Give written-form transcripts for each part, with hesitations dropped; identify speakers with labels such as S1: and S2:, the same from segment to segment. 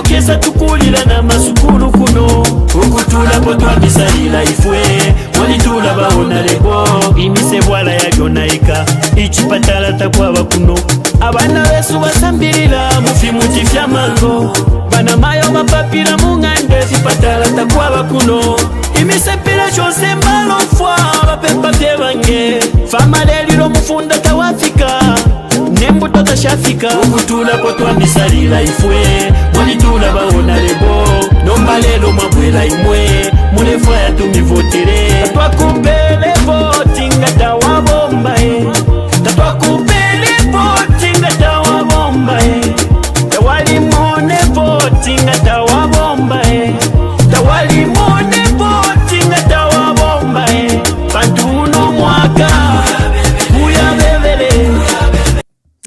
S1: tukesa tukulira n'amasukulu kuno okutula po twabisalira ifwe molitula bawona lebo imise bwala yajonayika ichipatala takwaba kuno abana besu basambirira mufimuti fyamango bana mayo mapapira mungande zipatala takwaba kuno imise pila chose malofwa bapepa vyebange fama lelilo mufunda tawafika nembuto tashafika okutula po twabisalira ifwe molitula bawona lebo nomba lelo mabwela imwe mulefwa yatumivotere twakupele votinga tawabomba twakupele votinga tawabomba tawalimone votinga tawabomba tawalimone votinga tawabomba pantuno mwaka kuya bebele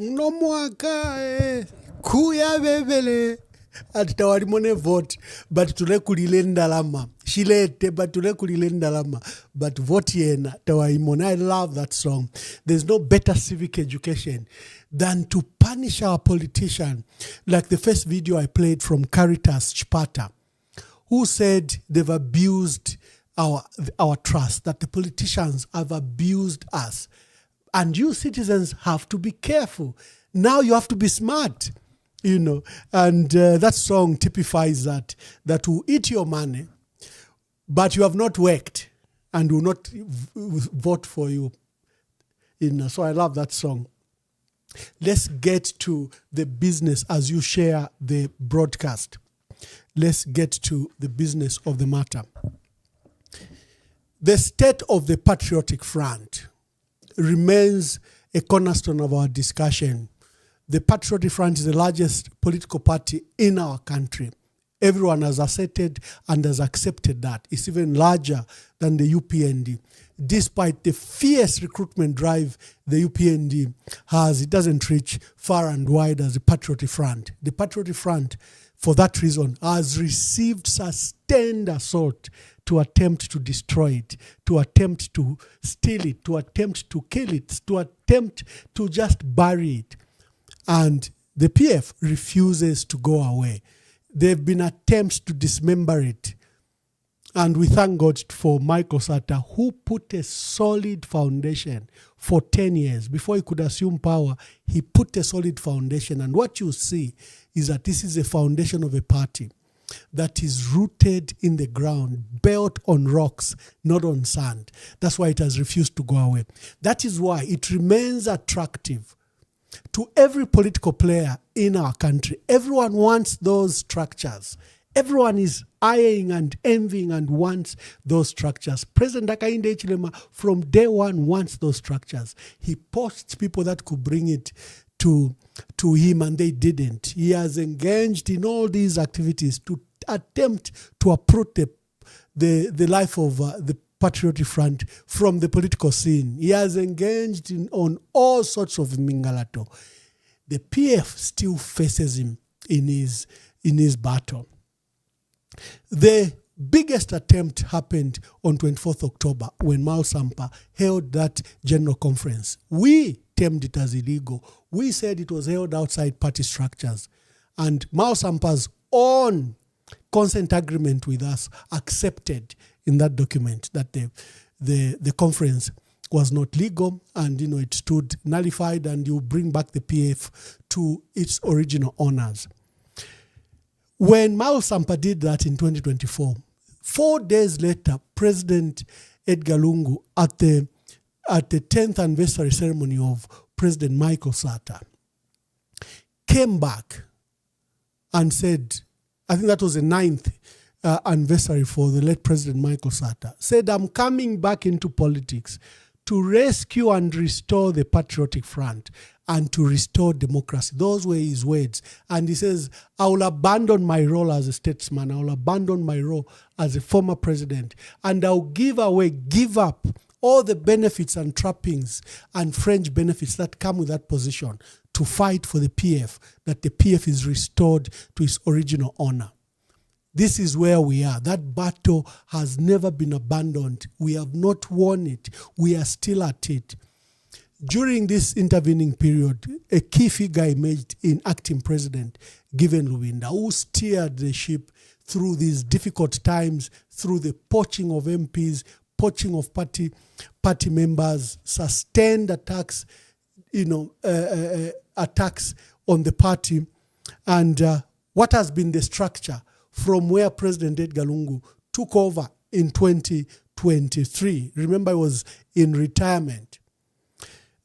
S2: no mwaka kuya bebele ati tawalimone vote but tulekulile ndalama shilete but tulekulile ndalama but vote yena tawalimone. I love that song. There's no better civic education than to punish our politician, like the first video I played from Caritas Chipata, who said they've abused our trust, that the politicians have abused us, and you citizens have to be careful. Now you have to be smart. You know, and that song typifies that will eat your money, but you have not worked and will not vote for you. You know, so I love that song. Let's get to the business as you share the broadcast. Let's get to the business of the matter. The state of the Patriotic Front remains a cornerstone of our discussion. The Patriotic Front is the largest political party in our country. Everyone has asserted and has accepted that. It's even larger than the UPND. Despite the fierce recruitment drive the UPND has, it doesn't reach far and wide as the Patriotic Front. The Patriotic Front, for that reason, has received sustained assault to attempt to destroy it, to attempt to steal it, to attempt to kill it, to attempt to just bury it. And the PF refuses to go away. There have been attempts to dismember it. And we thank God for Michael Sata, who put a solid foundation for 10 years. Before he could assume power, he put a solid foundation. And what you see is that this is a foundation of a party that is rooted in the ground, built on rocks, not on sand. That's why it has refused to go away. That is why it remains attractive to every political player in our country. Everyone wants those structures. Everyone is eyeing and envying and wants those structures. President Hakainde Hichilema from day one wants those structures. He posts people that could bring it to him, and they didn't. He has engaged in all these activities to attempt to uproot the life of the Patriotic Front from the political scene. He has engaged on all sorts of mingalato. The PF still faces him in his battle. The biggest attempt happened on 24th October when Mao Sampa held that general conference. We termed it as illegal. We said it was held outside party structures. And Mao Sampa's own consent agreement with us accepted in that document that the conference was not legal, and it stood nullified, and you bring back the PF to its original owners. When Mao Sampa did that in 2024, 4 days later, President Edgar Lungu at the 10th anniversary ceremony of President Michael Sata came back and said, I think that was the 9th anniversary for the late President Michael Sata, said, I'm coming back into politics to rescue and restore the Patriotic Front and to restore democracy. Those were his words. And he says, I will abandon my role as a statesman. I will abandon my role as a former president. And I'll give up all the benefits and trappings and fringe benefits that come with that position to fight for the PF, that the PF is restored to its original honor. This is where we are. That battle has never been abandoned. We have not won it. We are still at it. During this intervening period, a key figure emerged in acting president, Given Lubinda, who steered the ship through these difficult times, through the poaching of MPs, poaching of party members, sustained attacks, attacks on the party, and what has been the structure from where President Edgar Lungu took over in 2023. Remember, he was in retirement.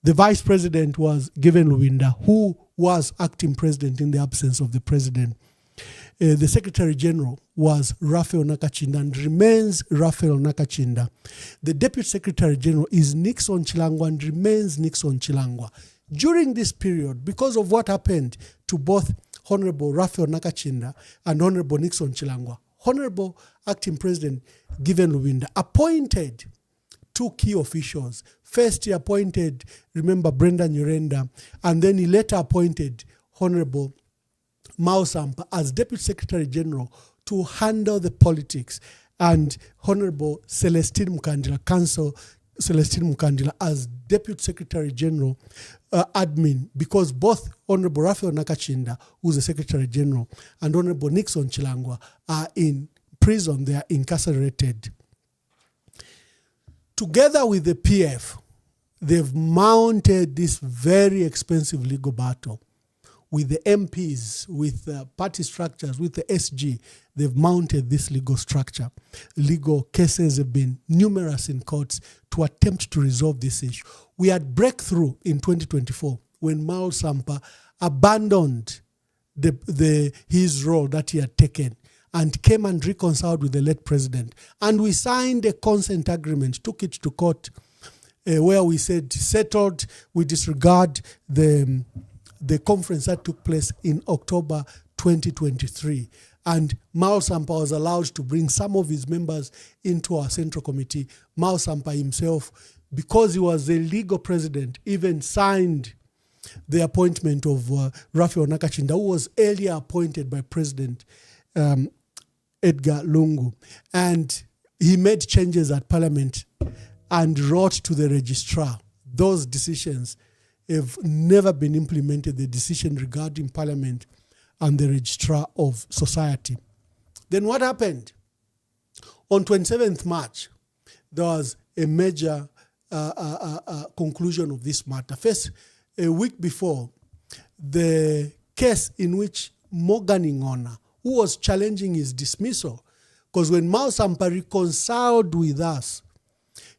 S2: The vice president was Given Lubinda, who was acting president in the absence of the president. The secretary general was Raphael Nakachinda and remains Raphael Nakachinda. The deputy secretary general is Nixon Chilangwa and remains Nixon Chilangwa. During this period, because of what happened to both Honorable Raphael Nakachinda and Honorable Nixon Chilangwa, Honorable acting president Given Lubinda appointed two key officials. First, he appointed, remember, Brenda Nyurenda, and then he later appointed Honorable Mao Sampa as Deputy Secretary General to handle the politics, and Honorable Celestine Mukandila, Council Celestine Mukandila, as Deputy Secretary General Admin, because both Honorable Raphael Nakachinda, who's the Secretary General, and Honorable Nixon Chilangwa are in prison. They are incarcerated. Together with the PF, they've mounted this very expensive legal battle with the MPs, with party structures, with the SG. They've mounted this legal structure. Legal cases have been numerous in courts to attempt to resolve this issue. We had breakthrough in 2024 when Mao Sampa abandoned his role that he had taken and came and reconciled with the late president. And we signed a consent agreement, took it to court, where we said, settled, we disregard the conference that took place in October 2023. And Mao Sampa was allowed to bring some of his members into our central committee. Mao Sampa himself, because he was the legal president, even signed the appointment of Raphael Nakachinda, who was earlier appointed by President Edgar Lungu. And he made changes at Parliament and wrote to the registrar. Those decisions have never been implemented, the decision regarding Parliament and the registrar of society. Then what happened? On 27th March, there was a major conclusion of this matter. First, a week before, the case in which Morgan Ingona, who was challenging his dismissal, because when Mao Sampa reconciled with us,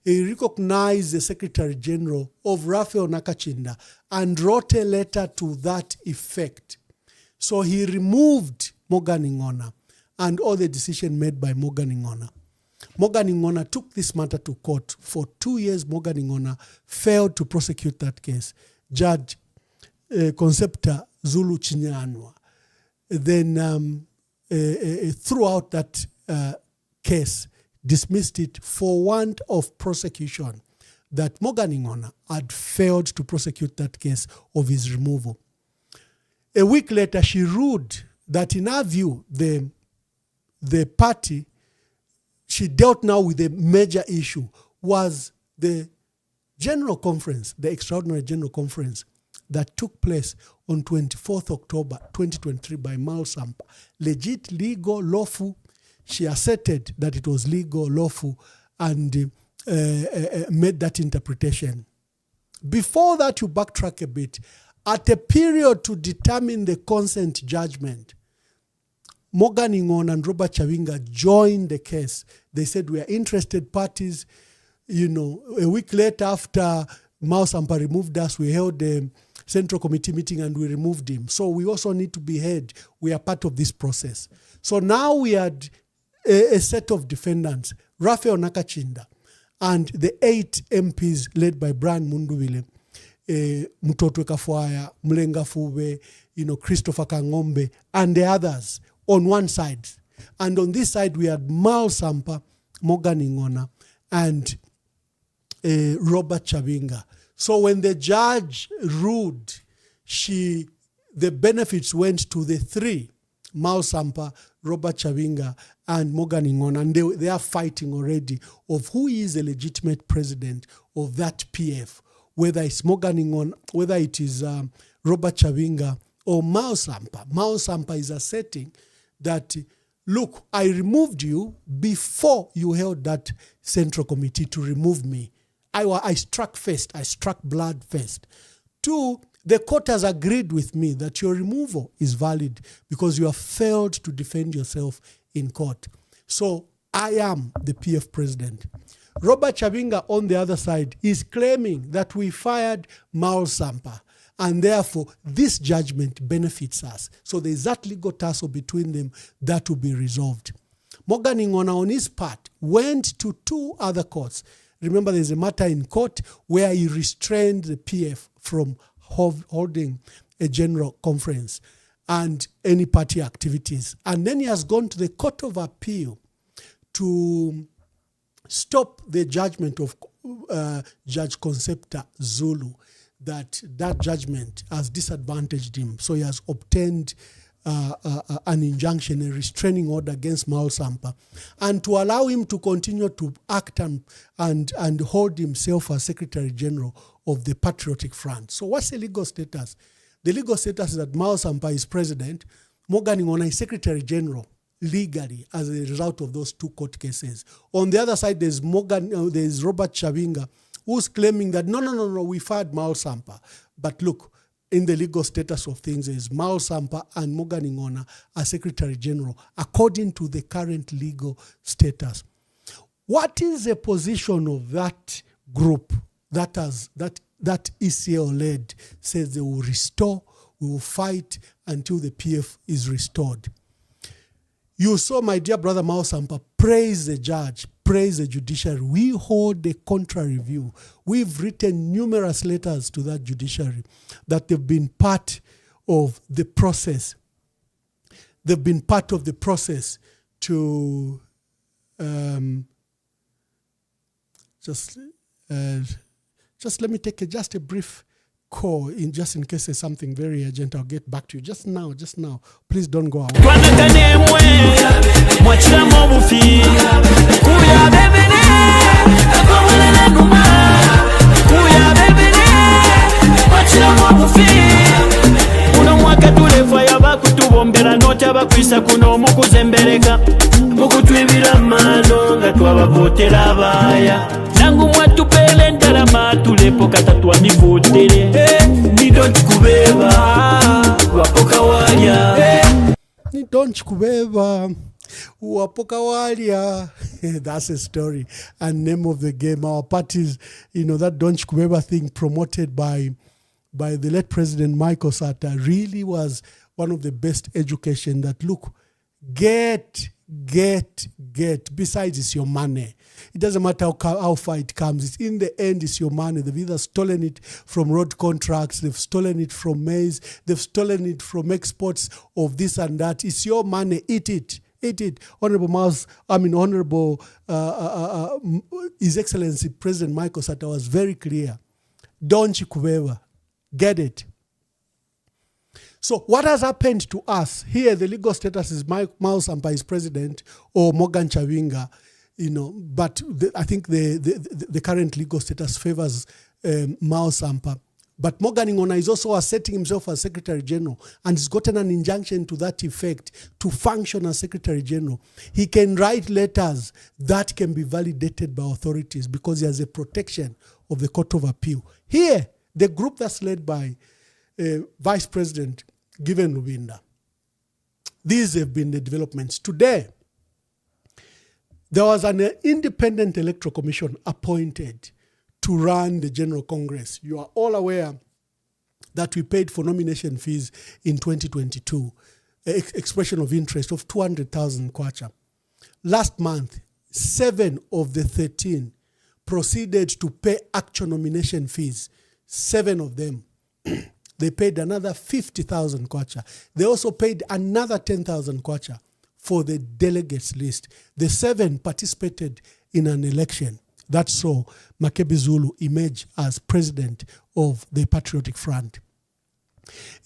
S2: he recognized the Secretary General of Raphael Nakachinda and wrote a letter to that effect. So he removed Morgan Ingona and all the decision made by Morgan Ingona. Morgan Ingona took this matter to court. For 2 years, Morgan Ingona failed to prosecute that case. Judge Concepta Zulu Chinyanwa then throughout that case, dismissed it for want of prosecution, that Morgan Ingona had failed to prosecute that case of his removal. A week later, she ruled that in her view, the party she dealt now with a major issue was the General Conference, the Extraordinary General Conference that took place on 24th October 2023 by Mao Sampa. Legit, legal, lawful. She asserted that it was legal, lawful, and made that interpretation. Before that, you backtrack a bit. At a period to determine the consent judgment, Morgan Ingona and Robert Chavinga joined the case. They said, we are interested parties. You know, a week later, after Mao Sampa removed us, we held a Central Committee meeting and we removed him. So we also need to be heard. We are part of this process. So now we had a set of defendants, Raphael Nakachinda, and the 8 MPs led by Brian Munduvile, Mutotwe Kafuaya, Mlenga Fube, Christopher Kangombe, and the others on one side. And on this side, we had Mao Sampa, Morgan Ingona, and Robert Chavinga. So when the judge ruled, the benefits went to the 3, Mao Sampa, Robert Chavinga, and Morgan Ingona, and they are fighting already of who is a legitimate president of that PF, whether it's whether it is Robert Chavinga or Mao Sampa. Mao Sampa is asserting that, look, I removed you before you held that central committee to remove me. I struck first. I struck blood first. 2, the court has agreed with me that your removal is valid because you have failed to defend yourself in court. So I am the PF president. Robert Chavinga, on the other side, is claiming that we fired Mao Sampa, and therefore this judgment benefits us. So there's that legal tussle between them that will be resolved. Morgan Ingona, on his part, went to 2 other courts. Remember, there's a matter in court where he restrained the PF from holding a general conference and any party activities. And then he has gone to the Court of Appeal to stop the judgment of Judge Concepta Zulu, that judgment has disadvantaged him. So he has obtained an injunction, a restraining order against Mao Sampa, and to allow him to continue to act and hold himself as Secretary General of the Patriotic Front. So what's the legal status? The legal status is that Mao Sampa is president, Morgan Ingona is Secretary General legally as a result of those 2 court cases. On the other side, there's Robert Chavinga, who's claiming that no, we fired Mao Sampa. But look, in the legal status of things is Mao Sampa and Morgan Ingona are Secretary General according to the current legal status. What is the position of that group that ECL led says they will restore, we will fight until the PF is restored? You saw my dear brother Mao Sampa praise the judge, praise the judiciary. We hold a contrary view. We've written numerous letters to that judiciary that they've been part of the process. They've been part of the process to just let me take just a brief call in case there's something very urgent. I'll get back to you just now. Please don't go away.
S1: Bombera nota bakwisa kuno mukuzembereka mukutwibira mano nga twabavotera abaya nangu mwatupele ndalama tulepo katatwa mivotere nidonchi kubeba wapoka walya
S2: nidonchi kubeba wapoka walya. That's a story and name of the game. Our parties, that donchi kubeba thing promoted by the late President Michael Sata really was one of the best education that, look, get. Besides, it's your money. It doesn't matter how far it comes. In the end, it's your money. They've either stolen it from road contracts, they've stolen it from maize, they've stolen it from exports of this and that. It's your money. Eat it. Honorable His Excellency President Michael Sata was very clear. Don't you kubeba. Get it. So what has happened to us here? The legal status is Mao Sampa is president or Morgan Chavinga, but I think the current legal status favors Mao Sampa. But Morgan Ingona is also asserting himself as Secretary General and has gotten an injunction to that effect to function as Secretary General. He can write letters that can be validated by authorities because he has a protection of the Court of Appeal. Here, the group that's led by Vice President Given Lubinda. These have been the developments. Today, there was an independent electoral commission appointed to run the General Congress. You are all aware that we paid for nomination fees in 2022, expression of interest of 200,000 kwacha. Last month, 7 of the 13 proceeded to pay actual nomination fees. 7 of them. They paid another 50,000 kwacha. They also paid another 10,000 kwacha for the delegates list. The 7 participated in an election that saw Makebi Zulu emerge as president of the Patriotic Front.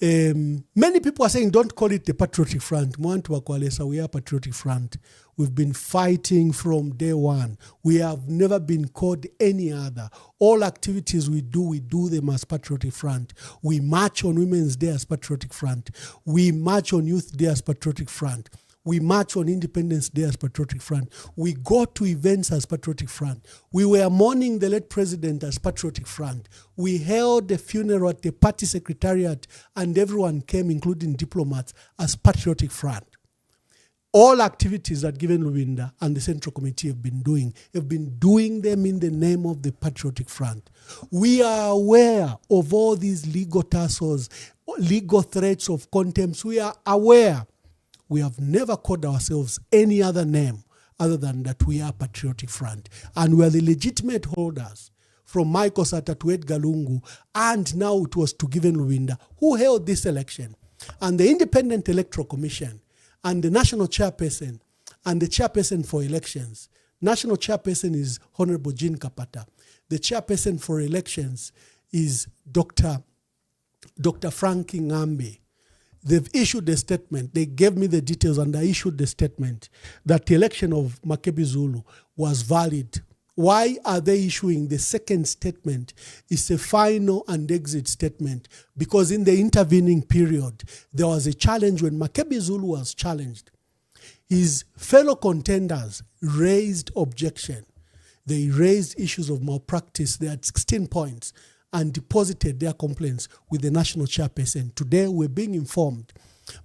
S2: Many people are saying, don't call it the Patriotic Front. Mwantu Wakwalesa, we are Patriotic Front. We've been fighting from day one. We have never been called any other. All activities we do them as Patriotic Front. We march on Women's Day as Patriotic Front. We march on Youth Day as Patriotic Front. We march on Independence Day as Patriotic Front. We go to events as Patriotic Front. We were mourning the late president as Patriotic Front. We held a funeral at the party secretariat and everyone came, including diplomats, as Patriotic Front. All activities that Given Lubinda and the Central Committee have been doing them in the name of the Patriotic Front. We are aware of all these legal tussles, legal threats of contempt. We are aware. We have never called ourselves any other name other than that we are Patriotic Front. And we are the legitimate holders from Michael Sata to Edgar Lungu, and now it was to Given Lubinda who held this election. And the Independent Electoral Commission and the National Chairperson and the Chairperson for Elections. National Chairperson is Honorable Jean Kapata. The Chairperson for Elections is Dr. Frankie Ngambe. They've issued a statement. They gave me the details and I issued the statement that the election of Makebi Zulu was valid. Why are they issuing the second statement? It's a final and exit statement because in the intervening period, there was a challenge when Makebi Zulu was challenged. His fellow contenders raised objection. They raised issues of malpractice. They had 16 points and deposited their complaints with the national chairperson. Today, we're being informed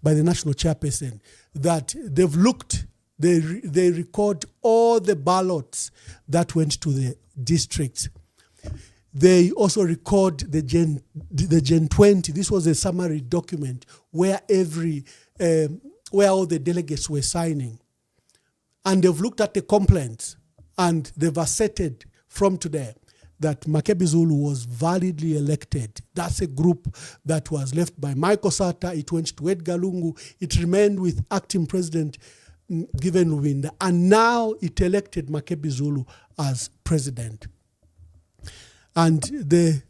S2: by the national chairperson that they've looked, they record all the ballots that went to the districts. They also record the Gen 20. This was a summary document where where all the delegates were signing. And they've looked at the complaints and they've asserted from today that Makebi Zulu was validly elected. That's a group that was left by Michael Sata. It went to Edgar Lungu. It remained with acting president Given Lubinda. And now it elected Makebi Zulu as president. And they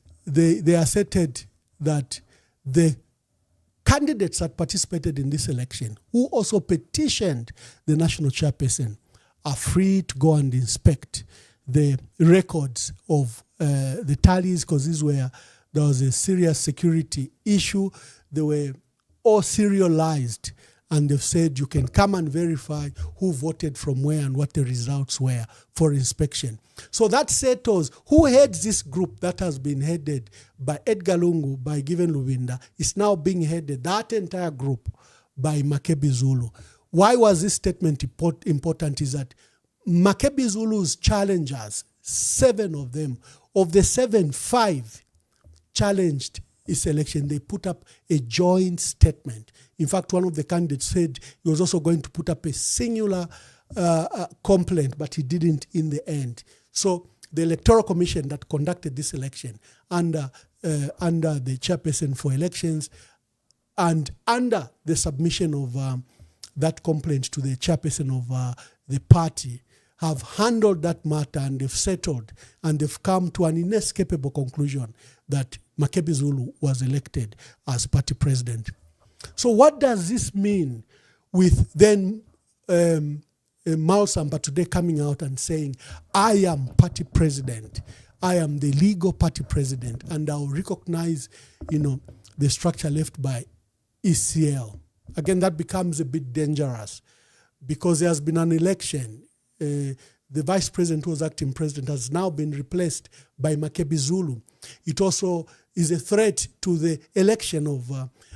S2: asserted that the candidates that participated in this election, who also petitioned the national chairperson, are free to go and inspect the records of the tallies, because there was a serious security issue. They were all serialized, and they've said you can come and verify who voted from where and what the results were for inspection. So that settles who heads this group that has been headed by Edgar Lungu, by Given Lubinda, is now being headed, that entire group, by Makebi Zulu. Why was this statement important is that Makebi Zulu's challengers, 7 of them, of the 7, 5 challenged his election. They put up a joint statement. In fact, one of the candidates said he was also going to put up a singular complaint, but he didn't in the end. So the Electoral Commission that conducted this election under the chairperson for elections and under the submission of that complaint to the chairperson of the party have handled that matter, and they've settled, and they've come to an inescapable conclusion that Makebi Zulu was elected as party president. So what does this mean with then Mausamba today coming out and saying, I am party president, I am the legal party president, and I'll recognize, the structure left by ECL. Again, that becomes a bit dangerous because there has been an election. The vice president who was acting president has now been replaced by Makebi Zulu. It also is a threat to the election of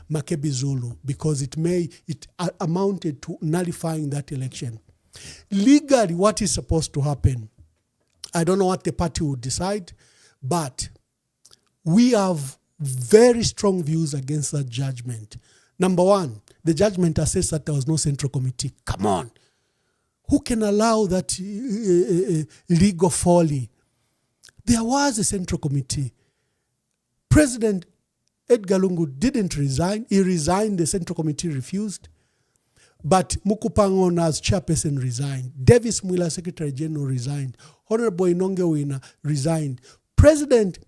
S2: Makebi Zulu because it amounted to nullifying that election. Legally, what is supposed to happen? I don't know what the party would decide, but we have very strong views against that judgment. Number one, the judgment assessed that there was no central committee. Come on. Who can allow that legal folly? There was a central committee. President Edgar Lungu didn't resign. He resigned. The central committee refused. But Mukupangon as chairperson resigned. Davis Mwila, Secretary General, resigned. Honorable Inonge Wina resigned. President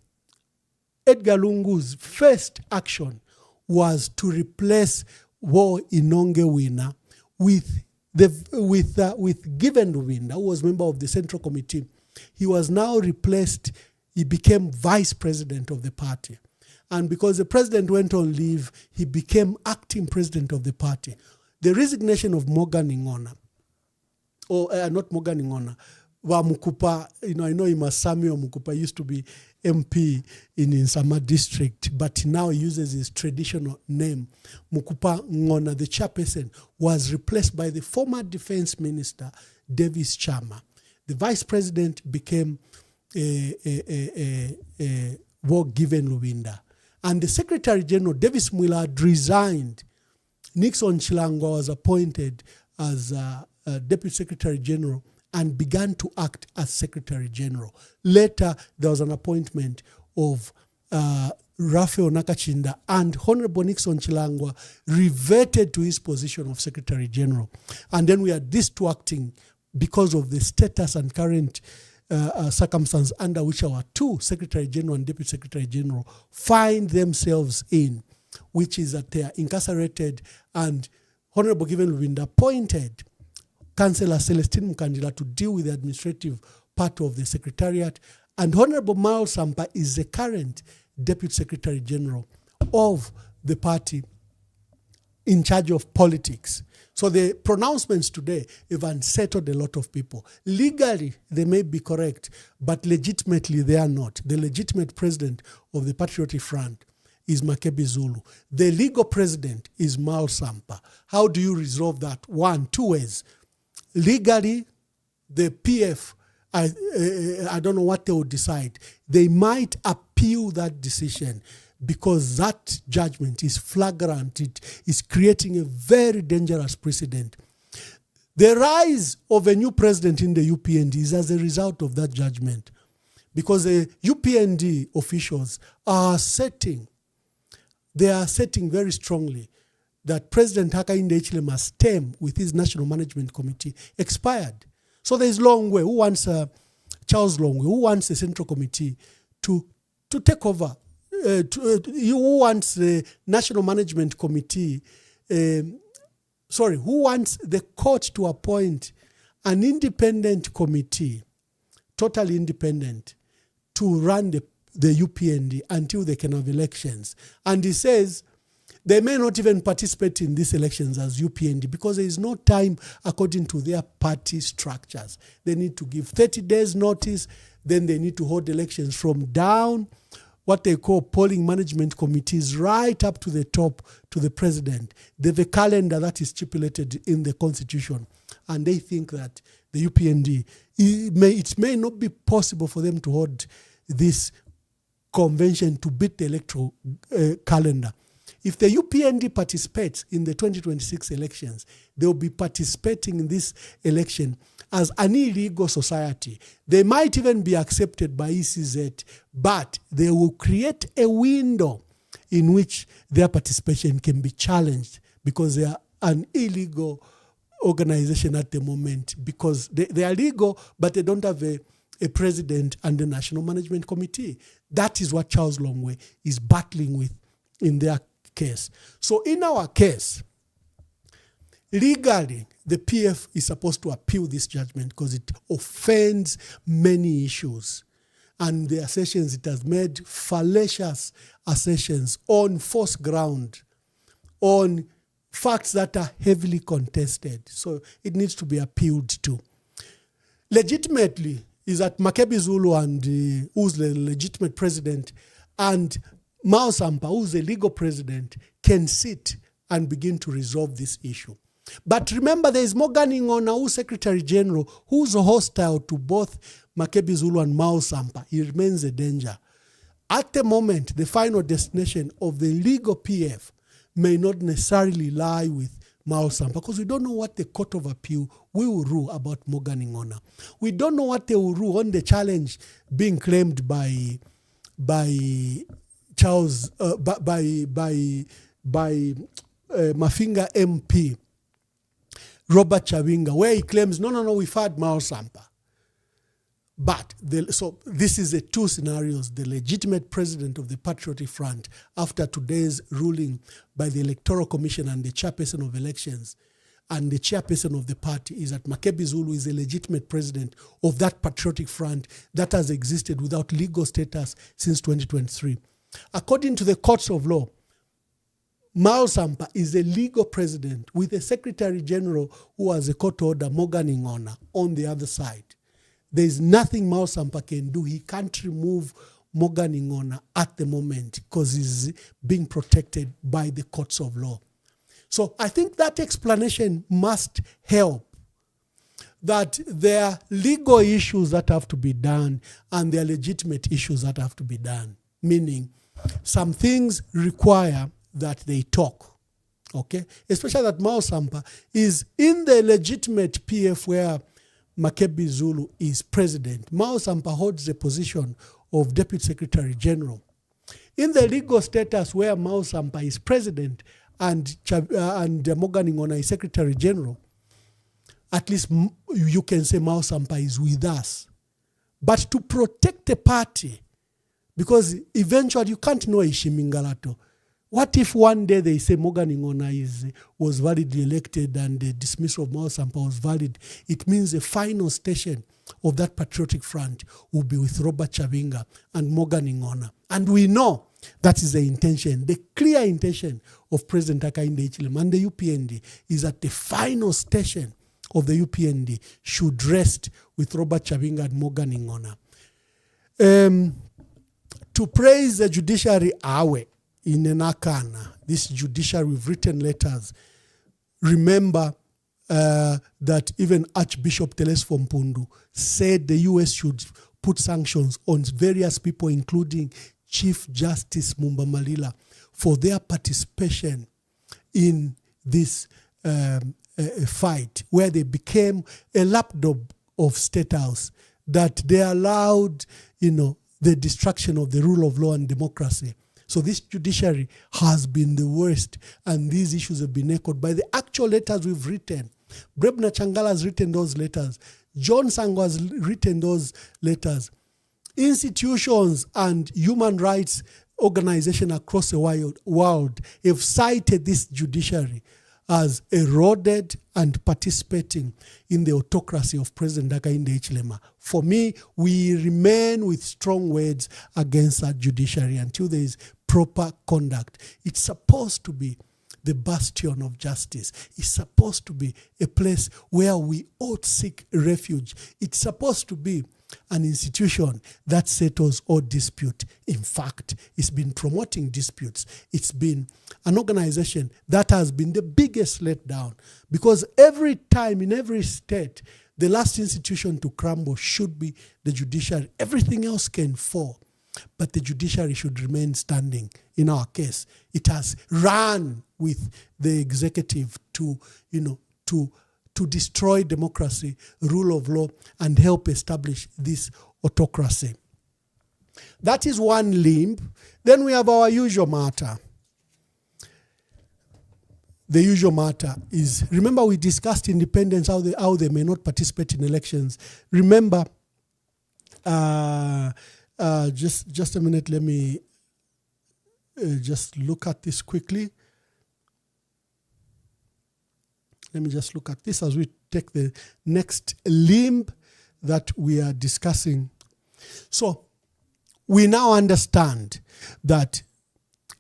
S2: Edgar Lungu's first action was to replace Wo Inongewina with Given Lubinda, who was member of the Central Committee. He was now replaced. He became vice president of the party. And because the president went on leave, he became acting president of the party. The resignation of Morgan Ingona, not Morgan Ingona, Wa Mukupa, I know him as Samuel Mukupa, used to be MP in Nsama district, but now he uses his traditional name. Mukupa Ngona, the chairperson, was replaced by the former defense minister, Davis Chama. The vice president became Wo Given Lubinda. And the Secretary General, Davis Mwila, resigned. Nixon Chilangwa was appointed as Deputy Secretary General and began to act as Secretary General. Later, there was an appointment of Raphael Nakachinda, and Honorable Nixon Chilangwa reverted to his position of Secretary General. And then we had these two acting because of the status and current circumstance under which our two Secretary General and Deputy Secretary General find themselves in, which is that they are incarcerated, and Honorable Given Lubinda appointed Councillor Celestine Mukandila to deal with the administrative part of the Secretariat, and Honorable Mal Sampa is the current Deputy Secretary General of the party in charge of politics. So the pronouncements today have unsettled a lot of people. Legally, they may be correct, but legitimately they are not. The legitimate president of the Patriotic Front is Makebi Zulu. The legal president is Mal Sampa. How do you resolve that? Two ways. Legally, the PF, I don't know what they will decide. They might appeal that decision, because that judgment is flagrant. It is creating a very dangerous precedent. The rise of a new president in the UPND is as a result of that judgment, because the UPND officials are setting very strongly that President Hakainde Hichilema's term with his National Management Committee expired. So there is Longwe, who wants Charles Longwe, who wants the Central Committee to take over. Who wants the National Management Committee, who wants the court to appoint an independent committee, totally independent, to run the UPND until they can have elections. And he says they may not even participate in these elections as UPND because there is no time according to their party structures. They need to give 30 days notice, then they need to hold elections from down what they call polling management committees right up to the top, to the president. They have a calendar that is stipulated in the constitution, and they think that the UPND, it may not be possible for them to hold this convention to beat the electoral calendar. If the UPND participates in the 2026 elections, they will be participating in this election as an illegal society. They might even be accepted by ECZ, but they will create a window in which their participation can be challenged because they are an illegal organization at the moment, because they are legal, but they don't have a president and a National Management Committee. That is what Charles Longwe is battling with in their case. So in our case, legally, the PF is supposed to appeal this judgment because it offends many issues. And the assertions it has made, fallacious assertions on false ground, on facts that are heavily contested. So it needs to be appealed to. Legitimately, is that Makebi Zulu, and who's the legitimate president, and Mao Sampa, who's the legal president, can sit and begin to resolve this issue. But remember, there is Morgan Ingona, who's Secretary General, who's hostile to both Makebi Zulu and Mao Sampa. He remains a danger. At the moment, the final destination of the legal PF may not necessarily lie with Mao Sampa, because we don't know what the Court of Appeal will rule about Morgan Ingona. We don't know what they will rule on the challenge being claimed by Charles, by Mafinga MP, Robert Chabinga, where he claims, no, we've had Mao Sampa. But so this is the two scenarios: the legitimate president of the Patriotic Front after today's ruling by the Electoral Commission and the chairperson of elections, and the chairperson of the party is that Makebi Zulu is a legitimate president of that Patriotic Front that has existed without legal status since 2023. According to the courts of law, Mao Sampa is a legal president with a secretary general who has a court order, Morgan Ingona, on the other side. There is nothing Mao Sampa can do. He can't remove Morgan Ingona at the moment because he's being protected by the courts of law. So I think that explanation must help, that there are legal issues that have to be done and there are legitimate issues that have to be done. Meaning, some things require that they talk, okay? Especially that Mao Sampa is in the legitimate PF where Makebi Zulu is president. Mao Sampa holds the position of Deputy Secretary General. In the legal status where Mao Sampa is president and Morgan Ingona is Secretary General, at least you can say Mao Sampa is with us. But to protect the party, because eventually you can't know Ishimingalato. What if one day they say Morgan Ingona was validly elected and the dismissal of Mao Sampa was valid? It means the final station of that Patriotic Front will be with Robert Chavinga and Morgan Ingona. And we know that is the intention, the clear intention of President Hakainde Hichilema and the UPND is that the final station of the UPND should rest with Robert Chavinga and Morgan Ingona. To praise the judiciary awe in Enakana, this judiciary, we've written letters. Remember that even Archbishop Telesfo Mpundu said the US should put sanctions on various people, including Chief Justice Mumba Malila, for their participation in this fight, where they became a lapdog of State House, that they allowed, the destruction of the rule of law and democracy. So this judiciary has been the worst, and these issues have been echoed by the actual letters we've written. Brebna Changala has written those letters. John Sango has written those letters. Institutions and human rights organizations across the world have cited this judiciary as eroded and participating in the autocracy of President Hakainde Hichilema. For me, we remain with strong words against that judiciary until there is proper conduct. It's supposed to be the bastion of justice. It's supposed to be a place where we ought seek refuge. It's supposed to be an institution that settles all dispute. In fact, it's been promoting disputes. It's been an organization that has been the biggest letdown, because every time in every state, the last institution to crumble should be the judiciary. Everything else can fall, but the judiciary should remain standing. In our case, it has run with the executive to destroy democracy, rule of law, and help establish this autocracy. That is one limb. Then we have our usual matter. The usual matter is, remember we discussed independents, how they may not participate in elections. Remember, just a minute, let me just look at this quickly. Let me just look at this as we take the next limb that we are discussing. So we now understand that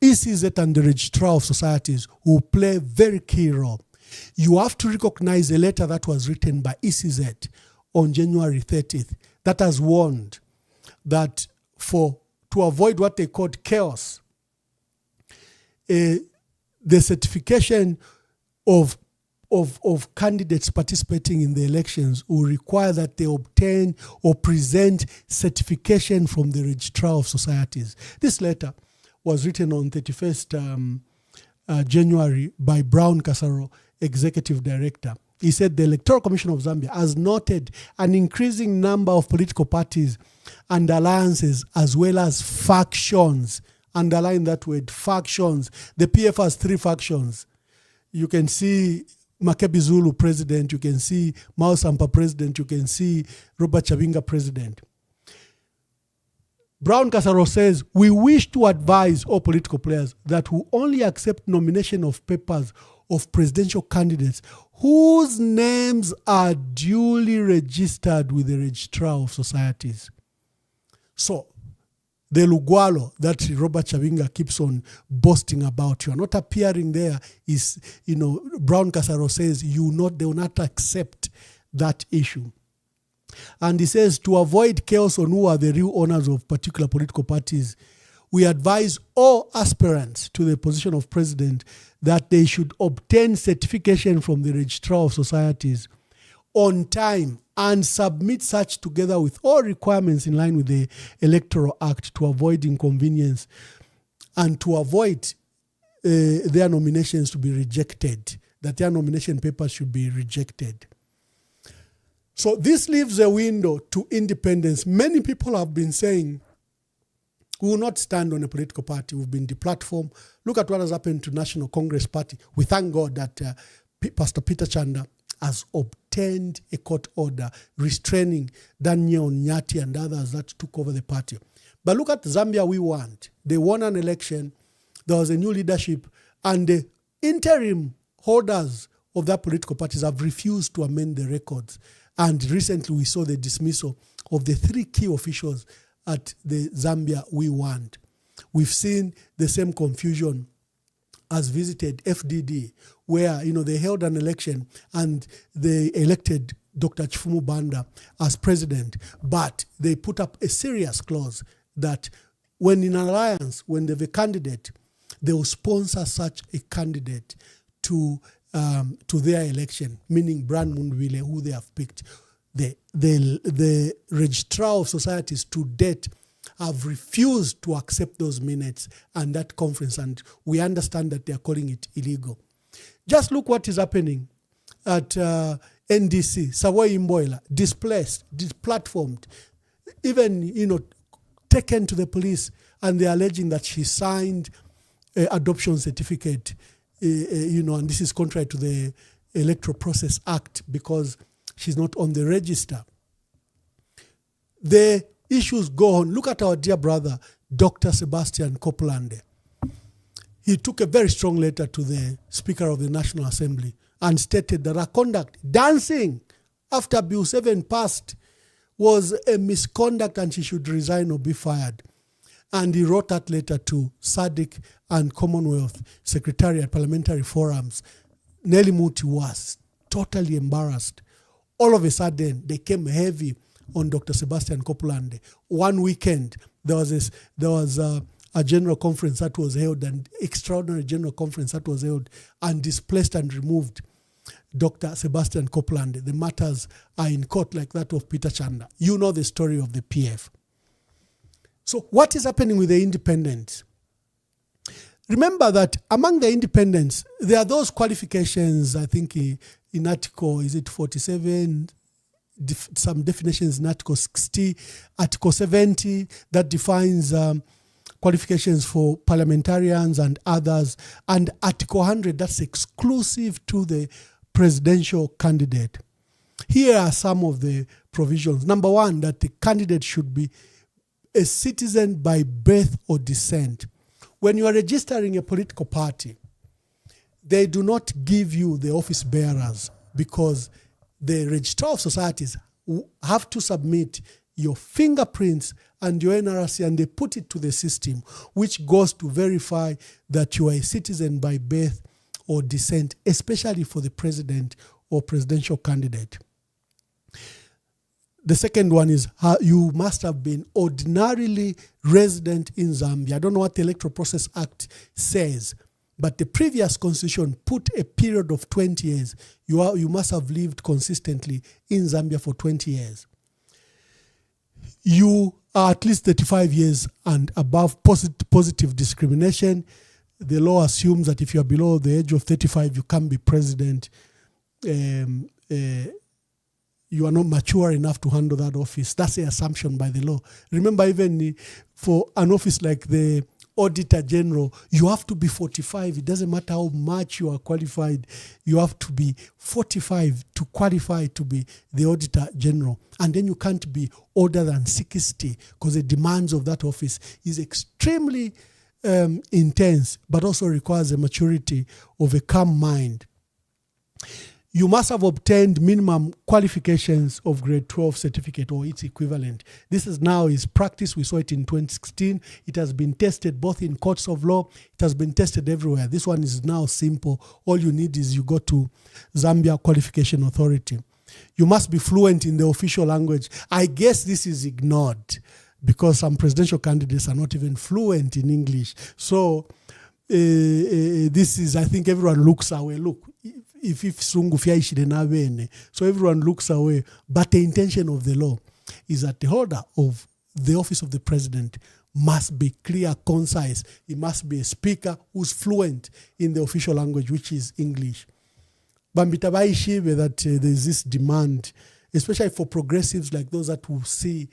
S2: ECZ and the Registrar of Societies will play a very key role. You have to recognize a letter that was written by ECZ on January 30th that has warned that to avoid what they called chaos, the certification of candidates participating in the elections will require that they obtain or present certification from the Registrar of Societies. This letter was written on 31st January by Brown Kasaro, Executive Director. He said the Electoral Commission of Zambia has noted an increasing number of political parties and alliances as well as factions. Underline that word, factions. The PF has 3 factions. You can see Makebi Zulu president, you can see Mao Sampa president, you can see Robert Chavinga president. Brown Casaro says, we wish to advise all political players that we only accept nomination of papers of presidential candidates whose names are duly registered with the Registrar of Societies. So, the Lugwalo that Robert Chavinga keeps on boasting about, you are not appearing there, is, Brown Casaro says they will not accept that issue. And he says, to avoid chaos on who are the real owners of particular political parties, we advise all aspirants to the position of president that they should obtain certification from the Registrar of Societies on time and submit such together with all requirements in line with the Electoral Act to avoid inconvenience and to avoid their nominations to be rejected, that their nomination papers should be rejected. So this leaves a window to independence. Many people have been saying, we will not stand on a political party. We've been deplatformed. Look at what has happened to National Congress Party. We thank God that Pastor Peter Chanda has obtained a court order restraining Daniel Nyati and others that took over the party. But look at Zambia We Want. They won an election. There was a new leadership. And the interim holders of that political parties have refused to amend the records. And recently we saw the dismissal of the 3 key officials at the Zambia We Want. We've seen the same confusion as visited FDD, where they held an election and they elected Dr. Chifumu Banda as president, but they put up a serious clause that when in alliance, when they have a candidate, they will sponsor such a candidate to their election, meaning Brand Mundwile, who they have picked. The Registrar of Societies to date have refused to accept those minutes and that conference, and we understand that they are calling it illegal. Just look what is happening at NDC. Sawoi Mboila, displaced, deplatformed, even taken to the police, and they are alleging that she signed an adoption certificate, and this is contrary to the Electoral Process Act because she's not on the register. The issues go on. Look at our dear brother, Dr. Sebastian Copeland. He took a very strong letter to the Speaker of the National Assembly and stated that her conduct, dancing after Bill 7 passed, was a misconduct and she should resign or be fired. And he wrote that letter to SADC and Commonwealth Secretariat Parliamentary Forums. Nelly Muti was totally embarrassed. All of a sudden, they came heavy on Dr. Sebastian Copeland. One weekend, there was a general conference that was held, an extraordinary general conference that was held, and displaced and removed Dr. Sebastian Copeland. The matters are in court like that of Peter Chanda. You know the story of the PF. So what is happening with the independents? Remember that among the independents, there are those qualifications, I think in Article, is it 47, some definitions in Article 60, Article 70, that defines qualifications for parliamentarians and others, and Article 100, that's exclusive to the presidential candidate. Here are some of the provisions. Number one, that the candidate should be a citizen by birth or descent. When you are registering a political party, they do not give you the office bearers because the Registrar of Societies have to submit your fingerprints and your NRC, and they put it to the system, which goes to verify that you are a citizen by birth or descent, especially for the president or presidential candidate. The second one is you must have been ordinarily resident in Zambia. I don't know what the Electoral Process Act says, but the previous constitution put a period of 20 years. You must have lived consistently in Zambia for 20 years. You are at least 35 years and above. Positive discrimination. The law assumes that if you are below the age of 35, you can't be president. You are not mature enough to handle that office. That's the assumption by the law. Remember, even for an office like the Auditor General, you have to be 45. It doesn't matter how much you are qualified. You have to be 45 to qualify to be the Auditor General. And then you can't be older than 60 because the demands of that office is extremely intense, but also requires a maturity of a calm mind. You must have obtained minimum qualifications of grade 12 certificate or its equivalent. This is now is practice. We saw it in 2016. It has been tested both in courts of law. It has been tested everywhere. This one is now simple. All you need is you go to Zambia Qualification Authority. You must be fluent in the official language. I guess this is ignored because some presidential candidates are not even fluent in English. So this is, I think everyone looks away. Look, if sungu fyaishire na bene, so everyone looks away. But the intention of the law is that the holder of the office of the president must be clear, concise. He must be a speaker who's fluent in the official language, which is English. Bambita baishibe that there's this demand, especially for progressives like those that will see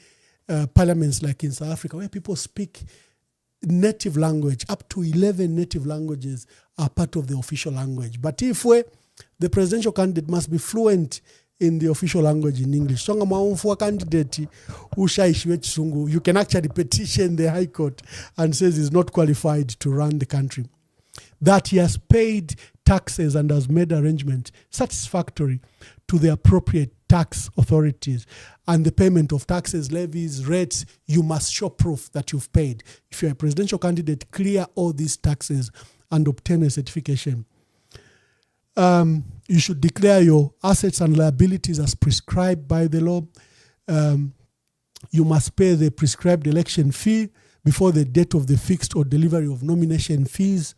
S2: parliaments like in South Africa, where people speak native language. Up to 11 native languages are part of the official language. But if the presidential candidate must be fluent in the official language in English. So candidate you can actually petition the High Court and says he's not qualified to run the country. That he has paid taxes and has made arrangement satisfactory to the appropriate tax authorities, and the payment of taxes, levies, rates, you must show proof that you've paid. If you're a presidential candidate, clear all these taxes and obtain a certification. You should declare your assets and liabilities as prescribed by the law. You must pay the prescribed election fee before the date of the fixed or delivery of nomination fees,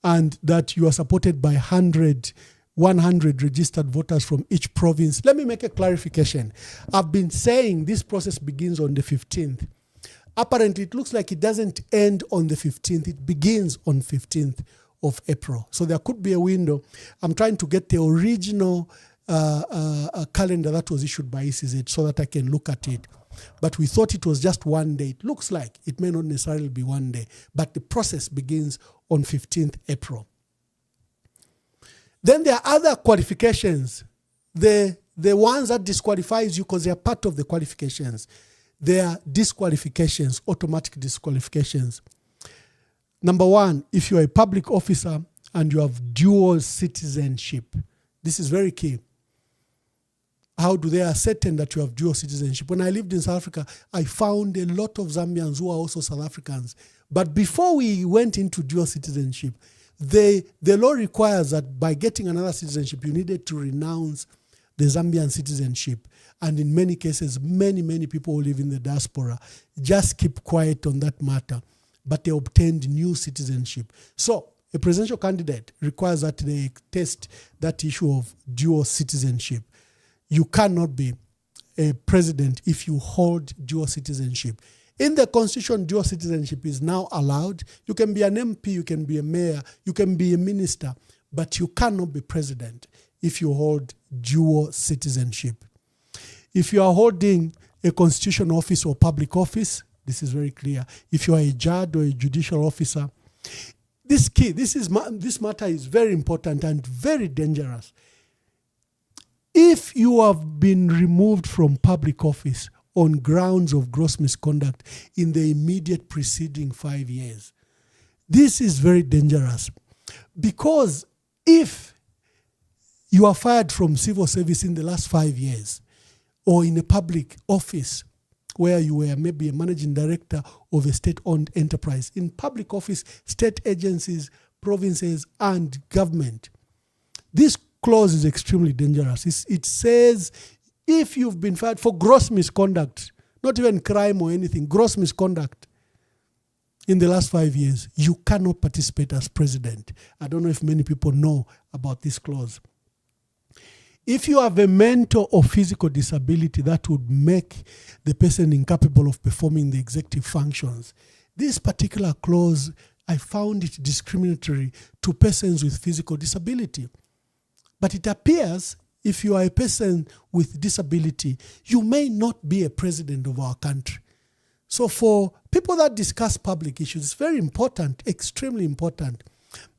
S2: and that you are supported by 100 registered voters from each province. Let me make a clarification. I've been saying this process begins on the 15th. Apparently, it looks like it doesn't end on the 15th. It begins on 15th of April. So there could be a window. I'm trying to get the original calendar that was issued by ECZ so that I can look at it. But we thought it was just one day. It looks like it may not necessarily be one day, but the process begins on 15th April. Then there are other qualifications. The ones that disqualifies you because they are part of the qualifications. They are disqualifications, automatic disqualifications. Number one, if you are a public officer and you have dual citizenship, this is very key. How do they ascertain that you have dual citizenship? When I lived in South Africa, I found a lot of Zambians who are also South Africans. But before we went into dual citizenship, the law requires that by getting another citizenship, you needed to renounce the Zambian citizenship. And in many cases, many people who live in the diaspora just keep quiet on that matter, but they obtained new citizenship. So a presidential candidate requires that they test that issue of dual citizenship. You cannot be a president if you hold dual citizenship. In the constitution, dual citizenship is now allowed. You can be an MP, you can be a mayor, you can be a minister, but you cannot be president if you hold dual citizenship. If you are holding a constitutional office or public office, this is very clear. If you are a judge or a judicial officer, this matter is very important and very dangerous. If you have been removed from public office on grounds of gross misconduct in the immediate preceding 5 years, this is very dangerous, because if you are fired from civil service in the last 5 years, or in a public office where you were maybe a managing director of a state-owned enterprise, in public office, state agencies, provinces, and government, this clause is extremely dangerous. It says if you've been fired for gross misconduct, not even crime or anything, gross misconduct in the last 5 years, you cannot participate as president. I don't know if many people know about this clause. If you have a mental or physical disability that would make the person incapable of performing the executive functions, this particular clause, I found it discriminatory to persons with physical disability. But it appears if you are a person with disability, you may not be a president of our country. So for people that discuss public issues, it's very important, extremely important,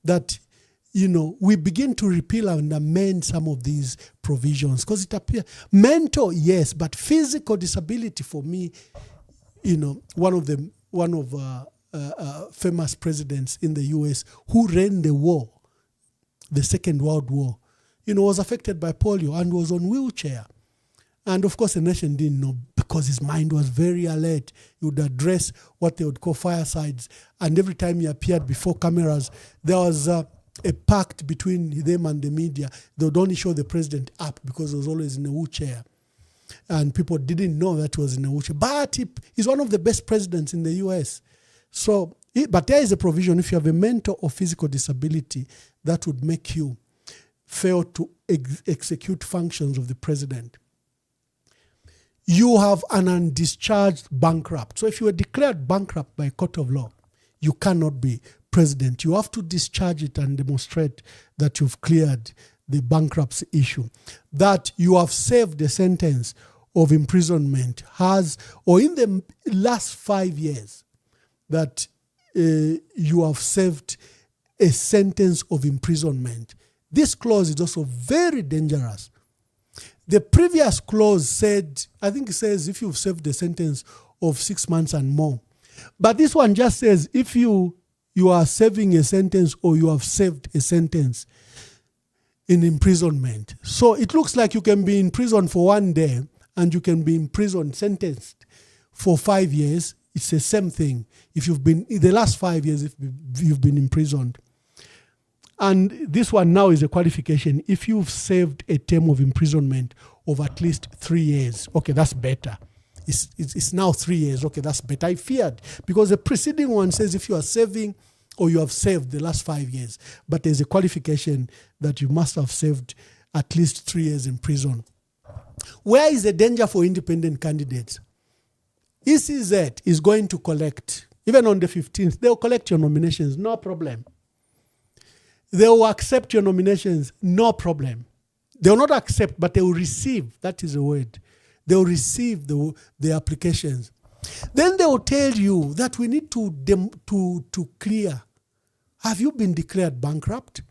S2: that we begin to repeal and amend some of these provisions, because it appears mental, yes, but physical disability for me, one of famous presidents in the US who ran the war, the Second World War, was affected by polio and was on wheelchair. And of course, the nation didn't know, because his mind was very alert. He would address what they would call firesides. And every time he appeared before cameras, there was a pact between them and the media. They would only show the president up because he was always in a wheelchair. And people didn't know that he was in a wheelchair. But he's one of the best presidents in the US. So, but there is a provision: if you have a mental or physical disability, that would make you fail to execute functions of the president. You have an undischarged bankrupt. So if you were declared bankrupt by a court of law, you cannot be president. You have to discharge it and demonstrate that you've cleared the bankruptcy issue. That you have served a sentence of imprisonment or in the last 5 years, that you have served a sentence of imprisonment. This clause is also very dangerous. The previous clause said, I think it says, if you've served a sentence of 6 months and more. But this one just says, if you are serving a sentence or you have served a sentence in imprisonment. So it looks like you can be in prison for 1 day and you can be in prison sentenced for 5 years. It's the same thing. If you've been, in the last 5 years, if you've been imprisoned. And this one now is a qualification. If you've served a term of imprisonment of at least 3 years, okay, that's better. It's now 3 years, okay, that's better. I feared, because the preceding one says if you are serving or you have served the last 5 years, but there's a qualification that you must have served at least 3 years in prison. Where is the danger for independent candidates? ECZ is going to collect, even on the 15th, they'll collect your nominations, no problem. They will accept your nominations, no problem. They will not accept, but they will receive. That is the word. They will receive the applications. Then they will tell you that we need to clear. Have you been declared bankrupt?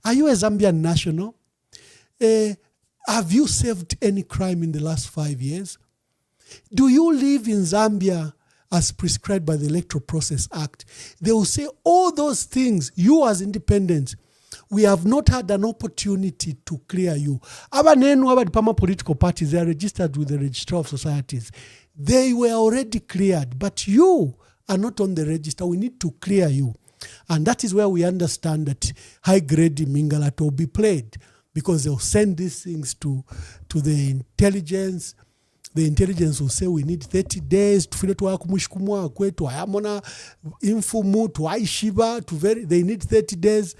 S2: Are you a Zambian national? Have you served any crime in the last 5 years? Do you live in Zambia as prescribed by the Electoral Process Act? They will say all those things. You as independents, we have not had an opportunity to clear you. Our political parties, they are registered with the Registrar of Societies. They were already cleared, but you are not on the register. We need to clear you. And that is where we understand that high-grade Mingalato will be played, because they'll send these things to the intelligence. The intelligence will say we need 30 days to file kumushkumwa kwetu ayamona infumu to aishiba to they need 30 days.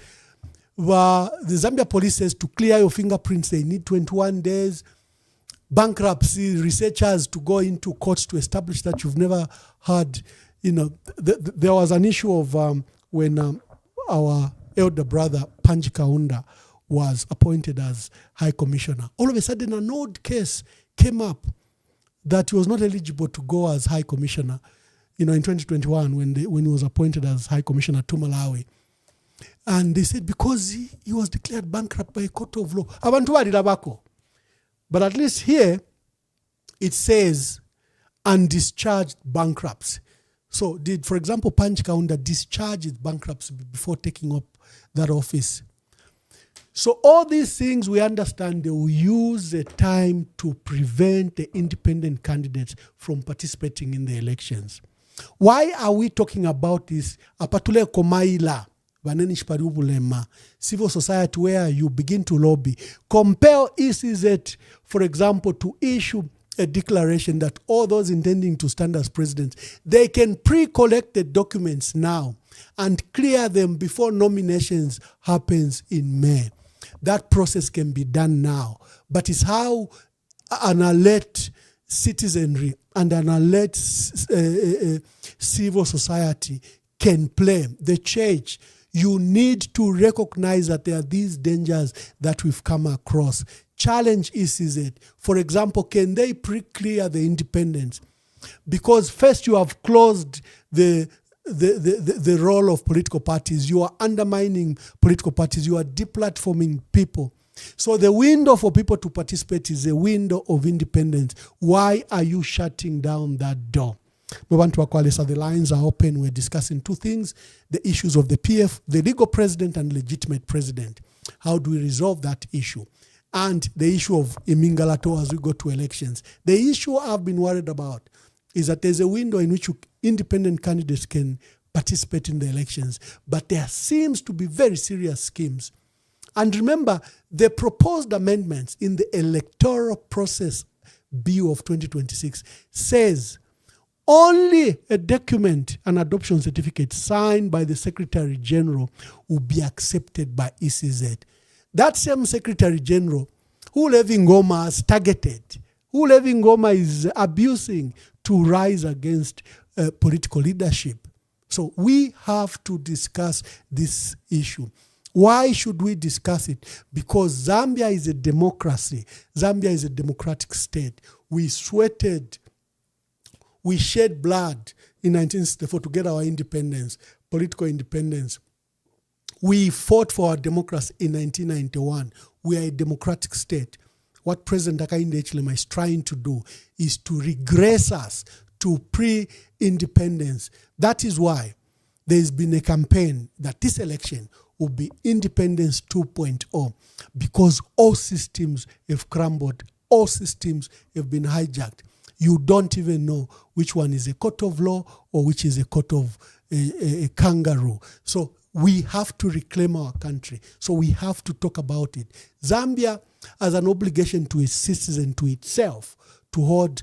S2: The Zambia police says to clear your fingerprints they need 21 days. Bankruptcy researchers to go into courts to establish that you've never had, there was an issue of when our elder brother Panji Kaunda was appointed as High Commissioner. All of a sudden an old case came up that he was not eligible to go as High Commissioner, in 2021 when he was appointed as High Commissioner to Malawi. And they said because he was declared bankrupt by a court of law. But at least here, it says undischarged bankrupts. So did, for example, Panji Kaunda discharge his bankruptcy before taking up that office? So all these things, we understand they will use the time to prevent the independent candidates from participating in the elections. Why are we talking about this? Apatule komaila, civil society, where you begin to lobby. Compel ECZ, for example, to issue a declaration that all those intending to stand as presidents, they can pre-collect the documents now and clear them before nominations happens in May. That process can be done now, but it's how an alert citizenry and an alert civil society can play. The church, you need to recognize that there are these dangers that we've come across. Challenge ECZ. For example, can they pre-clear the independents Because first you have closed the role of political parties. You are undermining political parties. You are deplatforming people. So the window for people to participate is a window of independence. Why are you shutting down that door? The lines are open. We're discussing two things: the issues of the PF, the legal president and legitimate president. How do we resolve that issue? And the issue of Imingalato as we go to elections. The issue I've been worried about is that there's a window in which independent candidates can participate in the elections, but there seems to be very serious schemes. And remember, the proposed amendments in the electoral process bill of 2026 says only a document, an adoption certificate signed by the Secretary General will be accepted by ECZ. That same Secretary General, who Levi Ngoma has targeted, who Levi Ngoma is abusing to rise against political leadership. So we have to discuss this issue. Why should we discuss it? Because Zambia is a democracy. Zambia is a democratic state. We sweated, we shed blood in 1964 to get our independence, political independence. We fought for our democracy in 1991. We are a democratic state. What President Hakainde Hichilema is trying to do is to regress us to pre-independence. That is why there's been a campaign that this election will be Independence 2.0, because all systems have crumbled, all systems have been hijacked. You don't even know which one is a court of law or which is a court of a kangaroo. So we have to reclaim our country. So we have to talk about it. Zambia has an obligation to its citizen, to itself, to hold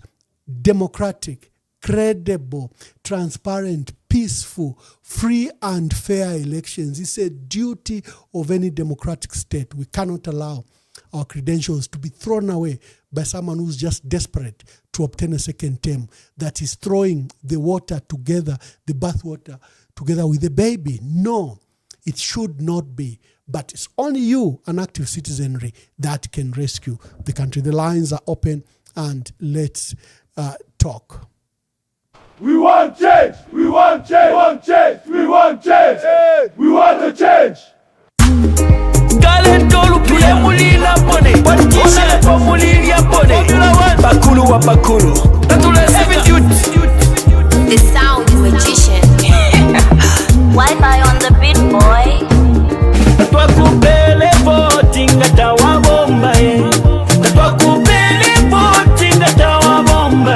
S2: democratic, credible, transparent, peaceful, free and fair elections. It's a duty of any democratic state. We cannot allow our credentials to be thrown away by someone who's just desperate to obtain a second term, that is throwing the water together, the bath water together with the baby. No, it should not be. But it's only you, an active citizenry, that can rescue the country. The lines are open, and let's talk.
S3: We want change! We want change! We want change! We want change! We want to change!
S4: The sound magician. Wi-Fi on the beat, boy.
S1: Twakupele voting atawa bomba Twakupele voting atawa bomba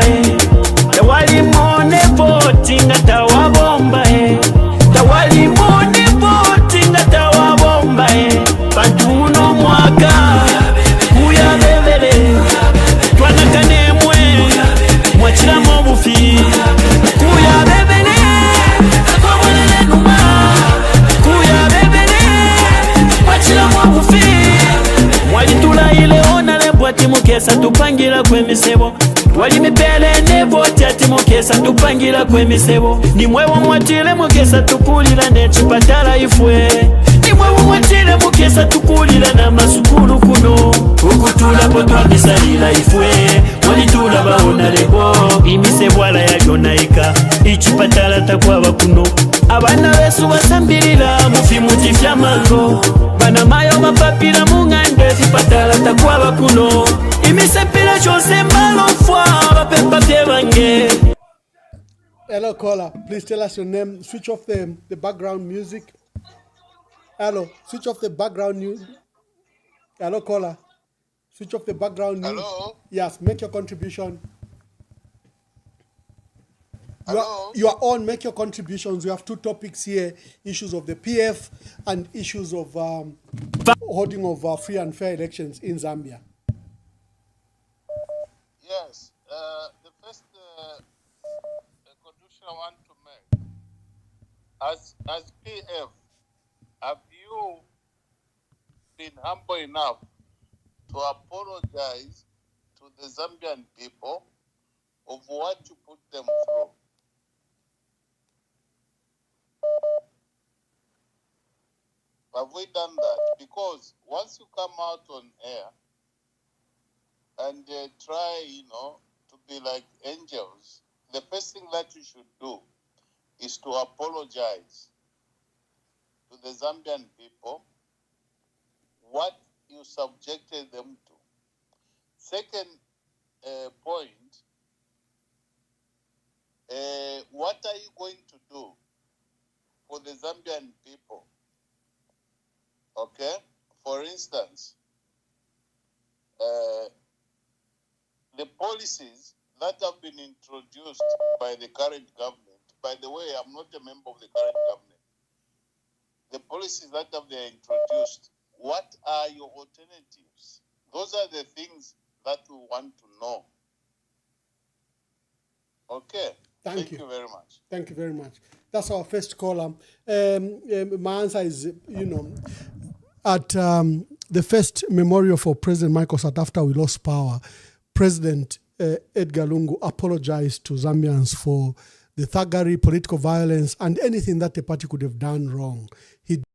S1: Tawali mone voting atawa bomba Tawali mone voting atawa bomba Pantuno mwaka Kuya bebele Twanakane mwe Mwachira mobufi Kuya bebele Twawelele numa Kuya bebele Mwachira mobufi Mwalitula ile ona lebwa timukesa tupangira kwemisebo Wali mipele nevoti atimukesa tupangira kwemisebo Nimwewo mwatile mukesa tukulila nechipatala ifwe Nimwewo mwatile mukesa tukulila na masukulu kuno Ukutula potwa misalila ifwe Walitula baona lebo Imisebo ala yagonaika Ichipatala takwaba kuno Abana besu basambilila mufimuti fya mango Bana mayo mapapila mungande Chipatala takwaba kuno Imisepila chose malofwa Bapepa fyebange.
S2: Hello, caller. Please tell us your name. Switch off the background music. Hello. Switch off the background music. Hello, caller. Switch off the background music.
S5: Hello?
S2: Yes, make your contribution.
S5: Hello?
S2: You are on. Make your contributions. We have two topics here: issues of the PF and issues of holding of free and fair elections in Zambia.
S5: Yes. The first contribution I want to make, as PF, have you been humble enough to apologize to the Zambian people of what you put them through? Have we done that? Because once you come out on air and try, to be like angels, the first thing that you should do is to apologize to the Zambian people what you subjected them to. Second point, what are you going to do for the Zambian people? Okay? For instance, the policies that have been introduced by the current government, by the way, I'm not a member of the current government. The policies that have been introduced, what are your alternatives? Those are the things that we want to know. Okay. Thank you very much.
S2: Thank you very much. That's our first caller. My answer is, at the first memorial for President Michael Sat after we lost power, President Edgar Lungu apologized to Zambians for the thuggery, political violence, and anything that the party could have done wrong. He did,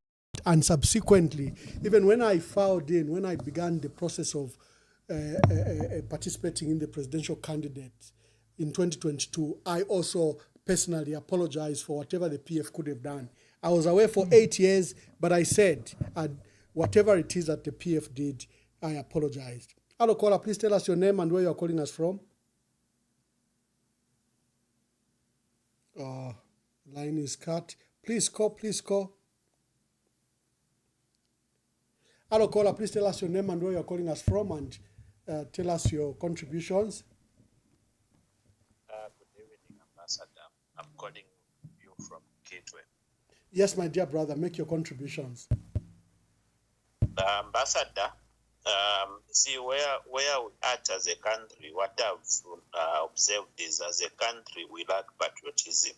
S2: and subsequently, even when I filed in, when I began the process of participating in the presidential candidate in 2022, I also personally apologized for whatever the PF could have done. I was away for 8 years, but I said, whatever it is that the PF did, I apologized. Hello, caller, please tell us your name and where you're calling us from. Line is cut. Please call, please call. Hello, caller, please tell us your name and where you're calling us from and tell us your contributions.
S6: Good evening, Ambassador. I'm calling you from Gateway.
S2: Yes, my dear brother, make your contributions.
S6: Ambassador, see where we at as a country, what I've observed is as a country we lack patriotism.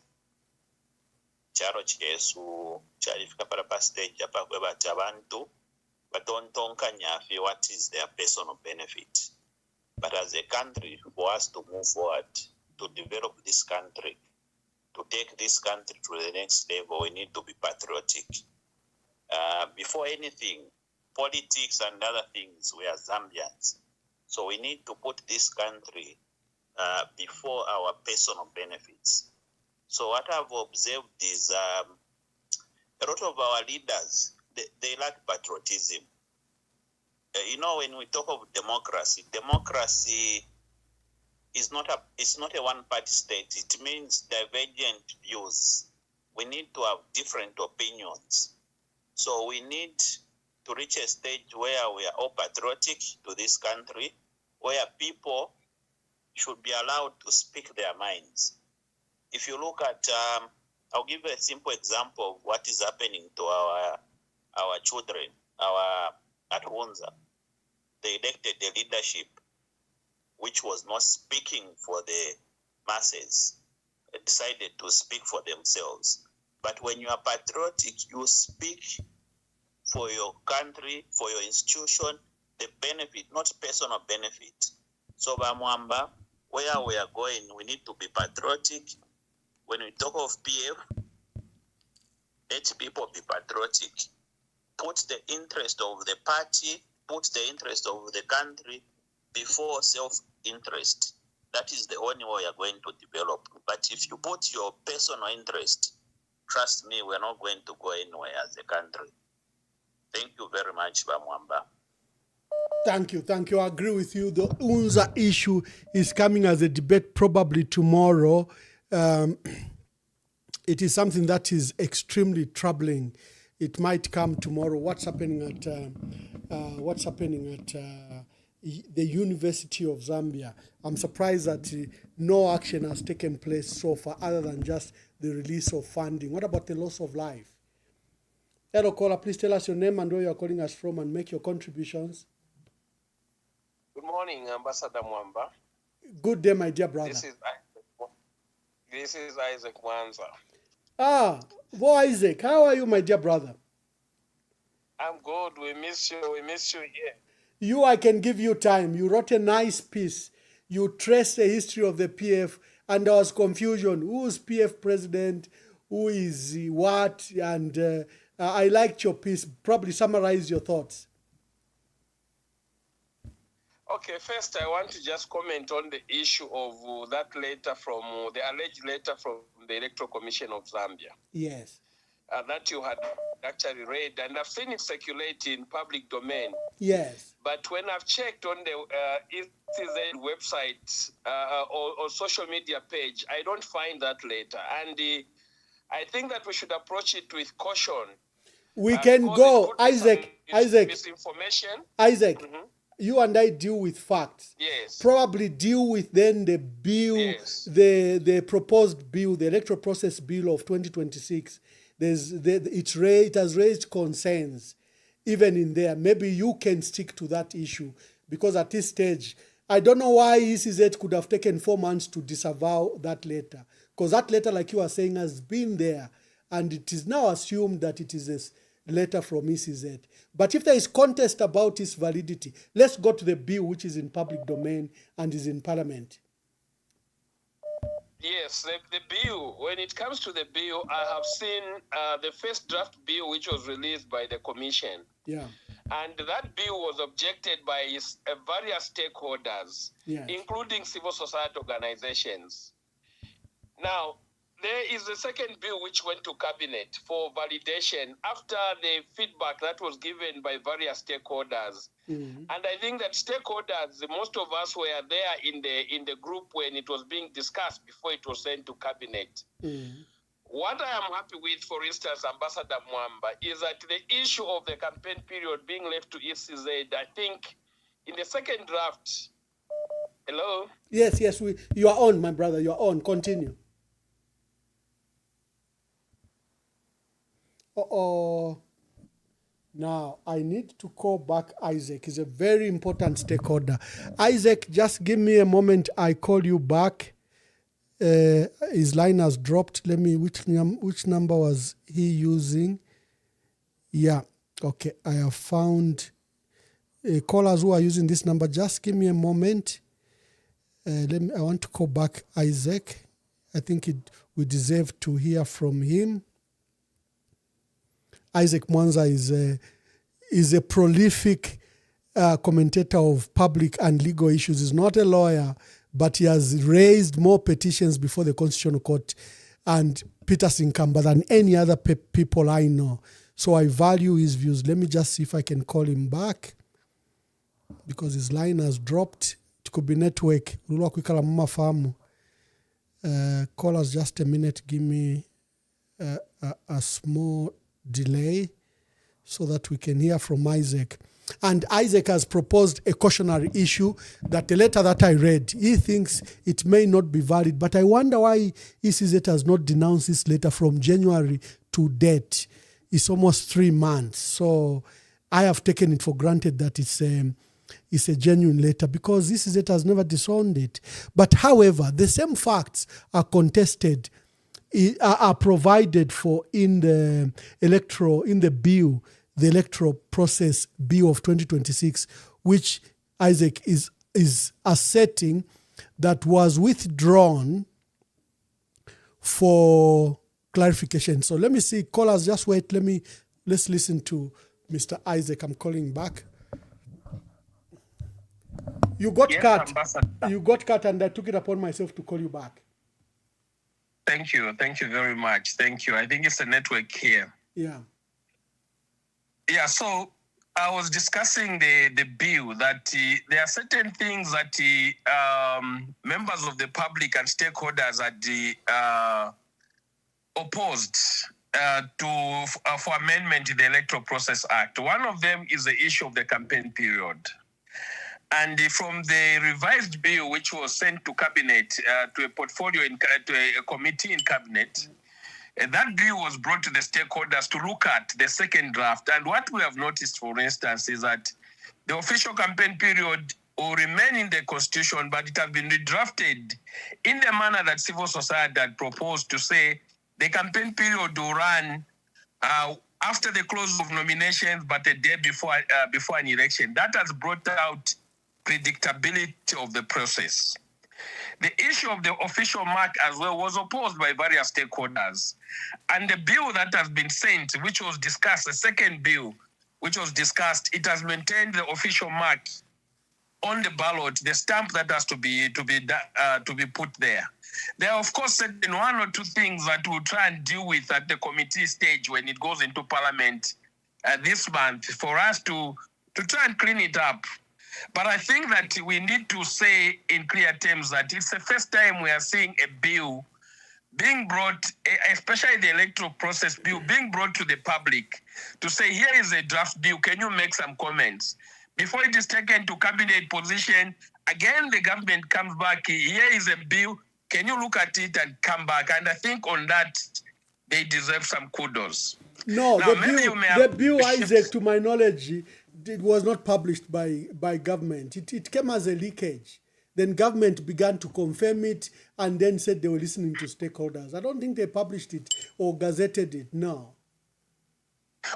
S6: Charo chesu charifika para stage apa kwebati abantu batontonkanya afi what is their personal benefit. But as a country, for us to move forward, to develop this country, to take this country to the next level, we need to be patriotic. Before anything, politics and other things, we are Zambians. So we need to put this country before our personal benefits. So what I've observed is a lot of our leaders, they lack patriotism. When we talk of democracy, democracy is not a one-party state. It means divergent views. We need to have different opinions. So we need to reach a stage where we are all patriotic to this country, where people should be allowed to speak their minds. If you look at, I'll give you a simple example of what is happening to our children, at Hunza. They elected a leadership which was not speaking for the masses, decided to speak for themselves. But when you are patriotic, you speak for your country, for your institution, the benefit, not personal benefit. So Bamwamba, where we are going, we need to be patriotic. When we talk of PF, let people be patriotic. Put the interest of the party, put the interest of the country before self-interest. That is the only way we are going to develop. But if you put your personal interest, trust me, we're not going to go anywhere as a country. Thank you very much, Bamwamba.
S2: Thank you. I agree with you. The UNZA issue is coming as a debate probably tomorrow. It is something that is extremely troubling. It might come tomorrow. What's happening at the University of Zambia? I'm surprised that no action has taken place so far other than just the release of funding. What about the loss of life? Hello, caller, please tell us your name and where you're calling us from and make your contributions.
S7: Good morning, Ambassador Mwamba.
S2: Good day, my dear brother.
S7: This is Isaac Wanza.
S2: Boy Isaac, how are you, my dear brother?
S7: I'm good. We miss you here.
S2: I can give you time. You wrote a nice piece. You traced the history of the PF, and there was confusion. Who's PF president? Who is what? And I liked your piece. Probably summarize your thoughts.
S7: Okay, first I want to just comment on the issue of that letter from the alleged letter from the Electoral Commission of Zambia.
S2: Yes.
S7: That you had actually read, and I've seen it circulate in public domain.
S2: Yes.
S7: But when I've checked on the ECZ website or social media page, I don't find that letter. And I think that we should approach it with caution.
S2: We can go, Isaac.
S7: Misinformation.
S2: Isaac. You and I deal with facts.
S7: Yes.
S2: Probably deal with then the bill,
S7: yes.
S2: the proposed bill, the electoral process bill of 2026. It has raised concerns even in there. Maybe you can stick to that issue, because at this stage, I don't know why ECZ could have taken 4 months to disavow that letter, because that letter, like you are saying, has been there, and it is now assumed that it is a letter from ECZ. But if there is contest about its validity, let's go to the bill which is in public domain and is in Parliament.
S7: Yes, the bill, when it comes to the bill, I have seen the first draft bill which was released by the Commission.
S2: Yeah.
S7: And that bill was objected by various stakeholders,
S2: yes.
S7: including civil society organizations. Now, there is a second bill which went to Cabinet for validation after the feedback that was given by various stakeholders. And I think that stakeholders, most of us were there in the group when it was being discussed before it was sent to Cabinet. What I am happy with, for instance, Ambassador Mwamba, is that the issue of the campaign period being left to ECZ, I think in the second draft. Hello?
S2: Yes, you are on, my brother. You are on. Continue. Now, I need to call back Isaac. He's a very important stakeholder. Isaac, just give me a moment. I call you back. His line has dropped. Let me, which number was he using? Yeah, okay. I have found callers who are using this number. Just give me a moment. I want to call back Isaac. I think we deserve to hear from him. Isaac Mwanza is a prolific commentator of public and legal issues. He's not a lawyer, but he has raised more petitions before the Constitutional Court and Peterson Kamba than any other people I know. So I value his views. Let me just see if I can call him back, because his line has dropped. It could be network. Call us just a minute. Give me a small delay so that we can hear from Isaac. And Isaac has proposed a cautionary issue that the letter that I read, he thinks it may not be valid, but I wonder why ECZ has not denounced this letter from January to date. It's almost 3 months. So I have taken it for granted that it's a genuine letter, because ECZ has never disowned it. But however, the same facts are contested, are provided for in the bill, the electoral process bill of 2026, which Isaac is asserting that was withdrawn for clarification. So let me see, callers, just wait. Let's listen to Mr. Isaac. I'm calling back. You got cut. Ambassador. You got cut, and I took it upon myself to call you back.
S7: Thank you very much. Thank you. I think it's a network here.
S2: Yeah.
S7: Yeah, so I was discussing the bill that there are certain things that members of the public and stakeholders had opposed for amendment in the Electoral Process Act. One of them is the issue of the campaign period. And from the revised bill, which was sent to Cabinet, to a portfolio, to a committee in Cabinet, that bill was brought to the stakeholders to look at the second draft. And what we have noticed, for instance, is that the official campaign period will remain in the Constitution, but it has been redrafted in the manner that civil society had proposed, to say the campaign period will run after the close of nominations, but a day before an election. That has brought out predictability of the process. The issue of the official mark as well was opposed by various stakeholders. And the bill that has been sent, which was discussed, the second bill, which was discussed, it has maintained the official mark on the ballot, the stamp that has to be put there. There are, of course, certain one or two things that we'll try and deal with at the committee stage when it goes into Parliament this month for us to try and clean it up. But I think that we need to say in clear terms that it's the first time we are seeing a bill being brought, especially the electoral process bill, being brought to the public to say, here is a draft bill, can you make some comments? Before it is taken to cabinet position, again, the government comes back, here is a bill, can you look at it and come back? And I think on that, they deserve some kudos.
S2: No,
S7: now,
S2: the bill, Isaac, to my knowledge, it was not published by government. It came as a leakage. Then government began to confirm it and then said they were listening to stakeholders. I don't think they published it or gazetted it, no.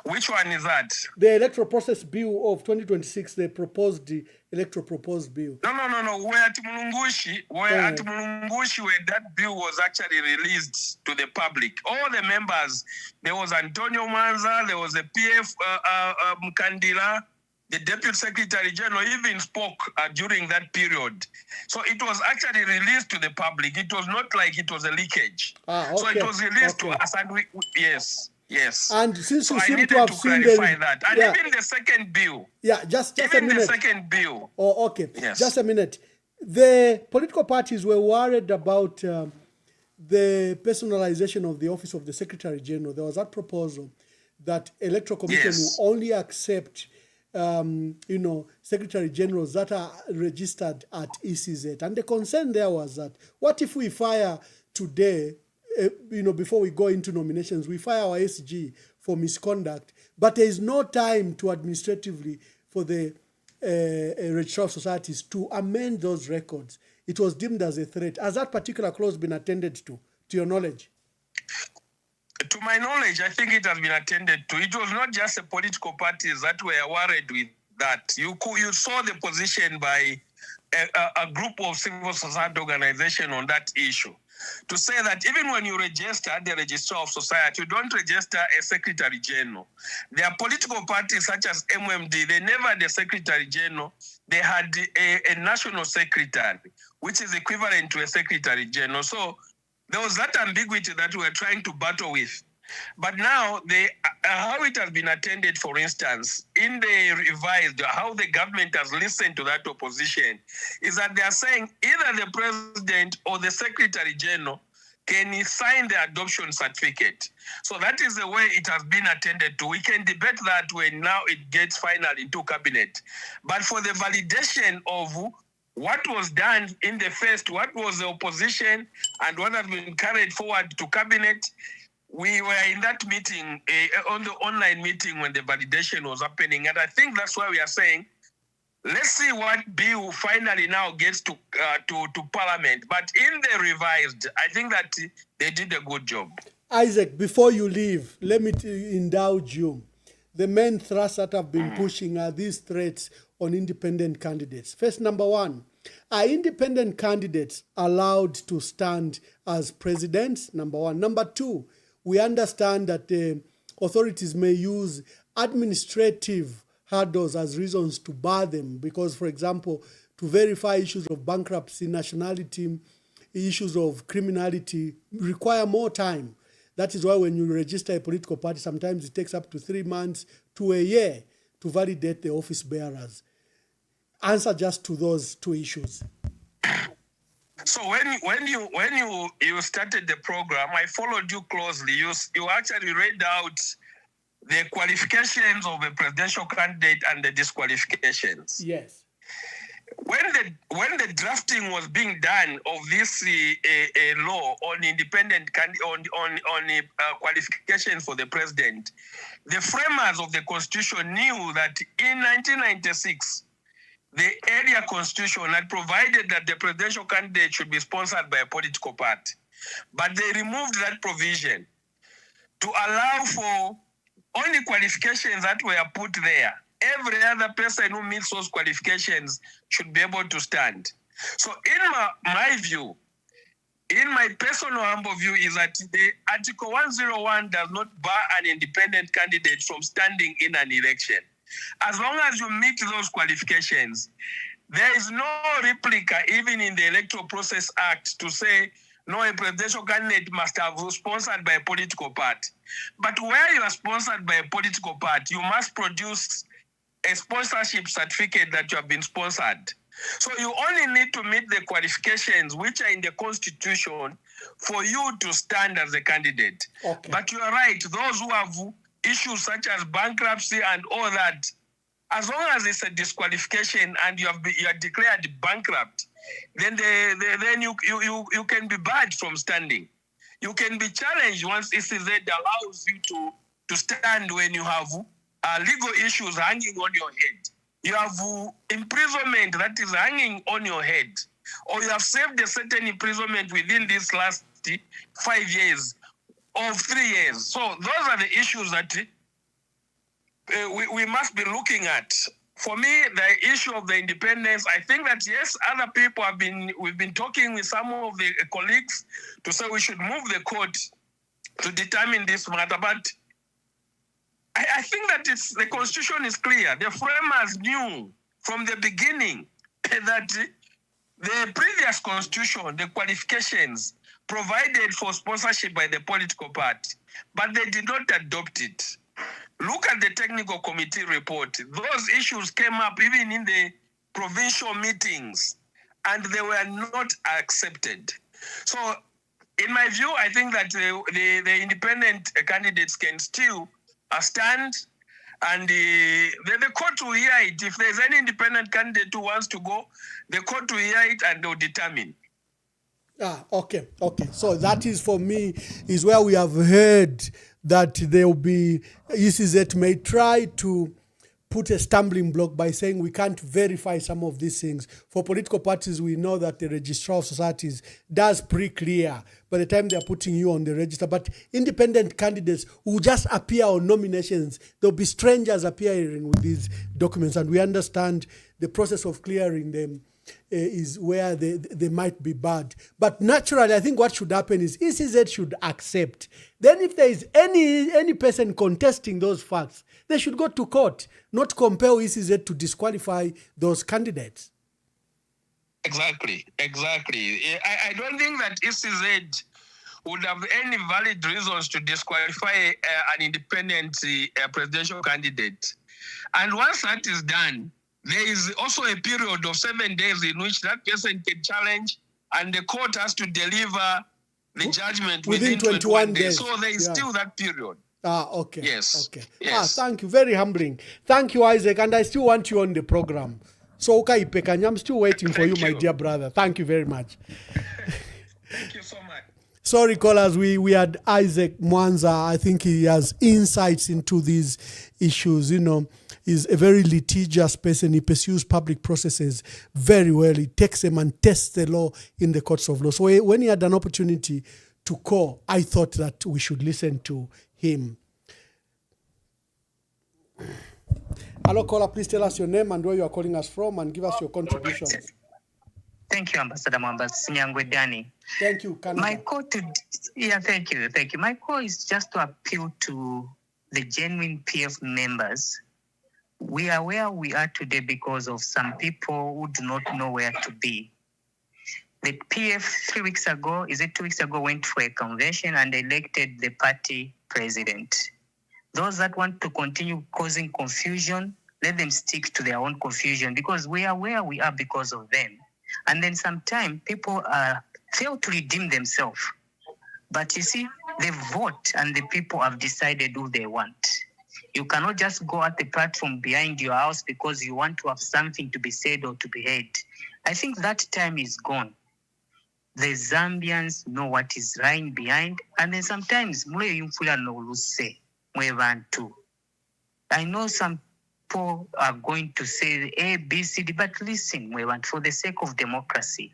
S7: Which one is that?
S2: The electoral process bill of 2026, the electoral proposed bill.
S7: No. We're at Mulungushi, when that bill was actually released to the public. All the members, there was Antonio Manza, there was a PF Mkandila, the Deputy Secretary General even spoke during that period. So it was actually released to the public. It was not like it was a leakage.
S2: Okay.
S7: So it was released to us, and yes.
S2: And since you seem
S7: to
S2: have seen
S7: clarify that, and even the second bill.
S2: Yeah, just a minute.
S7: The second bill.
S2: Oh, okay.
S7: Yes.
S2: Just a minute. The political parties were worried about the personalization of the office of the Secretary General. There was that proposal that Electoral Commission will only accept Secretary Generals that are registered at ECZ. And the concern there was that, what if we fire today, before we go into nominations, we fire our SG for misconduct, but there is no time to administratively for the registrar of societies to amend those records. It was deemed as a threat. Has that particular clause been attended to your knowledge?
S7: To my knowledge, I think it has been attended to. It was not just the political parties that were worried with that. You saw the position by a group of civil society organizations on that issue, to say that even when you register at the Registrar of Society, you don't register a Secretary General. There are political parties such as MMD, they never had a Secretary General. They had a National Secretary, which is equivalent to a Secretary General. So there was that ambiguity that we were trying to battle with. But now, how it has been attended, for instance, in the revised, how the government has listened to that opposition, is that they are saying either the president or the Secretary General can sign the adoption certificate. So that is the way it has been attended to. We can debate that when now it gets final into cabinet. But for the validation of what was done in the first, what was the opposition, and what has been carried forward to cabinet, we were in that meeting, on the online meeting when the validation was happening. And I think that's why we are saying, let's see what bill finally now gets to Parliament. But in the revised, I think that they did a good job.
S2: Isaac, before you leave, let me indulge you. The main thrusts that have been pushing are these threats on independent candidates. First, number one, are independent candidates allowed to stand as presidents? Number one. Number two, we understand that the authorities may use administrative hurdles as reasons to bar them because, for example, to verify issues of bankruptcy, nationality, issues of criminality require more time. That is why when you register a political party, sometimes it takes up to 3 months to a year to validate the office bearers. Answer just to those two issues.
S7: So when you started the program, I followed you closely. You actually read out the qualifications of a presidential candidate and the disqualifications.
S2: Yes.
S7: When the drafting was being done of this law on independent qualifications for the president, the framers of the Constitution knew that in 1996. The area constitution had provided that the presidential candidate should be sponsored by a political party. But they removed that provision to allow for only qualifications that were put there. Every other person who meets those qualifications should be able to stand. So in my view, in my personal humble view, is that the Article 101 does not bar an independent candidate from standing in an election. As long as you meet those qualifications, There is no replica even in the Electoral Process Act to say no, a presidential candidate must have sponsored by a political party. But where you are sponsored by a political party, you must produce a sponsorship certificate that you have been sponsored. So you only need to meet the qualifications which are in the Constitution for you to stand as a candidate.
S2: Okay.
S7: But you are right, those who have issues such as bankruptcy and all that, as long as it's a disqualification and you are declared bankrupt, then then you can be barred from standing. You can be challenged once ECZ allows you to stand when you have legal issues hanging on your head. You have imprisonment that is hanging on your head, or you have served a certain imprisonment within this last 5 years or 3 years. So those are the issues that we must be looking at. For me, the issue of the independence, I think that yes, other people we've been talking with some of the colleagues to say we should move the court to determine this matter, but I think that the Constitution is clear. The framers knew from the beginning that the previous Constitution, the qualifications provided for sponsorship by the political party, but they did not adopt it. Look at the technical committee report. Those issues came up even in the provincial meetings, and they were not accepted. So, in my view, I think that the independent candidates can still stand, and the court will hear it. If there's any independent candidate who wants to go, the court will hear it and they'll determine.
S2: Okay. So that is, for me, is where we have heard that there will be, ECZ may try to put a stumbling block by saying we can't verify some of these things. For political parties, we know that the Registrar of Societies does pre-clear by the time they're putting you on the register. But independent candidates will just appear on nominations. There'll be strangers appearing with these documents, and we understand the process of clearing them is where they might be bad. But naturally, I think what should happen is ECZ should accept. Then if there is any person contesting those facts, they should go to court, not compel ECZ to disqualify those candidates.
S7: Exactly. I don't think that ECZ would have any valid reasons to disqualify an independent presidential candidate. And once that is done, there is also a period of 7 days in which that person can challenge, and the court has to deliver the judgment within 21 days. So there is still that period.
S2: Okay.
S7: Yes.
S2: Okay.
S7: Yes.
S2: Thank you. Very humbling. Thank you, Isaac. And I still want you on the program. So, okay, Pekanya, I'm still waiting for you, my dear brother. Thank you very much.
S7: Thank you so much.
S2: Sorry, callers, we had Isaac Mwanza. I think he has insights into these issues. You know, he's a very litigious person. He pursues public processes very well. He takes them and tests the law in the courts of law. So when he had an opportunity to call, I thought that we should listen to him. Hello, caller, please tell us your name and where you are calling us from and give us your contributions.
S8: Thank you, Ambassador Mwambas Nyangwe Dani.
S2: Thank you, Canada.
S8: My call thank you. My call is just to appeal to the genuine PF members. We are where we are today because of some people who do not know where to be. The PF 2 weeks ago went for a convention and elected the party president. Those that want to continue causing confusion, let them stick to their own confusion, because we are where we are because of them. And then sometimes people fail to redeem themselves. But you see, they vote and the people have decided who they want. You cannot just go at the platform behind your house because you want to have something to be said or to be heard. I think that time is gone. The Zambians know what is lying behind, and then sometimes I know some people are going to say A, B, C, D, but listen, for the sake of democracy,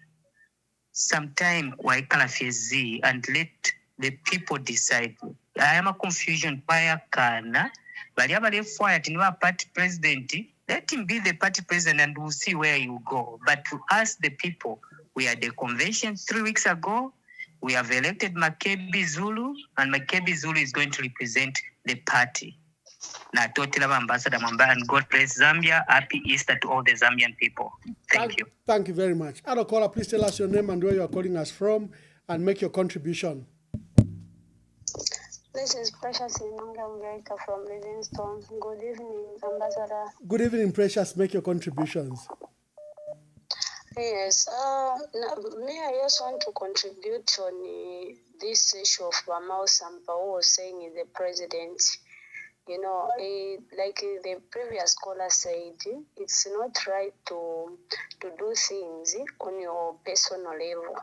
S8: sometime Z and let the people decide. I am a confusion by Kana, but party president, let him be the party president and we'll see where you go. But to us, the people, we had a convention 3 weeks ago. We have elected Makebi Zulu, and Makebi Zulu is going to represent the party. Na totila ambassador Mwamba, and God bless Zambia. Happy Easter to all the Zambian people. Thank you.
S2: Thank you very much. Adokola, please tell us your name and where you are calling us from and make your contribution.
S9: This is Precious Inanga America from Livingstone. Good evening, Ambassador.
S2: Good evening, Precious. Make your contributions.
S9: Yes, me, I just want to contribute on this issue of Mamao Sampa, who was saying the president. You know, like the previous caller said, it's not right to do things on your personal level.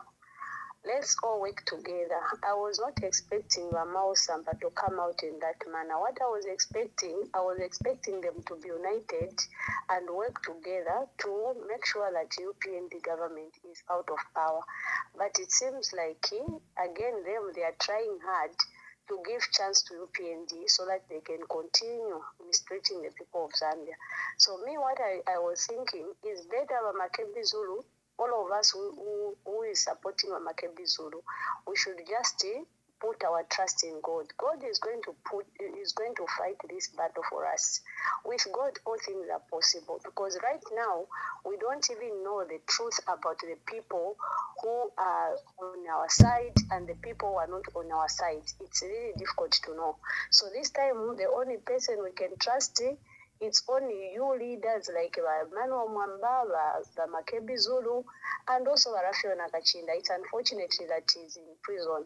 S9: Let's all work together. I was not expecting Mamao Sampa to come out in that manner. What I was expecting them to be united and work together to make sure that UPND government is out of power. But it seems like, again, they are trying hard to give chance to UPND so that they can continue mistreating the people of Zambia. So me, what I was thinking is better Makebi Zulu, all of us who is supporting Makebi Zulu, we should just put our trust in God. God is going to fight this battle for us. With God, all things are possible, because right now we don't even know the truth about the people who are on our side and the people who are not on our side. It's really difficult to know. So this time, the only person we can trust, it's only you leaders like Manuel Mwamba, the Makebi Zulu, and also Rafio Nakachinda. It's unfortunately that he's in prison.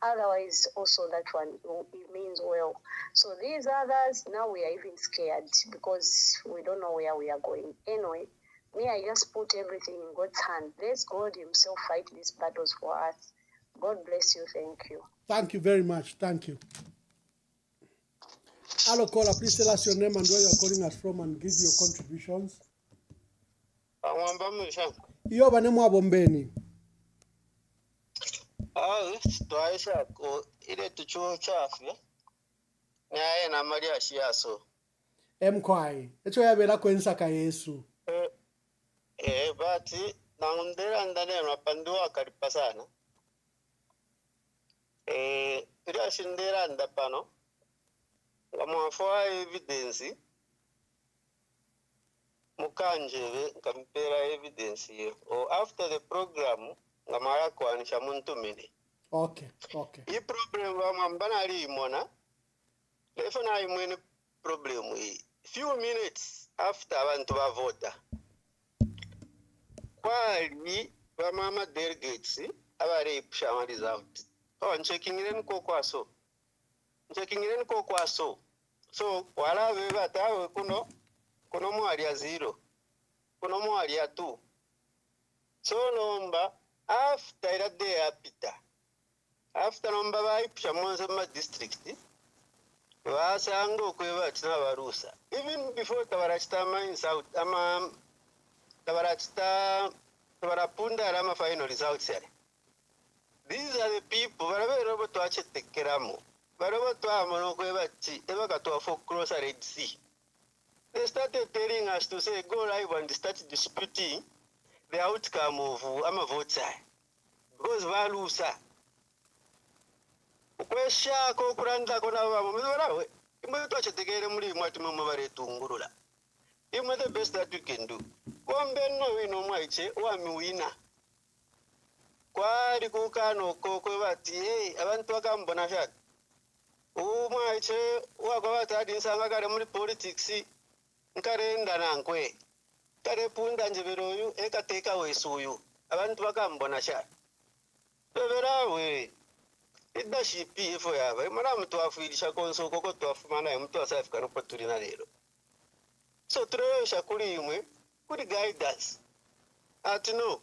S9: Otherwise, also that one, it means well. So these others, now we are even scared because we don't know where we are going. Anyway, me, I just put everything in God's hand. Let God himself fight these battles for us. God bless you. Thank you.
S2: Thank you very much. Thank you. Hello, caller. Please tell us your name and where you are calling us from and give your contributions. Iyo bane mwabombeni.
S6: Twaisha ko ile tuchuo chafu. Nyaye na Maria Shiaso.
S2: Emkwai. Echo yabela kwensaka Yesu.
S6: Bati nangundera ndane mapandua kalipasana. Ila shindera ndapano. Ngamwafwa evidence mukanjeve nkampera evidence ye after the program ngamara kwanisha muntu mini.
S2: Okay.
S6: I problem wa mambana ali imona lefa na imwene problem hii few minutes after abantu bavota kwali ba mama delegates abare pushama result checking in ko kwaso so wala beba tawe kuno mwali ya 0 kuno mwali ya 2 so nomba after ila day apita after nomba baipusha mwanza ma district wasango kweba tina barusa even before tabarachita mine south ama tabarapunda ama final results yale. These are the people barabera boto achetekeramo baroba twamono kwebachi ebakatwa for cross Red Sea. They started telling us to say go live and start disputing the outcome of votes because valusa ukwesha ko kuranda kona babo mizora imwe twachetekere muri mwati mama baretungurula. Imwe the best that we can do kombe no wino mwaiche wami wina kwari kukano koko bati abantu bakambona shati umwaiche wakabata adinsanga kare muri politics nkarenda nankwe kare punda njeberoyu ekateka wesuyu abantu bakambona shati beberawe leadership ifo yaba imara mtu afuilisha konso koko twafumana ya mtu asafika no patulina lero so turesha kuri imwe kuri guidance atino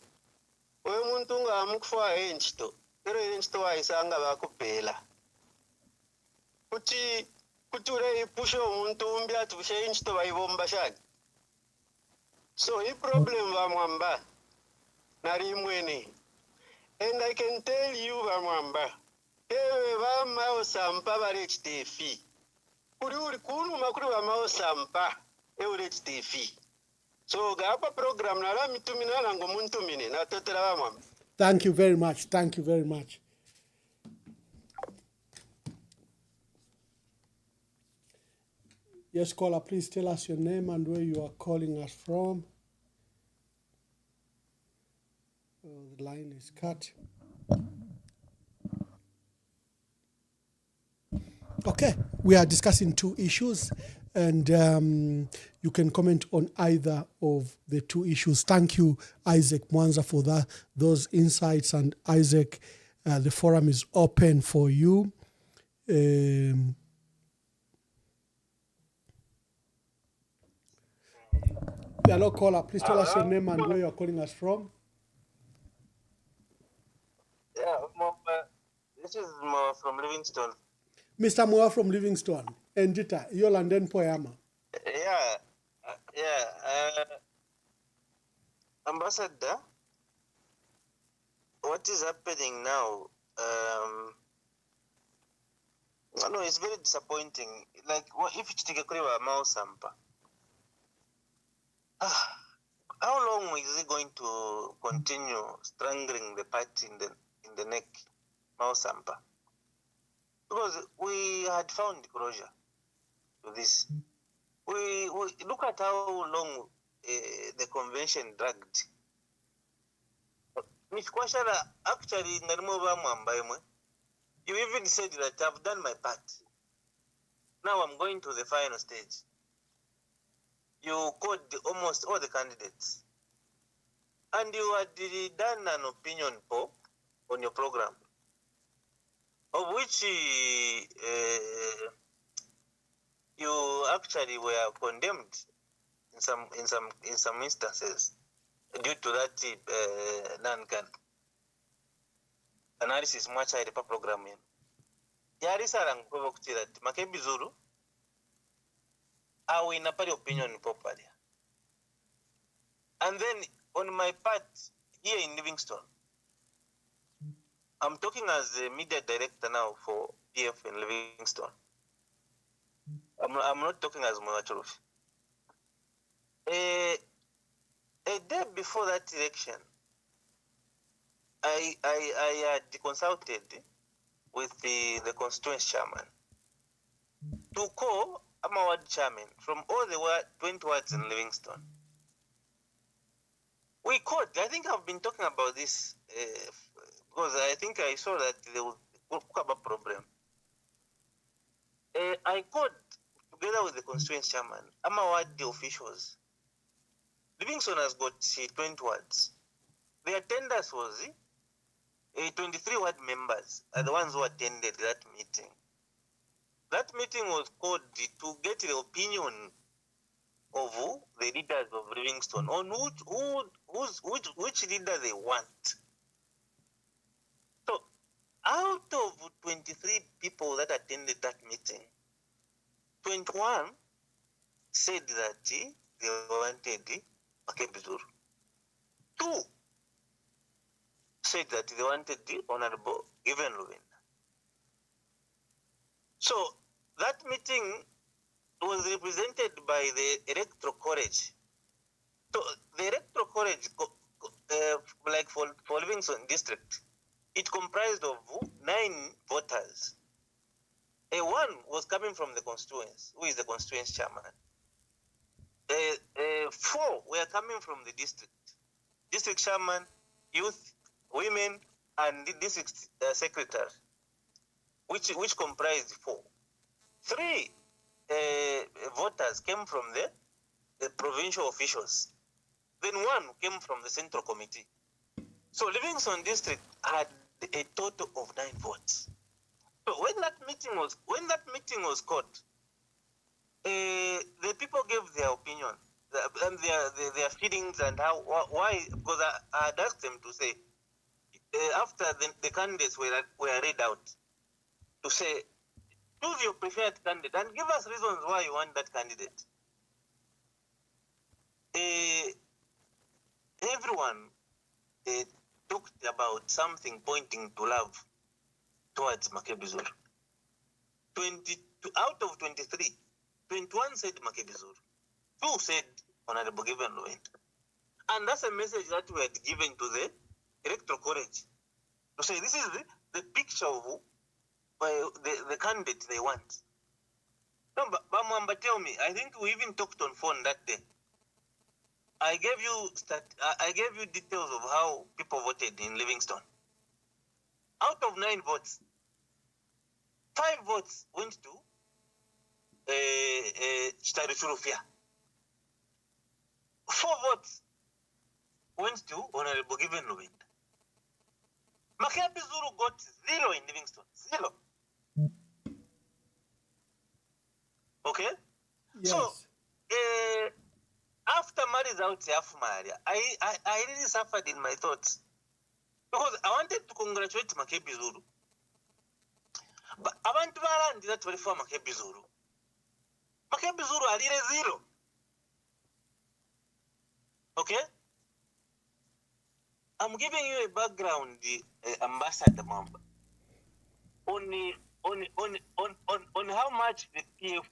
S6: we muntu ngamukufwa enchito lero enchito waisanga bakupela kuti ure ipushe umuntu umbi atubushe enchito bayibomba shani. So i problem bamwamba nari imweni, and I can tell you bamwamba ewe bamao sampa barechitefi kuri kuluma kuri bamao sampa ewe chitefi. So gapa program nara mitumina nango muntu mine na totera bamwamba.
S2: Thank you very much. Thank you very much. Yes, caller, please tell us your name and where you are calling us from. Oh, the line is cut. Okay, we are discussing two issues, and you can comment on either of the two issues. Thank you, Isaac Mwanza, for those insights. And Isaac, the forum is open for you. Hello, caller. Please tell us your name and where you are calling us from.
S6: Yeah, this is Mo from Livingston.
S2: Mr. Moa from Livingstone. Endita, Yolanden Poyama.
S6: Yeah, Ambassador, what is happening now? No, it's very disappointing. Like, if you take a clear mouse sample, how long is it going to continue strangling the party in the neck, mouse sample? Because we had found closure to this. We look at how long the convention dragged. Miss Kwashara, actually, you even said that I've done my part. Now I'm going to the final stage. You called almost all the candidates. And you had done an opinion poll on your program, of which you actually were condemned in some instances due to that non-can analysis much higher program. Yari sarang that Makebi Zulu, I will not opinion properly. And then on my part here in Livingstone, I'm talking as the media director now for PF in Livingstone. I'm not talking as Mwachuruf. A day before that election, I had consulted with the constituency chairman to call a ward chairman from all the 20 wards in Livingstone. We called, I think I've been talking about this because I think I saw that there was a problem. I called together with the constituency chairman, ward the officials. Livingstone has got 20 wards. The attendance was 23 ward members are the ones who attended that meeting. That meeting was called to get the opinion of the leaders of Livingstone on which leader they want. So, out of 23 people that attended that meeting, 21 said that they wanted Makebizuru. 2 said that they wanted the Honorable Given Lubin. So, that meeting was represented by the Electoral College. So, the Electoral College, like for Livingstone District, it comprised of 9 voters. One was coming from the constituents, who is the constituency chairman. 4 were coming from the district chairman, youth, women, and the district secretary, which comprised 4. 3 voters came from the provincial officials. Then 1 came from the central committee. So Livingstone district had a total of 9 votes. So when that meeting was called, the people gave their opinion and their feelings and why, because I had asked them to say after the candidates were read out, to say choose your preferred candidate and give us reasons why you want that candidate. Everyone talked about something pointing to love towards Makebizuru. 22 out of 23, 21 said Makebizuru. 2 said Honorable Given Lubin. And that's a message that we had given to the Electoral College to say this is the picture of the candidate they want. No, but Bamwamba, tell me. I think we even talked on phone that day. I gave you details of how people voted in Livingston. Out of 9 votes, 5 votes went to Chitaruchurufia. 4 votes went to Honorable Given Lubinda. Makebi Zulu got 0 in Livingston. 0. Okay?
S2: Yes.
S6: So, after Mari's out Maria, I really suffered in my thoughts. Because I wanted to congratulate Makebi Zulu. But I want to learn that very for Makebi Zulu. Makebi Zulu are really 0. Okay? I'm giving you a background, Ambassador Mamba, on how much the PF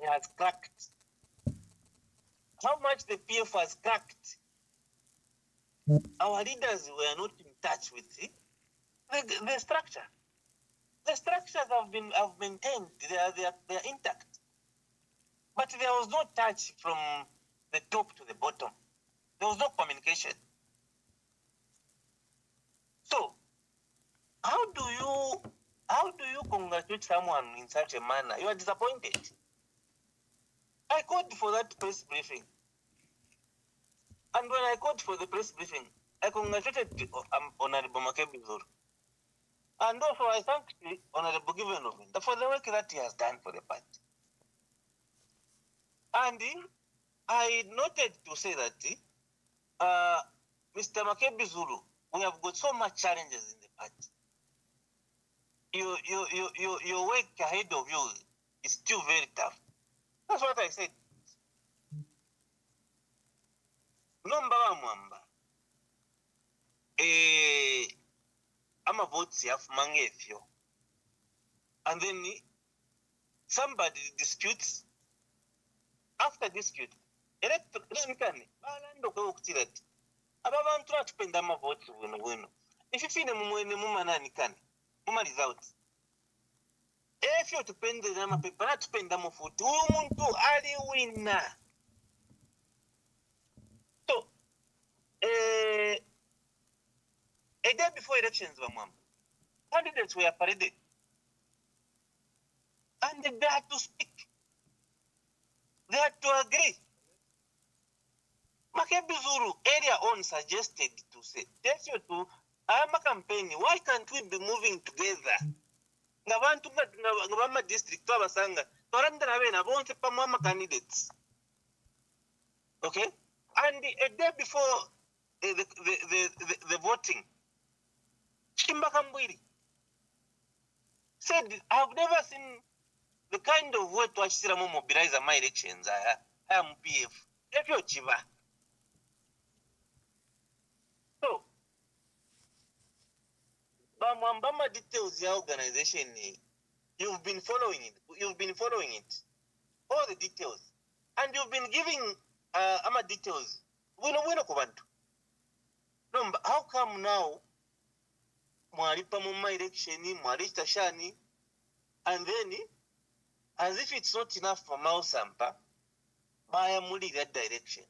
S6: has cracked. How much the PF has cracked. Our leaders were not in touch with the structure. The structures have maintained. They are intact. But there was no touch from the top to the bottom. There was no communication. So, how do you congratulate someone in such a manner? You are disappointed. I called for that press briefing. And when I called for the press briefing, I congratulated Honorable Makebi Zulu. And also I thanked the Honorable Given Lubinda for the work that he has done for the party. And I noted to say that Mr. Makebi Zulu, we have got so much challenges in the party. Your work ahead of you is still very tough. That's what I said. Nomba wa mwamba. Ama votes ya mangefyo. And then somebody disputes. After dispute, electrically, balando kwa ukutirati. Ababantu batupenda ama votes bueno. Ififine mumwene mumanani kani. Muma results. Efyo tupende nama pepa na tupenda mufuti. Uyu muntu ali winner. So, a day before elections, candidates were paraded. And they had to speak. They had to agree. Makebi Zulu earlier on suggested to say, I'm a campaign, why can't we be moving together? Ngabama district, Tabasanga, Torandravena, won't say Pamama candidates. Okay? And a day before the voting, Chimbakambwiri said, I've never seen the kind of way to actually mobilize my elections. I am PF. If you're Chiva. So, Bama details the organization. You've been following it. All the details. And you've been giving ama details. We know Kubantu. No, but how come now Mwalipa Mumma election, Mwalista Shani, and then as if it's not enough for Mausampa, Maya Muli that direction.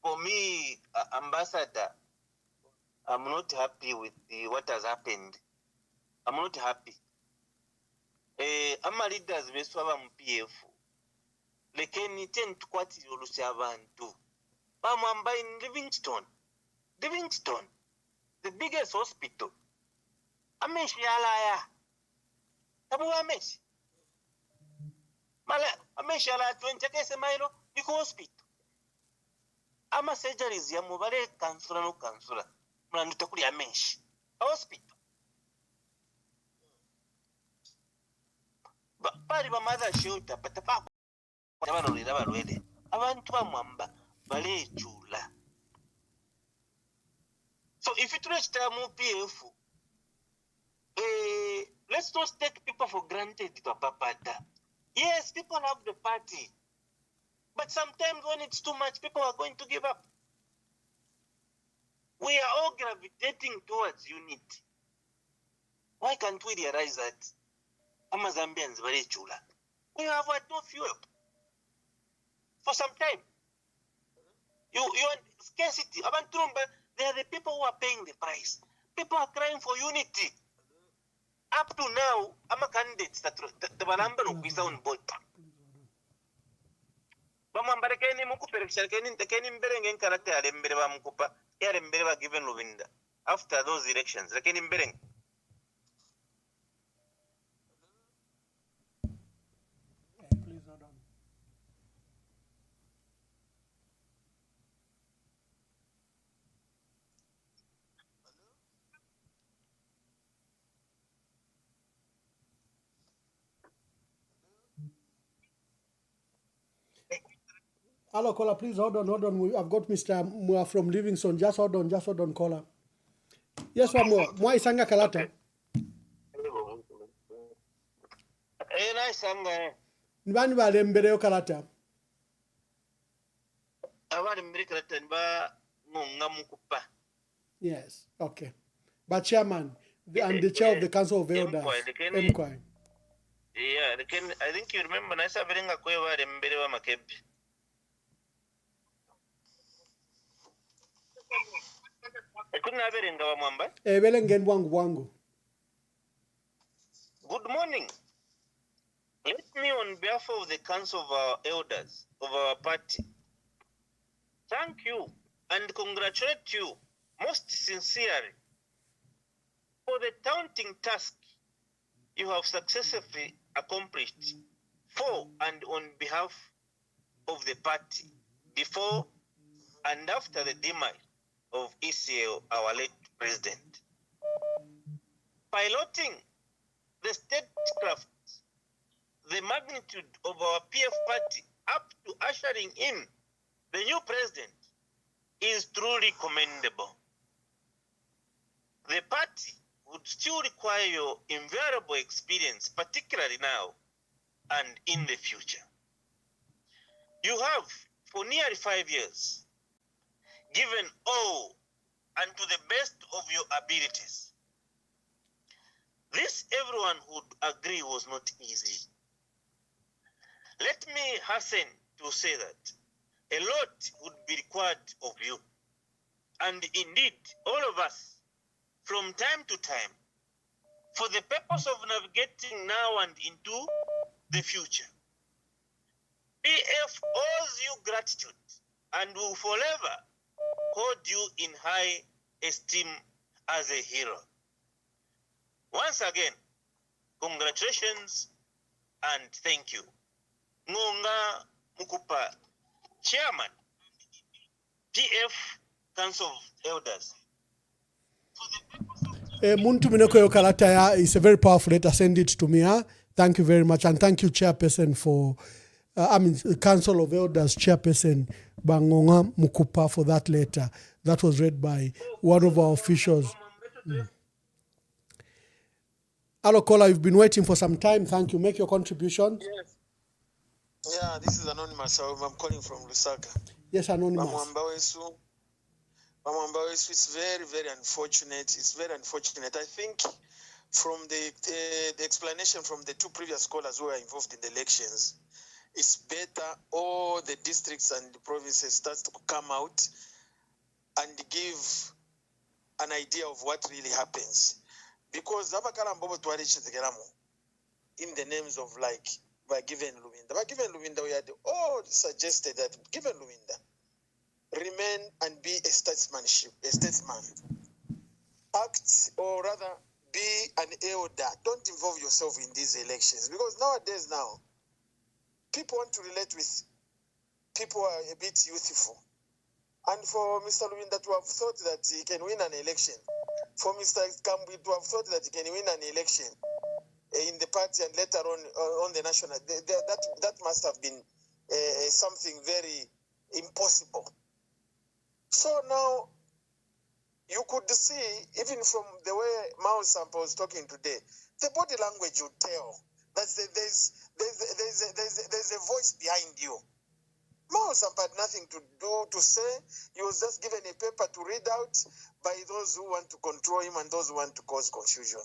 S6: For me, Ambassador, I'm not happy with what has happened. I'm not happy. Ama leaders beswaba MPF. Lekeni 10 tukwati olusi abantu. Bamwamba in Livingston, the biggest hospital. Ameshi alaya. Tabu ameshi. Mala ameshi alaya 20 kese mailo biko hospital. Ama surgeries ya mubale kansula no kansula. Mlandu takuli ameshi. Hospital. Bali bamaza shelter patapa jabalolera balwele. Abantu bamwamba balechula. So if you reach Tamu PF, let's not take people for granted to Papata. Yes, people have the party. But sometimes when it's too much, people are going to give up. We are all gravitating towards unity. Why can't we realize that? Zambians very chula. We have had no fuel for some time. You are scarcity. They are the people who are paying the price. People are crying for unity. Up to now, I'm a candidate that the Banamba is on board. Bamambarekeni Mukuperekeni, the Kenin Bering and character, Embera Mukupa, Erembera given Luvinda. After those elections, the Kenin Bering.
S2: Please hold on. Hello, caller, please hold on. I've got Mr. Mua from Livingston. Just hold on, caller. Yes, one more. Mua Isanga Kalata. Nbani bale mbere yo Kalata. Yes, okay. But chairman and the chair of the Council of Elders, MQuai.
S6: Yeah, I think you remember Nasa Berenga Kweva Remberewa Makebi. I couldn't have it in Gawamamba. Good morning. Let me, on behalf of the Council of our Elders, of our party, thank you and congratulate you most sincerely for the daunting task you have successfully accomplished for and on behalf of the party before and after the demise of ECL, our late president. Piloting the statecraft, the magnitude of our PF party up to ushering in the new president is truly commendable. The party would still require your invaluable experience, particularly now and in the future. You have, for nearly 5 years, given all and to the best of your abilities. This everyone would agree was not easy. Let me hasten to say that a lot would be required of you. And indeed, all of us, from time to time, for the purpose of navigating now and into the future. PF owes you gratitude and will forever hold you in high esteem as a hero. Once again, congratulations and thank you. Ngonga Mukupa, Chairman, PF Council of Elders.
S2: Muntu Minoko Yokalataya is a very powerful letter. Send it to me. Thank you very much. And thank you, Chairperson, for, Council of Elders Chairperson Bangonga Mukupa for that letter. That was read by one of our officials. Hello, caller, you've been waiting for some time. Thank you. Make your contribution.
S10: Yes. Yeah, this is Anonymous. I'm calling from Lusaka.
S2: Yes, Anonymous.
S10: It's very, very unfortunate. It's very unfortunate. I think from the explanation from the two previous callers who were involved in the elections, it's better all the districts and the provinces start to come out and give an idea of what really happens. Because in the names of like by given Luminda, we had all suggested that given Luminda remain and be a statesman. Act, or rather be an elder. Don't involve yourself in these elections. Because nowadays people want to relate with people who are a bit youthful. And for Mr. Luminda to have thought that he can win an election, for Mr. Kambi to have thought that he can win an election in the party and later on the national, that must have been something very impossible. So now, you could see, even from the way Mao Sampa was talking today, the body language would tell that there's a voice behind you. Mao Sampa had nothing to say. He was just given a paper to read out by those who want to control him and those who want to cause confusion.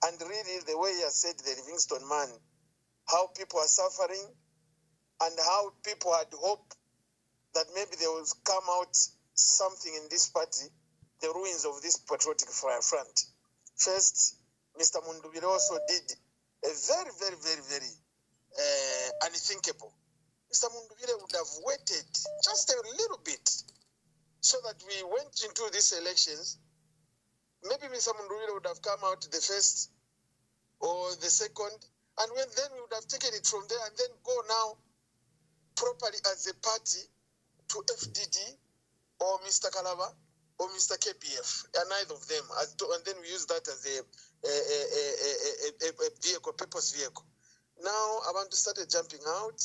S10: And really, the way he has said the Livingston man, how people are suffering, and how people had hope that maybe there will come out something in this party, the ruins of this patriotic front. First, Mr. Mundubire also did a very, very, very, very unthinkable. Mr. Mundubire would have waited just a little bit so that we went into these elections. Maybe Mr. Mundubire would have come out the first or the second, and then we would have taken it from there and then go now properly as a party to FDD or Mr. Kalaba or Mr. KPF, and neither of them, and then we use that as a vehicle, purpose vehicle. Now Abantu started jumping out,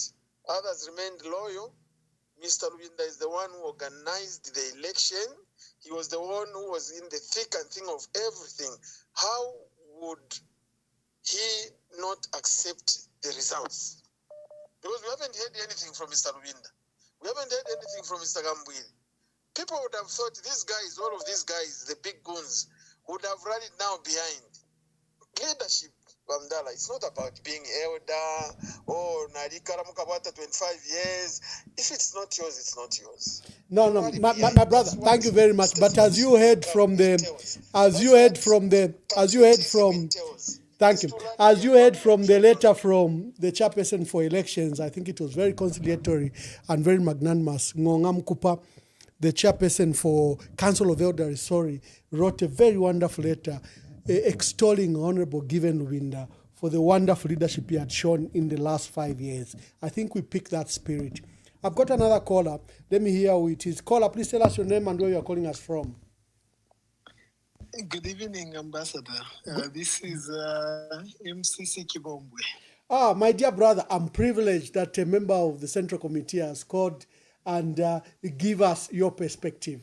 S10: others remained loyal. Mr. Lubinda is the one who organized the election. He was the one who was in the thick and thin of everything. How would he not accept the results? Because we haven't heard anything from Mr. Lubinda. We haven't heard anything from Mr. Gambwili. People would have thought these guys, all of these guys, the big guns, would have run it now behind. Leadership, Bamdala, it's not about being elder or Narika Ramukabata 25 years. If it's not yours, it's not yours.
S2: No, my brother, thank you very much. But as you heard from the letter from the chairperson for elections, I think it was very conciliatory and very magnanimous. Ngongam Kupa, the chairperson for Council of Elders, wrote a very wonderful letter extolling Honorable Given Lubinda for the wonderful leadership he had shown in the last 5 years. I think we picked that spirit. I've got another caller. Let me hear who it is. Caller, please tell us your name and where you are calling us from.
S11: Good evening, Ambassador. This is MCC Kibombwe.
S2: My dear brother, I'm privileged that a member of the Central Committee has called and give us your perspective.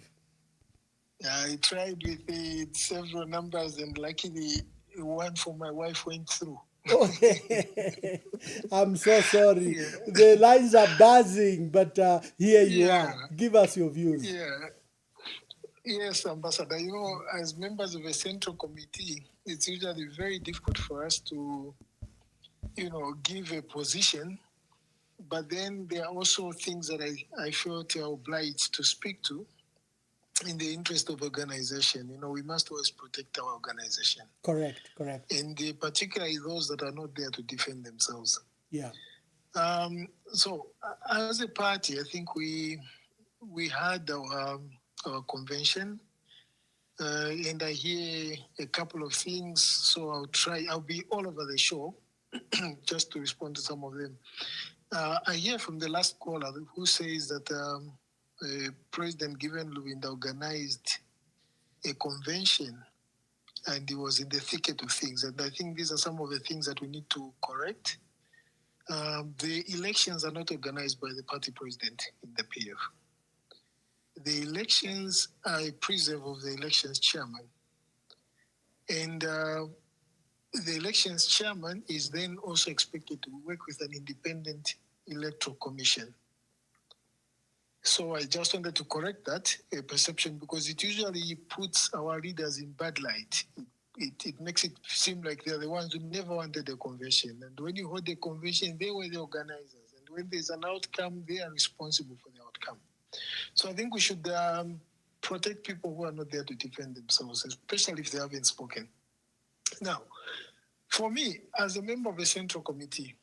S11: I tried with several numbers and luckily one for my wife went through.
S2: I'm so sorry. Yeah. The lines are buzzing, but here you are. Give us your views.
S11: Yes, Ambassador. You know, as members of a Central Committee, it's usually very difficult for us to, give a position. But then there are also things that I felt obliged to speak to in the interest of organization. We must always protect our organization.
S2: Correct.
S11: And particularly those that are not there to defend themselves.
S2: Yeah.
S11: So as a party, I think we had our convention, and I hear a couple of things, so I'll be all over the show just to respond to some of them. I hear from the last caller who says that President Given Lubinda organized a convention and he was in the thicket of things. And I think these are some of the things that we need to correct. The elections are not organized by the party president in the PF. The elections are a preserve of the elections chairman. And the elections chairman is then also expected to work with an independent electoral commission. So I just wanted to correct that perception because it usually puts our leaders in bad light. It makes it seem like they're the ones who never wanted a convention. And when you hold a convention, they were the organizers. And when there's an outcome, they are responsible for the outcome. So I think we should protect people who are not there to defend themselves, especially if they haven't spoken. Now, for me, as a member of the Central Committee,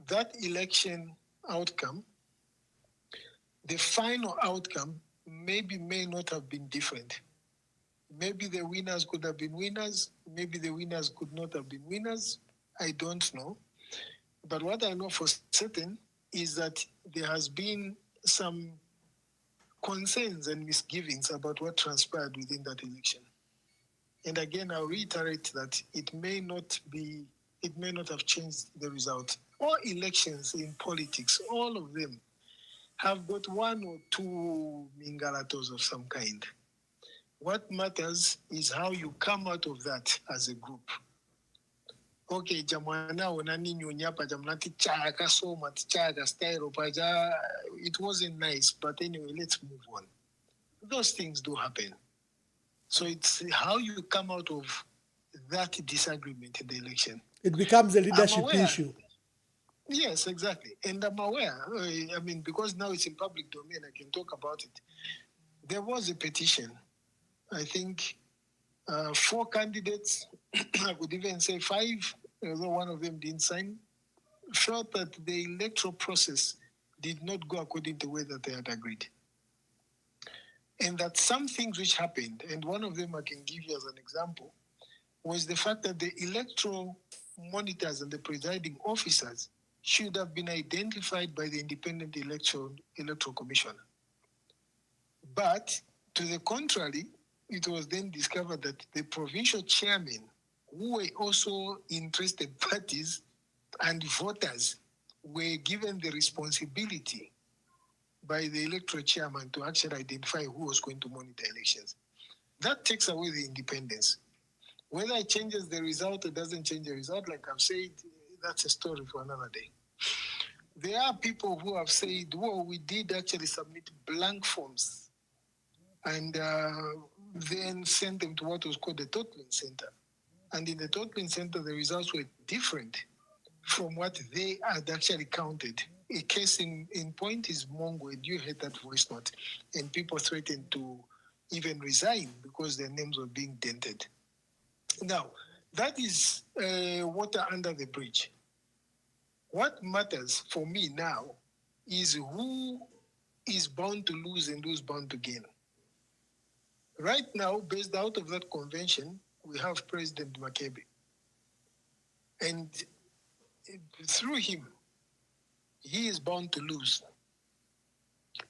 S11: that election outcome, the final outcome may not have been different. Maybe the winners could have been winners. Maybe the winners could not have been winners. I don't know. But what I know for certain is that there has been some concerns and misgivings about what transpired within that election. And again, I'll reiterate that it may not have changed the result. All elections in politics, all of them, have got one or two mingalatos of some kind. What matters is how you come out of that as a group. Okay, jamwana onani nyonyapa jamnati chaka so much chaka style paja. It wasn't nice, but anyway, let's move on. Those things do happen. So it's how you come out of that disagreement in the election.
S2: It becomes a leadership issue.
S11: Yes, exactly. And I'm aware, I mean, because now it's in public domain, I can talk about it. There was a petition. I think 4 candidates, I could even say 5, although one of them didn't sign, felt that the electoral process did not go according to the way that they had agreed. And that some things which happened, and one of them I can give you as an example, was the fact that the electoral monitors and the presiding officers should have been identified by the Independent Electoral Commission. But to the contrary, it was then discovered that the provincial chairmen, who were also interested parties and voters, were given the responsibility by the electoral chairman to actually identify who was going to monitor elections. That takes away the independence. Whether it changes the result or doesn't change the result, like I've said, that's a story for another day. There are people who have said, well, we did actually submit blank forms and then sent them to what was called the totaling center. And in the totaling center, the results were different from what they had actually counted. A case in point is Mongo, and you heard that voice note, and people threatened to even resign because their names were being dented. Now, that is water under the bridge. What matters for me now is who is bound to lose and who's bound to gain. Right now, based out of that convention, we have President Makebe. And through him, he is bound to lose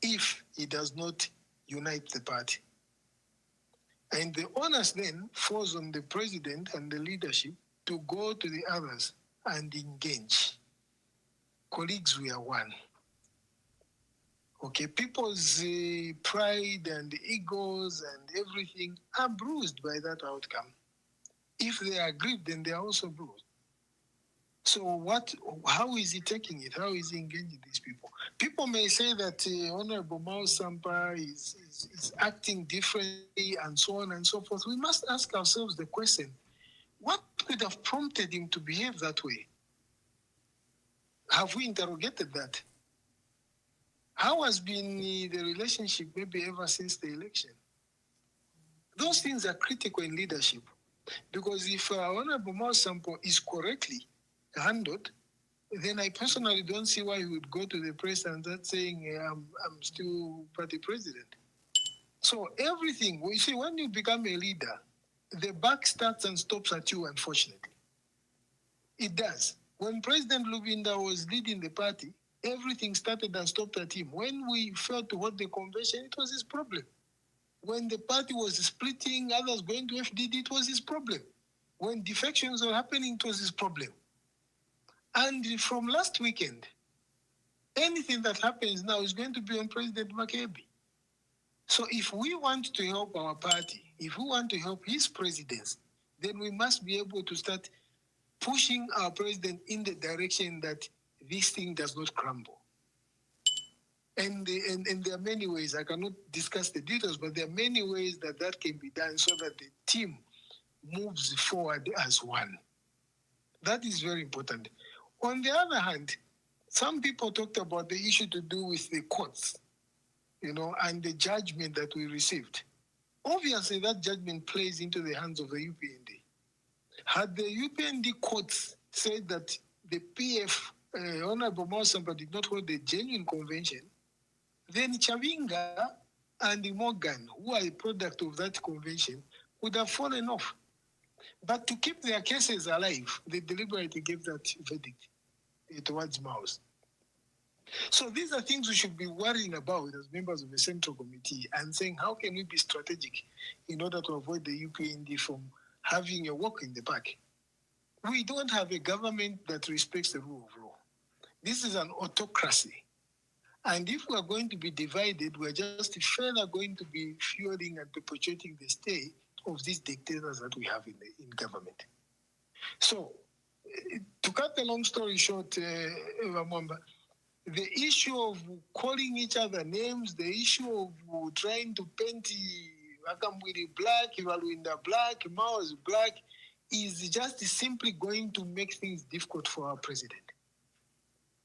S11: if he does not unite the party. And the onus then falls on the president and the leadership to go to the others and engage. Colleagues, we are one. Okay, people's pride and egos and everything are bruised by that outcome. If they are grieved, then they are also bruised. So how is he taking it? How is he engaging these people? People may say that Honorable Mao Sampa is acting differently and so on and so forth. We must ask ourselves the question, what could have prompted him to behave that way? Have we interrogated that? How has been the relationship maybe ever since the election? Those things are critical in leadership. Because if Honorable Mao Sampa is correctly handled, then I personally don't see why he would go to the press and start saying, I'm still party president. So everything, you see, when you become a leader, the buck starts and stops at you, unfortunately. It does. When President Lubinda was leading the party, everything started and stopped at him. When we failed to hold the convention, it was his problem. When the party was splitting, others going to FDD, it was his problem. When defections were happening, it was his problem. And from last weekend, anything that happens now is going to be on President Makebe. So if we want to help our party, if we want to help his presidency, then we must be able to start pushing our president in the direction that this thing does not crumble. And there are many ways, I cannot discuss the details, but there are many ways that can be done so that the team moves forward as one. That is very important. On the other hand, some people talked about the issue to do with the courts, and the judgment that we received. Obviously, that judgment plays into the hands of the UPND. Had the UPND courts said that the PF, Honorable Mao Sampa, did not hold a genuine convention, then Chavinga and Morgan, who are a product of that convention, would have fallen off. But to keep their cases alive, they deliberately gave that verdict towards Mao's. So these are things we should be worrying about as members of the Central Committee and saying, how can we be strategic in order to avoid the UPND from having a walk in the park? We don't have a government that respects the rule of law. This is an autocracy. And if we are going to be divided, we're just further going to be fueling and perpetuating the state of these dictators that we have in government. So, to cut the long story short, Mwamba, the issue of calling each other names, the issue of trying to paint Akambwili black, Iwaluinda black, Mao is black, is just simply going to make things difficult for our president.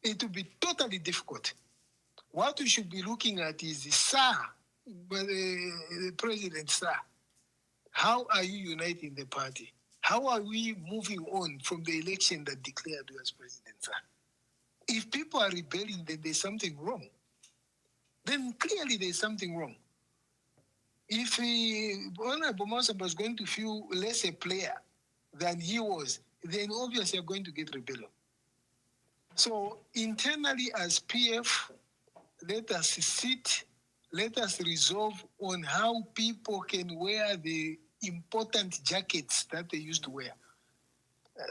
S11: It will be totally difficult. What we should be looking at is, sir, the president, sir, how are you uniting the party? How are we moving on from the election that declared you as president, sir? If people are rebelling, then there's something wrong. Then clearly there's something wrong. If Honorable Moussa was going to feel less a player than he was, then obviously you're going to get rebellion. So internally as PF, let us sit, let us resolve on how people can wear the important jackets that they used to wear.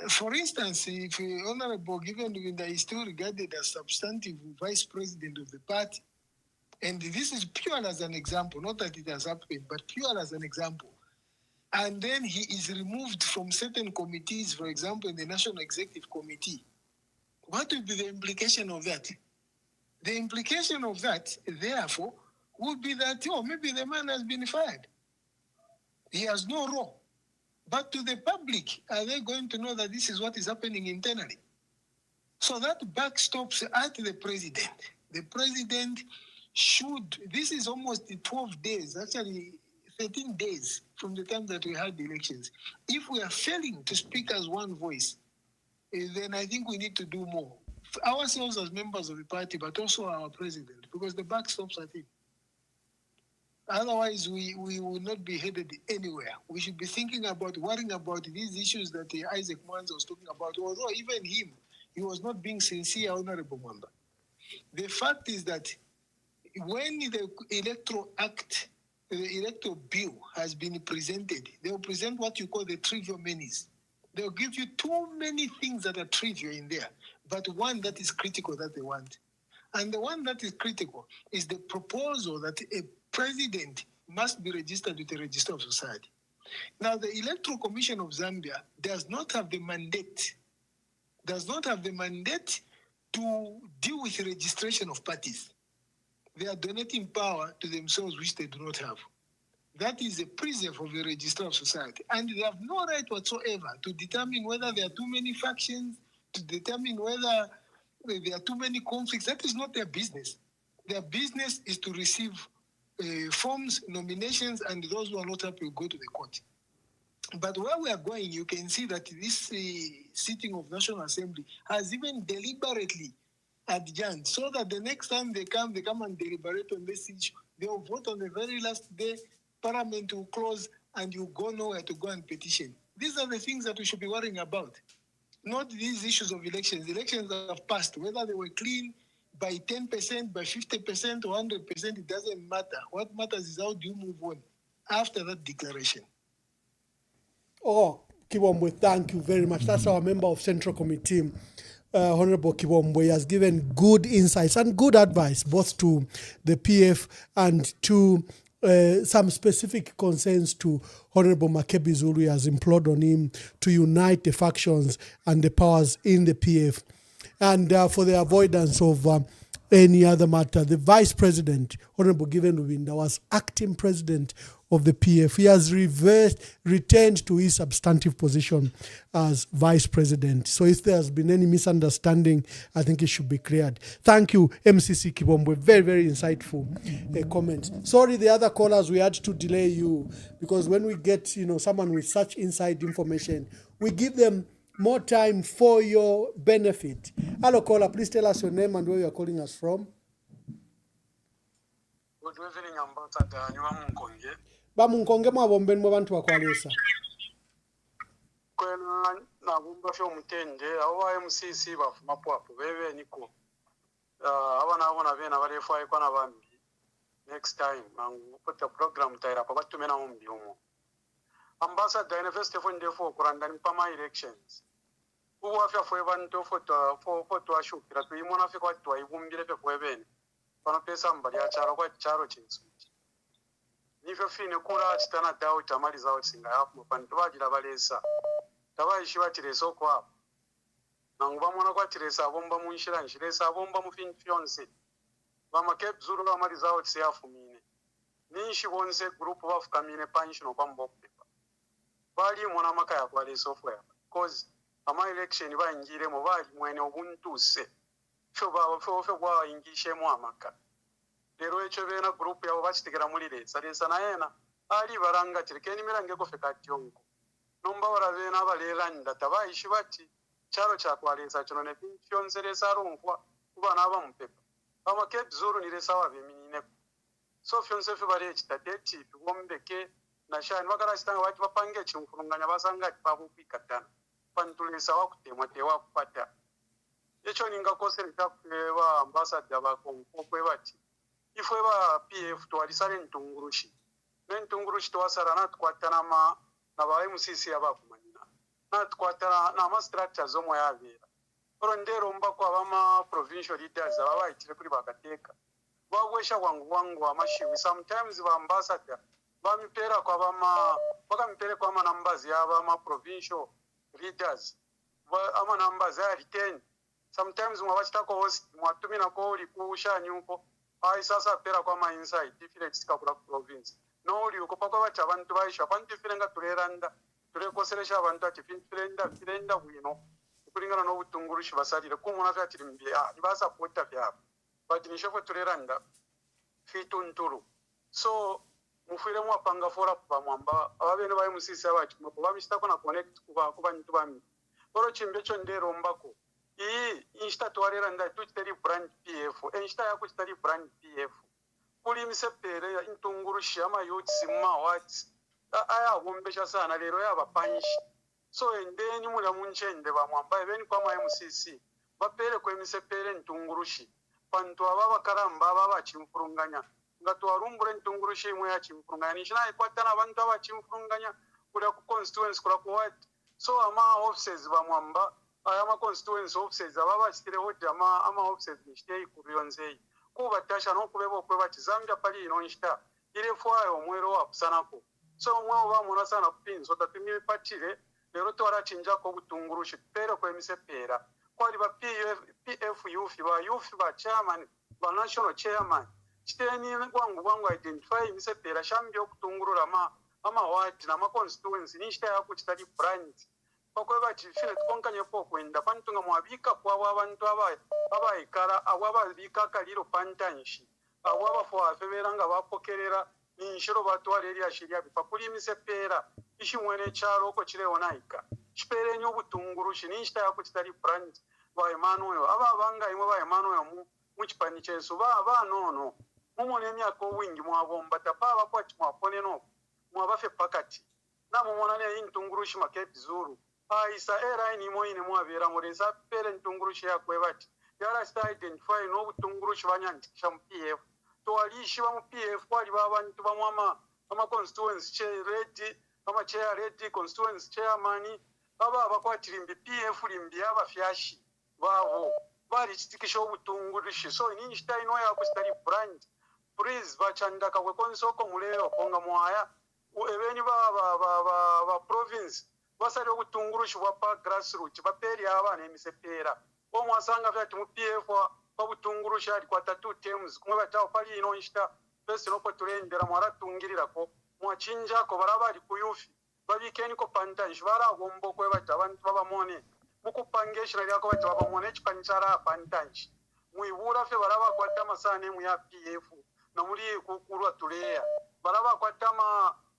S11: For instance, if Honorable Givenwinda is still regarded as substantive vice president of the party, and this is pure as an example, not that it has happened, but pure as an example, and then he is removed from certain committees, for example, in the National Executive Committee, what will be the implication of that? The implication of that, therefore, would be that, maybe the man has been fired. He has no role. But to the public, are they going to know that this is what is happening internally? So that backstops at the president. The president should, this is almost 12 days, actually 13 days from the time that we had the elections. If we are failing to speak as one voice, then I think we need to do more. Ourselves as members of the party, but also our president, because the buck stops at him. Otherwise, we will not be headed anywhere. We should be thinking about, worrying about these issues that Isaac Mwanza was talking about, although even him, he was not being sincere, Honorable Mwamba. The fact is that when the Electoral Act, the Electoral Bill has been presented, they will present what you call the trivial menace. They'll give you too many things that are trivial in there, but one that is critical that they want. And the one that is critical is the proposal that a president must be registered with the Register of Society. Now, the Electoral Commission of Zambia does not have the mandate, to deal with the registration of parties. They are donating power to themselves, which they do not have. That is a preserve of the Register of Society. And they have no right whatsoever to determine whether there are too many factions, to determine whether there are too many conflicts. That is not their business. Their business is to receive forms, nominations, and those who are not happy will go to the court. But where we are going, you can see that this sitting of National Assembly has even deliberately adjourned, so that the next time they come and deliberate on this issue. They will vote on the very last day, Parliament will close, and you go nowhere to go and petition. These are the things that we should be worrying about, not these issues of elections. Elections have passed, whether they were clean by 10%, by 50%, or 100%, it doesn't matter. What matters is how do you move on after that declaration.
S2: Oh, Kibombwe, thank you very much. That's our member of Central Committee, Honorable Kibombwe. He has given good insights and good advice, both to the PF and to some specific concerns to Honorable Makebi Zulu. He has implored on him to unite the factions and the powers in the PF. And for the avoidance of any other matter, the Vice President, Honorable Givenwinda, was acting president of the PF. He has returned to his substantive position as Vice President. So if there has been any misunderstanding, I think it should be cleared. Thank you, MCC Kibombwe. Very, very insightful comments. Sorry, the other callers, we had to delay you, because when we get someone with such inside information, we give them more time for your benefit. Hello, caller. Please tell us your name and where you are calling us from.
S12: Good evening, Ambassador. Munkonge.
S2: Bamunkonge mwabombe mwa bantu bakwalesa.
S12: Kwena na bumba fyo mutende awa MCC bafuma pwapo bebe niko. Abana bena balefa ikwana bambi. Next time mangu put a program taira pa batu mena mumbi umo. Ambassador invest for ndefo kuranda mpama elections. Uwa fya fwe bantu foto ashukira tu imona fya kwa twa ibumbire fya fwe bene. Pano pesa mbali ya charo kwa charo chinsu. Nifyo fine kula chitana dawo tamali zawo singa hapo pantu bagira balesa. Tabayishi batiresa okwa. Nanguba mwana kwa tiresa bomba munshira nshiresa bomba mufin fiance. Bama Cape Zulu amali zawo tsiafumine. Nishi bonse group bafukamine pension kwa mbokwe. bali mwana maka ya kwa software cause ama election bayingire mu bali mwene obuntuse fyo bwa ingishe mu amaka lero ekyo bena group yabo bakitegera muri lesa na yena ali baranga tirikeni mirange ko feka tyongo nomba barabena abalelanda tabayishi bati charo cha kwaleza kino ne fyonzereza runkwa kuba naba mupepa amakebi zuru nilesa wabeminine so fyonse fyo bari ekitateti tubombeke na shani bakara sitanga bati bapange chimfurunganya basanga pabupikatana pantulesa wakutemwa tewa kupata ekyo ninga kose litakweba ambassador bakonko kwebati ifwe ba PF twalisale ntungurushi nentungurushi twasara natkwatana na ba MCC abakumanyina natkwatana na ma structures omwe yabera orondero mbako abama provincial leaders ababayitire kuri bakateka bagwesha wangu amashiwi sometimes ba ambassador bamipera kwa bama bakamipere kwa numbers ya abama provincial leaders ama numbers ya retain sometimes mwabachitako host mwatumina ko uli kushanyuko ai sasa pera kwa ma inside different sikakura province no uli uko pakwa bacha abantu baisha abantu firenga tureranda turekoseresha abantu ati firenda bwino kulingana no butungurushi basalire kumuna fya tirimbi ibasa pota fya but ni shofo tureranda fitunturu so mufire mwapanga fora pa mwamba ababene bayi musisi abachi bamishitako na connect kuba ntu bami oro chimbecho ndero mbako insta twarera nda tuteri brand PF insta yako tuteri brand PF kuli misepere intungurushi ama yotsi mawati aya wombesha sana lero yabapanyishi so endeni mula munchende bamwamba ebeni kwa ma MCC bapere kwa misepere intungurushi pantu ababa karamba ababa chimfurunganya ngatwarumbure intungurushi imwe ya chimfurunganya nishina ikwatana abantu abachimfurunganya kula ku constituency kula ku ward so ama offices bamwamba ama constituency offices ababa chitire hodi ama offices nishite ikubiyonzei kuba tasha no kubebo kweba chizambya pali ino nshita ile fwayo omwero wapusanako so mwe oba muna sana kupinzo tatimi patire lero twara chinja ko butungurushi pere kwa emisepera kwali ba PF youth ba chairman ba national chairman chiteni wangu identify emisepera shambyo kutungurura ama ward na ma constituency nishita yako chitali brand bakweba chifile tkonkanye po kwenda pantunga mwabika kwa abantu abayikara awababika kaliro pantanshi awabafo afeberanga bapokerera ninshiro batwareri ashiria bipakuli misepera ishimwene charo ko chire onaika chipere nyo butungurushi ninshita yako chitali brand ba Emmanuel ababanga imwe ba Emmanuel mu chipani chesu ba nono mumone myako wingi mwabomba tapaba kwa chimwapone no mwabafe pakati na mumonane intungurushi makepi zuru isa era ni moine mwabera mureza pere ntungurushi yakwebati yara sta identify no butungurushi banyandikisha mu PF to alishi ba mu PF kwali babantu bamwama ama constituency chair ready ama chair ready constituency chairman baba bakwatirimbi PF limbi abafyashi babo bari chitikisho butungurushi so ni nshita ino ya kustari brand please bachandaka kwe konsoko mulero konga mwaya ebeni ba province basari okutungurushi bwa grassroots baperi abana emisepera omwasanga vyati mu PF babutungurushi ali kwa 2 terms kumwe batawo pali ino nshita bese nopo turendera mwaratungirira ko mwachinja ko baraba ali kuyufi babikeni ko pantanji baragombo kwe bata abantu babamone mukupangesha lyako bati babamone chipanchara pantanji muibura fe baraba kwata masane mu ya PF na muri kukurwa tuleya baraba kwata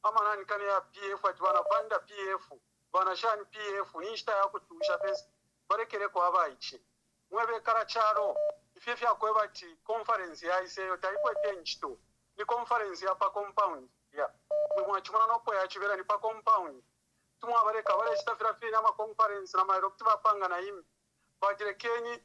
S12: amanani kane ya PF ati bana banda PF bana shani PF nishita yako tusha pesa barekere kwa abayichi mwebe karacharo ifefi yakweba ti conference ya iseyo taipo tenchito ni conference ya pa compound ya mwachimana nopo ya chibera ni pa compound tumwa bareka bare stafira fina ama conference na mairokti bapanga na imi bagirekeni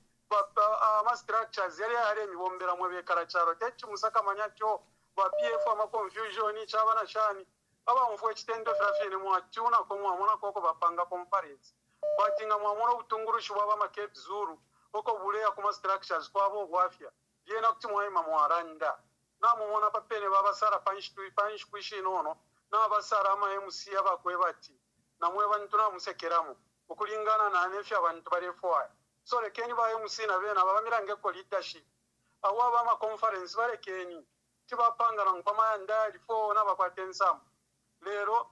S12: ama structures yale mibombera mwebe karacharo techi musaka manyakyo ba PF ama confusion chabana shani aba mfwe chitendo frafine mwachuna ko mwamona koko bapanga conference batinga mwamona utungurushi bwa makepi zuru oko buleya kuma structures kwabo gwafya yena kuti mwema mwaranda na mumona papene baba sara panshi kwishi nono na basara ama MC abakwebati na mwe bantu na musekeramu ukulingana na anefya abantu barefwa so lekeni ba MC na bena babamirange ko leadership awaba ama conference barekeni tibapanga na mpama ndali fo na bakwatensamu lero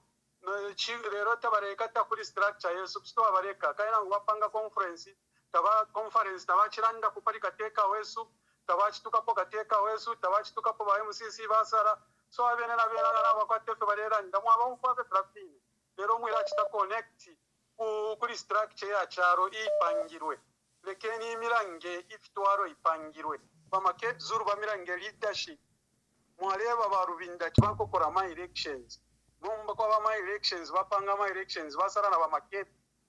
S12: lero tabareka takuli structure yesu kusto abareka kaina ngwapanga conference tabachiranda kuparika teka wesu tabachitukapo gateka wesu tabachitukapo ba MCC basara so abene na bena na bakwatefe barera ndamwa bamufave trafini lero mwira chita connect kuri structure ya charo ipangirwe lekeni mirange ifitwaro ipangirwe bamake zuru bamirange leadership mwaleba barubinda kibakokora my elections mumba kwa my elections bapanga my elections basara na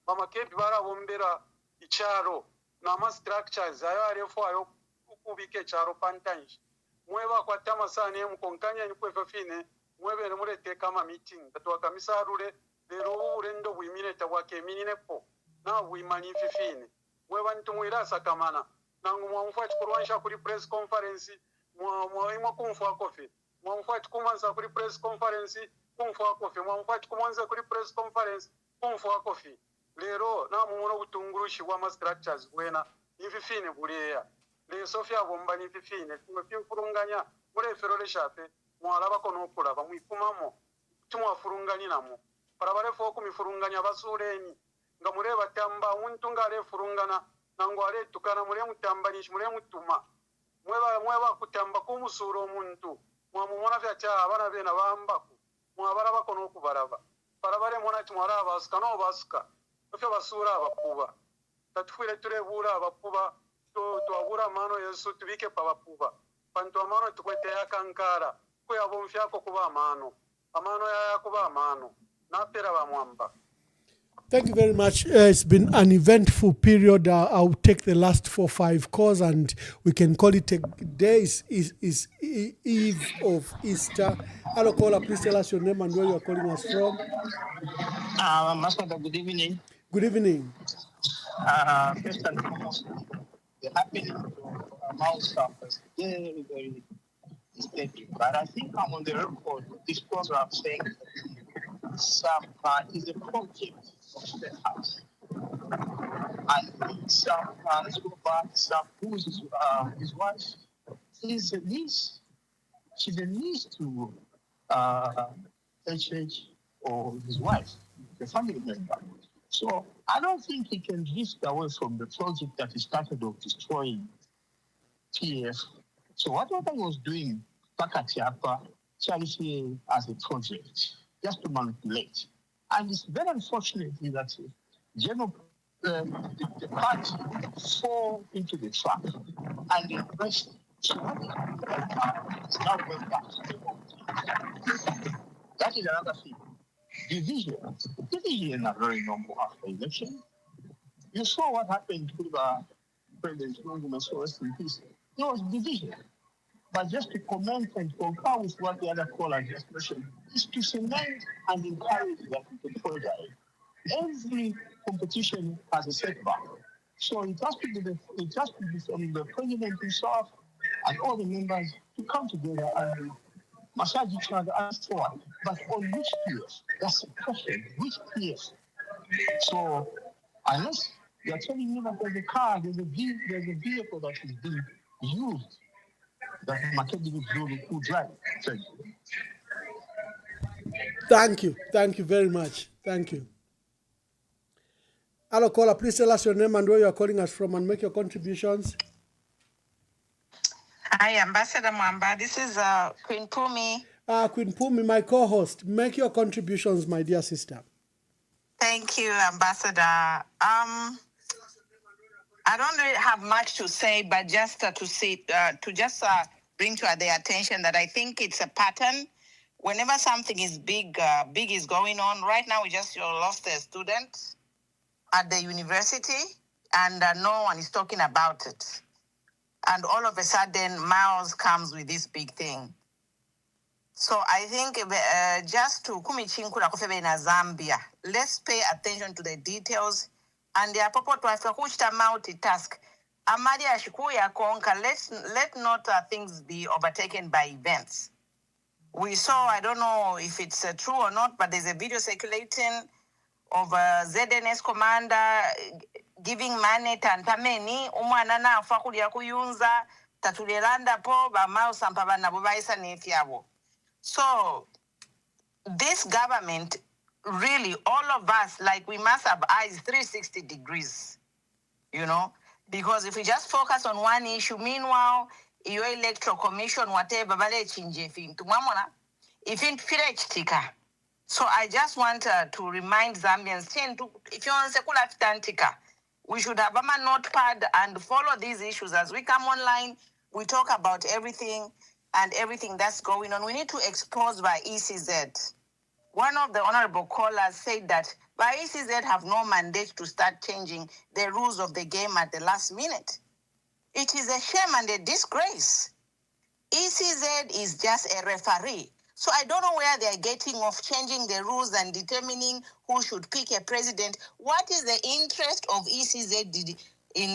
S12: bamake barabombera icharo na ma structures ayo arefo ayo ukubike charo pantanji mweba kwa tama sana mukonkanya nikwefefine mwebe murete kama meeting tatwa misarure lero urendo bwimine tabwake mininepo na bwimani fifine mweba ntumwira sakamana nangu mwamfa chikurwansha kuri press conference mwa kumfa kofi mwamfa chikumanza kuri press conference kumfa kofi mwamfa chikumanza kuri press conference kumfa kofi lero na mumono butungurushi wa ma structures wena ififine buleya le sofia bomba ni fifine kumefurunganya mure ferole shape mwalaba kono kulaba mwikumamo tumwafurungani namo parabare fo kumifurunganya basureni nga mure batamba umuntu ngare furungana nango ale tukana mure mutambanishi mure mutuma mweba kutamba kumusuro omuntu mwamumona vyacha abana bena bambaku mwabara bakono kubaraba parabare mona timwara basuka no basuka ofyo basura abakuba tatufire turebura abakuba tuabura mano yesu tubike pabakuba pantu amano tukwete yakankara kuya bomfyako kuba amano ya kuba amano napera bamwamba.
S2: Thank you very much. It's been an eventful period. I'll take the last 4 or 5 calls and we can call it a day. Is Eve of Easter. Hello, caller. Please tell us your name and where you are calling us from.
S13: Master, good evening.
S2: Good evening.
S13: First and foremost, the happiness of mouse is very, very disturbing. But I think I'm on the record of this program saying some is a project of the house. And some let's go back, some who is his wife is a niece. She's a niece to HH or his wife, the family member. So I don't think he can drift away from the project that he started of destroying TF. So what I was doing back at Yapa, charity as a project, just to manipulate. And it's very unfortunate that the party fall into the trap and the rest. So what now went back to the vote. That is another thing. Division are very normal after election. You saw what happened to the President Lungu, so rest in peace. There was division. But just to comment and concur with what the other caller just mentioned, is to cement and encourage that to further. Every competition has a setback. So it has to be from the president himself and all the members to come together and massage each other and forward. But on which peers? That's the question. Which peers? So unless you're telling me that there's a car, there's a vehicle that is being used, that Makedi will drive.
S2: Thank you. Thank you very much. Thank you. Hello, caller. Please tell us your name and where you are calling us from and make your contributions.
S14: Hi, Ambassador Mwamba. This is Queen Pumi.
S2: Queen Pumi, my co-host. Make your contributions, my dear sister.
S14: Thank you, Ambassador. I don't really have much to say, but just to bring to their attention that I think it's a pattern. Whenever something is big is going on. Right now, we just lost a student at the university, and no one is talking about it. And all of a sudden, Miles comes with this big thing. So I think just to kumichinkula kufebe na Zambia, let's pay attention to the details. And the appropriate to Afrika multitask. Amadia Shikuya Konka, let not things be overtaken by events. We saw, I don't know if it's true or not, but there's a video circulating of a ZNS commander giving money tantameni umwana na afakuli ya kuyunza tatulelanda po ba mau sampabana bubaisa nefyabo. So this government really, all of us, like we must have eyes 360 degrees, you know, because if we just focus on one issue, meanwhile, your electoral commission, whatever, so I just want to remind Zambians, if you want to we should have a notepad and follow these issues as we come online. We talk about everything and everything that's going on. We need to expose by ECZ. One of the honorable callers said that by ECZ have no mandate to start changing the rules of the game at the last minute. It is a shame and a disgrace. ECZ is just a referee. So I don't know where they're getting off changing the rules and determining who should pick a president. What is the interest of ECZ in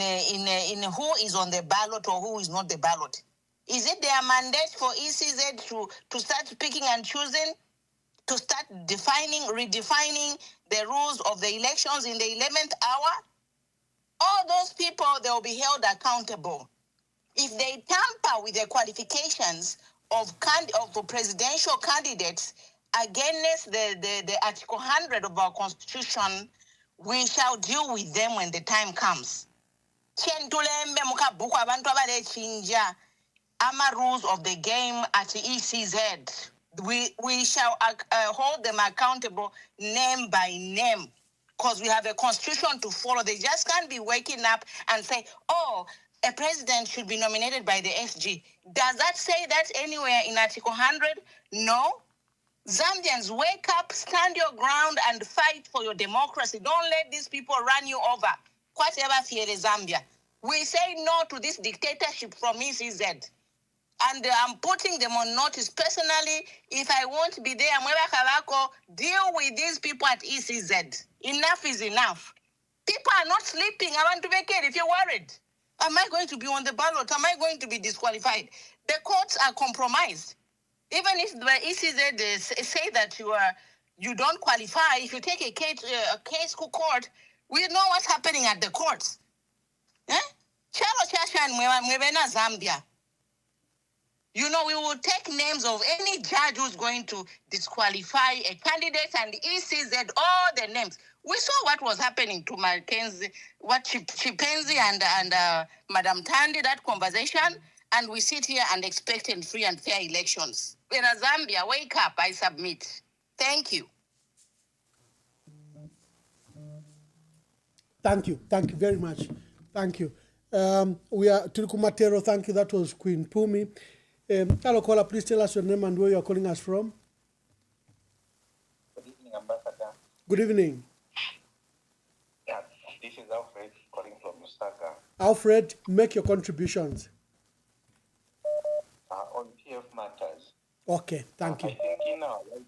S14: who is on the ballot or who is not the ballot? Is it their mandate for ECZ to start picking and choosing, to start redefining the rules of the elections in the 11th hour? All those people, they'll be held accountable. If they tamper with the qualifications of presidential candidates against the Article 100 of our Constitution, we shall deal with them when the time comes. Ama rules of the game at ECZ. We shall hold them accountable name by name, because we have a constitution to follow. They just can't be waking up and say, oh, a president should be nominated by the SG. Does that say that anywhere in Article 100? No. Zambians, wake up, stand your ground, and fight for your democracy. Don't let these people run you over. Whatever fear Zambia. We say no to this dictatorship from ECZ. And I'm putting them on notice personally. If I won't be there, deal with these people at ECZ. Enough is enough. People are not sleeping. I want to make it if you're worried. Am I going to be on the ballot? Am I going to be disqualified? The courts are compromised. Even if the ECZ say that you don't qualify, if you take a case to court, we know what's happening at the courts. Zambia. You know, we will take names of any judge who's going to disqualify a candidate and ECZ, all the names. We saw what was happening to Mackenzie, Chipenzi and Madam Tandy, that conversation, and we sit here and expect free and fair elections. In Zambia, wake up, I submit. Thank you.
S2: Thank you very much. Thank you. We are Tulikumatero, thank you. That was Queen Pumi. Hello, caller, please tell us your name and where you are calling us from.
S15: Good evening, Ambassador.
S2: Good evening.
S15: Yeah, this is Alfred calling from Lusaka.
S2: Alfred, make your contributions.
S15: On PF matters.
S2: Okay, thank you.
S15: I think in our life,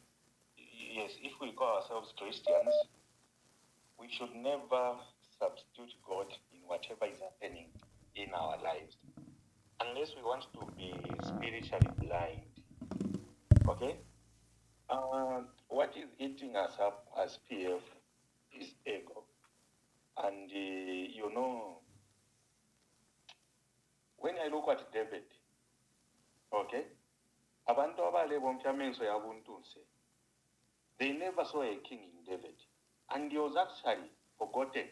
S15: yes, if we call ourselves Christians, we should never substitute God in whatever is happening in our lives, unless we want to be spiritually blind. Okay? What is eating us up as PF is ego. And, you know, when I look at David, okay, they never saw a king in David. And he was actually forgotten.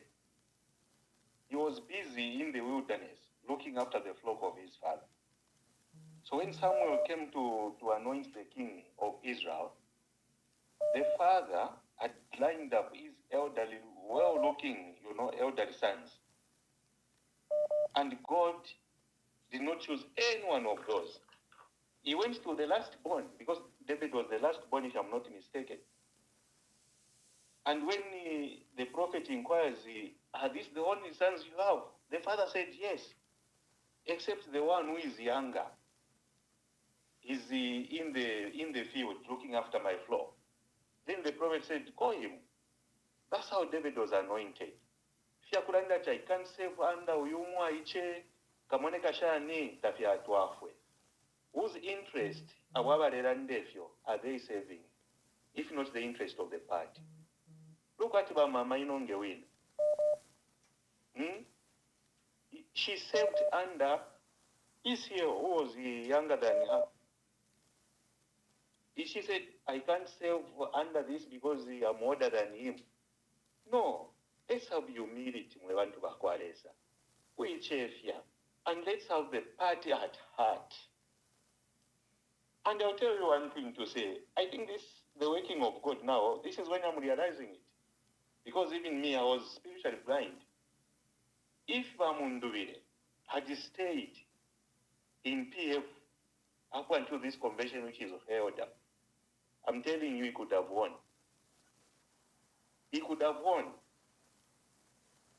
S15: He was busy in the wilderness looking after the flock of his father. So when Samuel came to anoint the king of Israel, the father had lined up his elderly, well-looking, elderly sons. And God did not choose any one of those. He went to the last born, because David was the last born, if I'm not mistaken. And when the prophet inquires, are these the only sons you have? The father said, yes, except the one who is younger. He's in the field looking after my flock. Then the prophet said, call him. That's how David was anointed. I can't save under uyumwa iche kamoneka shani tafia tuafwe. Whose interest are they saving, if not the interest of the party? Look at Mama Inongewin. She served under Israel, who was younger than her. She said, I can't serve under this because I'm older than him. No, let's have humility, Mwebantu Bakwalesa. We chefia, and let's have the party at heart. And I'll tell you one thing to say. I think the working of God now, this is when I'm realizing it. Because even me, I was spiritually blind. If Bamundubile had stayed in PF up until this convention which is held up, I'm telling you, he could have won. He could have won.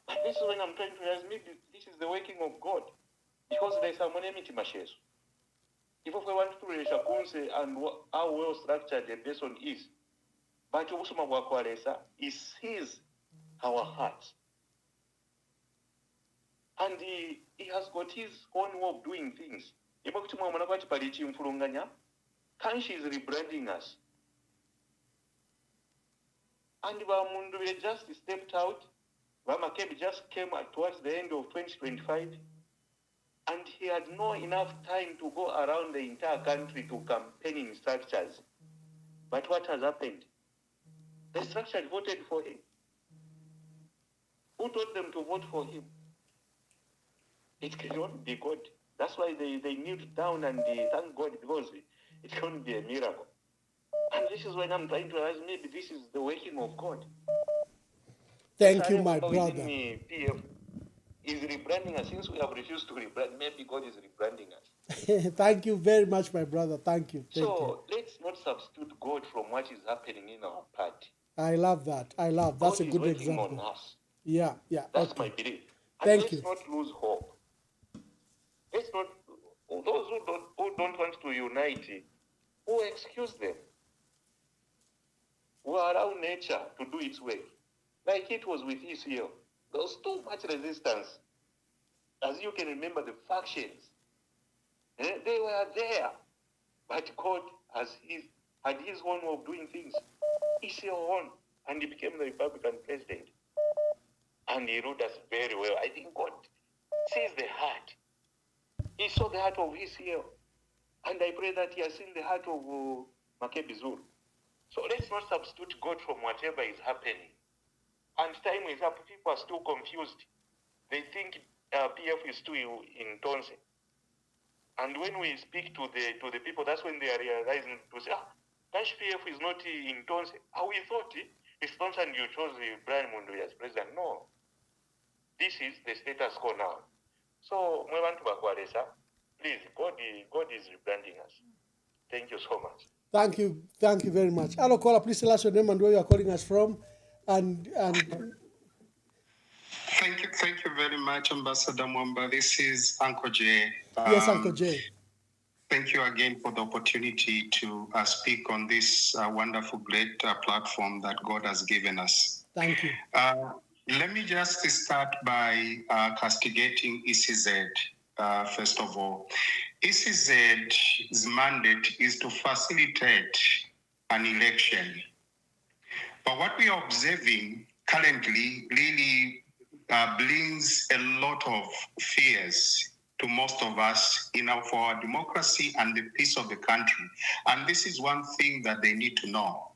S15: But this is when I'm trying to realize maybe this is the working of God. Because there's some enmity mashes. If we want to reach a Kunse and how well structured the person is, but Usuma Wakwalesa, he sees our hearts. And he has got his own way of doing things. Kanshi is rebranding us. And Bamundu just stepped out. Bamakebi just came towards the end of 2025. And he had no enough time to go around the entire country to campaigning structures. But what has happened? The structure voted for him. Who told them to vote for him? It cannot be God. That's why they knelt down and they thank God, because it can't be a miracle. And this is when I'm trying to realize maybe this is the working of God.
S2: Thank you, my brother.
S15: PF is rebranding us. Since we have refused to rebrand, maybe God is rebranding us.
S2: Thank you very much, my brother. Thank you.
S15: Let's not substitute God from what is happening in our party.
S2: I love that. I love that's
S15: God
S2: a good
S15: is working
S2: example.
S15: On us.
S2: Yeah.
S15: That's my belief. And
S2: Thank you.
S15: Let's not lose hope. Let's not. Those who don't want to unite, who excuse them? Who allow nature to do its way, like it was with Israel. There was too much resistance. As you can remember, the factions, they were there. But God had his own way of doing things. Israel won, and he became the Republican president. And he ruled us very well. I think God sees the heart. He saw the heart of Israel. And I pray that he has seen the heart of Makebi Zulu. So let's not substitute God from whatever is happening. And time is up. People are still confused. They think PF is still in Tonse. And when we speak to the people, that's when they are realizing to say, Tash PF is not in Tonse. How we thought it's Tonse and you chose Brian Mundu as president. No. This is the status quo now. So, please, God is rebranding us. Thank you so much.
S2: Thank you very much. Hello, caller, please tell us your name and where you are calling us from. And
S16: Thank you very much, Ambassador Mwamba. This is Uncle J.
S2: Yes, Uncle J.
S16: Thank you again for the opportunity to speak on this wonderful, great platform that God has given us.
S2: Thank you.
S16: Let me just start by castigating ECZ, first of all. ECZ's mandate is to facilitate an election. But what we are observing currently really brings a lot of fears to most of us for our democracy and the peace of the country. And this is one thing that they need to know.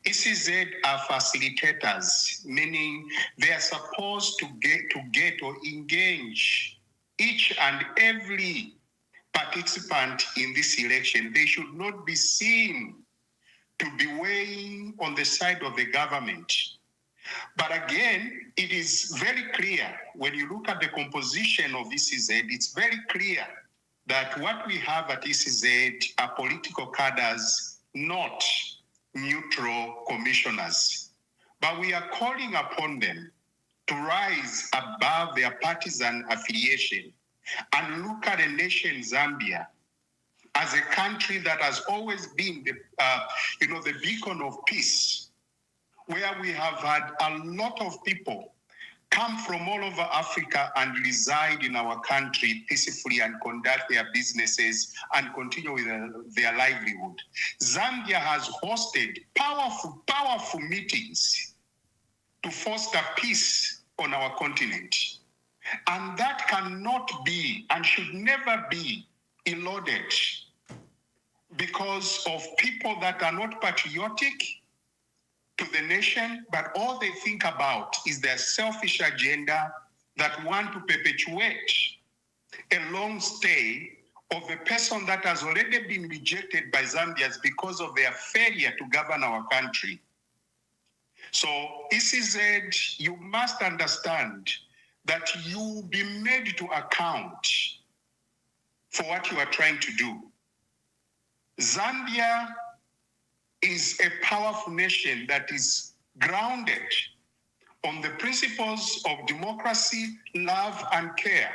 S16: ECZ are facilitators, meaning they are supposed to get or engage each and every participant in this election. They should not be seen to be weighing on the side of the government. But again, it is very clear when you look at the composition of ECZ, it's very clear that what we have at ECZ are political cadres, not neutral commissioners. But we are calling upon them to rise above their partisan affiliation and look at the nation Zambia as a country that has always been the beacon of peace, where we have had a lot of people come from all over Africa and reside in our country peacefully and conduct their businesses and continue with their livelihood. Zambia has hosted powerful meetings to foster peace on our continent. And that cannot be and should never be eluded. because of people that are not patriotic to the nation, but all they think about is their selfish agenda that want to perpetuate a long stay of a person that has already been rejected by Zambians because of their failure to govern our country. So, ECZ, you must understand that you will be made to account for what you are trying to do. Zambia is a powerful nation that is grounded on the principles of democracy, love, and care.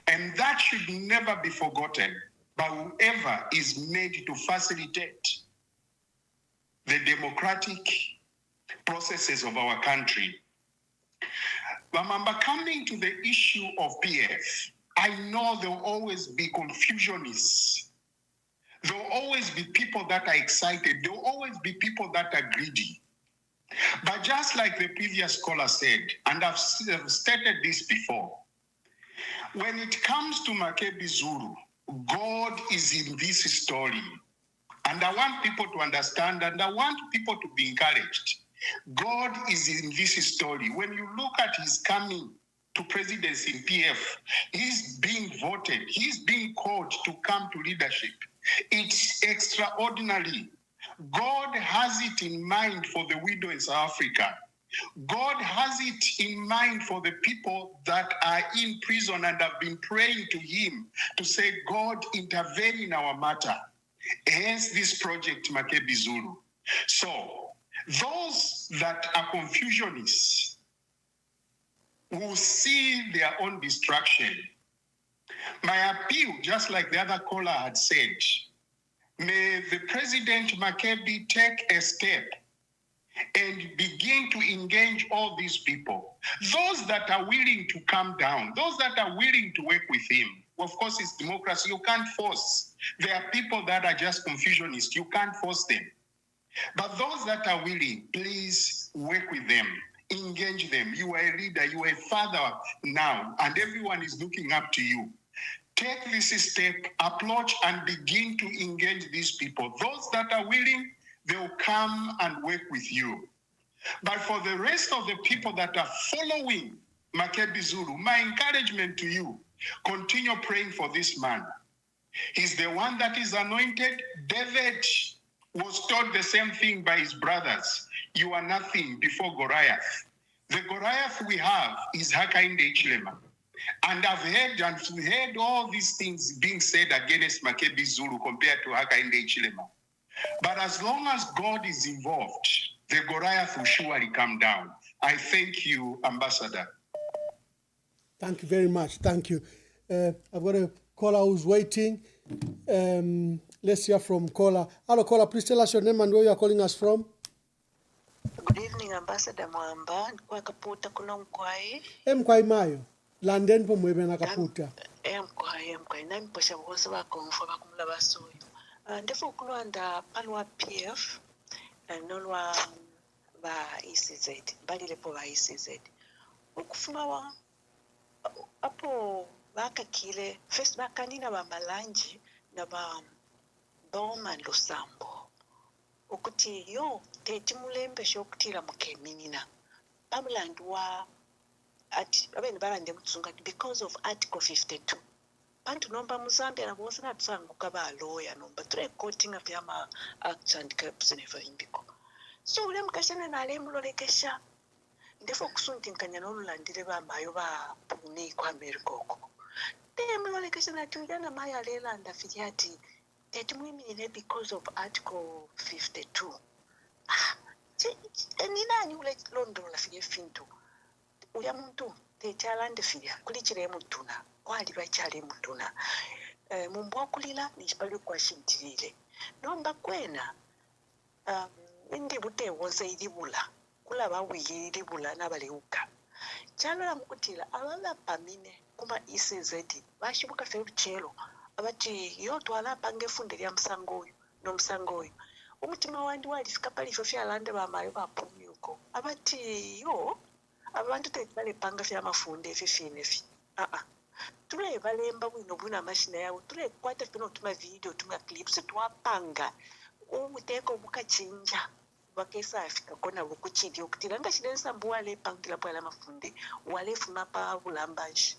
S16: And that should never be forgotten by whoever is made to facilitate the democratic processes of our country. Bamamba, coming to the issue of PF, I know there will always be confusionists. There will always be people that are excited. There will always be people that are greedy. But just like the previous caller said, and I've stated this before, when it comes to Makebi Zulu, God is in this story. And I want people to understand, and I want people to be encouraged. God is in this story. When you look at his coming to presidency in PF, he's being voted, he's being called to come to leadership. It's extraordinary. God has it in mind for the widow in South Africa. God has it in mind for the people that are in prison and have been praying to him to say, God, intervene in our matter. Hence this project, Makebi Zulu. So, those that are confusionists will see their own destruction. My appeal, just like the other caller had said, may the President Makebi take a step and begin to engage all these people. Those that are willing to come down, those that are willing to work with him. Of course, it's democracy. You can't force. There are people that are just confusionists. You can't force them. But those that are willing, please work with them. Engage them. You are a leader. You are a father now. And everyone is looking up to you. Take this step, approach, and begin to engage these people. Those that are willing, they will come and work with you. But for the rest of the people that are following Makebi Zulu, my encouragement to you, continue praying for this man. He's the one that is anointed. David was told the same thing by his brothers. You are nothing before Goliath. The Goliath we have is Hakainde Ichilema. And I've heard all these things being said against Makebi Zulu compared to Hakainde Ichilema. But as long as God is involved, the Goliath will surely come down. I thank you, Ambassador.
S2: Thank you very much. Thank you. I've got a caller who's waiting. Let's hear from caller. Hello, caller. Please tell us your name and where you are calling us from.
S17: Good evening, Ambassador Mwamba. Kwa kaputa kuna mkwai.
S2: Mkwai mayo. London po mwebe na kaputa.
S17: Mkwai. Nami posha mwosa wako mfwa kumula basoyo. Ndefo kulwanda palwa PF. Nolwa ba ECZ. Balile po ba ECZ. Ukufuma wa apo bakakile first bakanina ba malanji na ba boma lusambo okuti yo teti mulembe shokutira mukeminina pamulandu wa ati abene balande mutsunga because of article 52 bantu nomba muzambia na bose natsanguka ba lawyer nomba three quoting of yama acts and caps never imbiko so ule mkashana na ale mulolekesha ndefo kusuntinkanya nolulandire bambayo ba puni kwa Amerikoko mulolekesha tujana maya lela ndafiriati teti mwimine because of article 52 nani ule londo la fiye fintu uya muntu teti alande fiya kulichire mutuna kwali bachale mutuna mumbwa kulila nishipali kwa shintilile nomba kwena ndi bute wonse ilibula kula bawiye ilibula nabaleuka chalo la mukutila ababa pamine kuma ECZ bashibuka fe uchelo abati yo twala pange funde lya msangoyo no msangoyo umutima wandi walifika pali fyo fyalande bamayo bapumi uko abati yo abantu tekale panga fya mafunde fifine fi tule balemba bwino buna mashina yawo tule kwata fino tuma video tuma clips twapanga umuteeko bukachinja bakesa afika kona bukuchidi okutira nga shidensa mbuwale pangira pala mafunde wale funa pa bulambaji